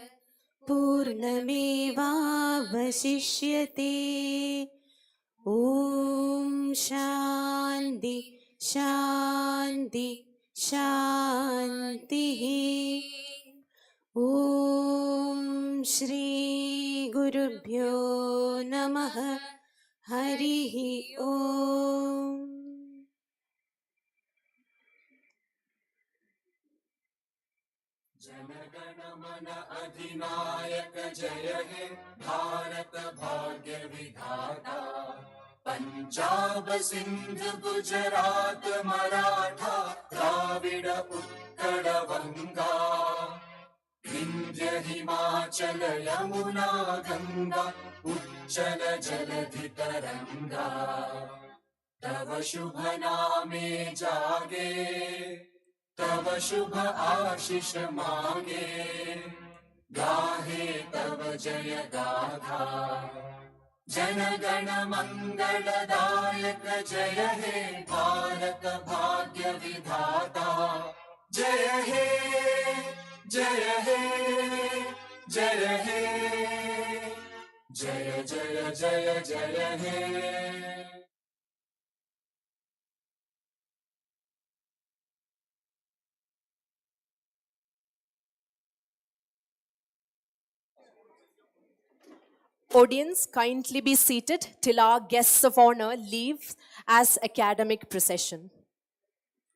Purnamevavashishyate. Om Shanti Shanti Shanti. Om Shri Gurubhyo Namaha. Harihi Om. Jana Gana Mana अधिनायक जय हे भारत भाग्य विधाता पंजाब सिंध गुजरात मराठा द्राविड उत्कल वंगा विंध्य हिमाचल यमुना गंगा उच्चल जलधि तरंगा तव शुभ नामे जागे, तव शुभ आशीष मांगे, गाहे तव जय गाथा। जन गण मंगलदायक जय हे भारत भाग्य विधाता। जय हे जय हे जय हे, जय जय जय जय हे। Audience, kindly be seated till our guests of honor leave as academic procession.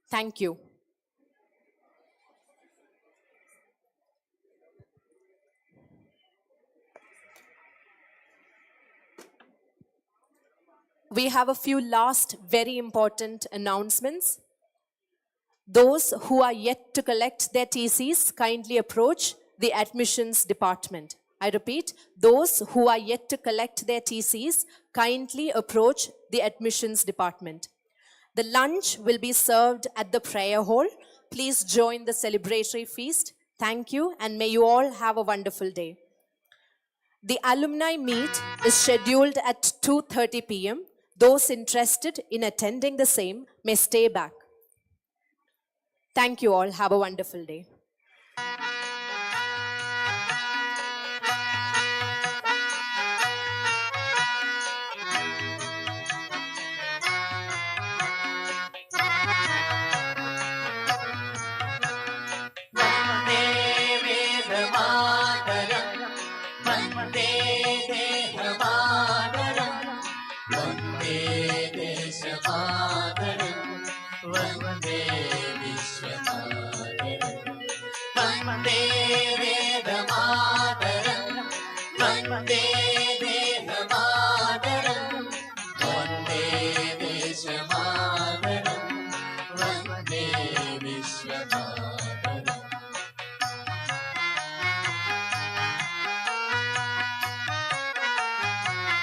Thank you. We have a few last very important announcements. Those who are yet to collect their TCs kindly approach the admissions department. I repeat, those who are yet to collect their TCs kindly approach the admissions department. The lunch will be served at the prayer hall. Please join the celebratory feast. Thank you, and may you all have a wonderful day. The alumni meet is scheduled at 2:30 p.m. Those interested in attending the same may stay back. Thank you all. Have a wonderful day.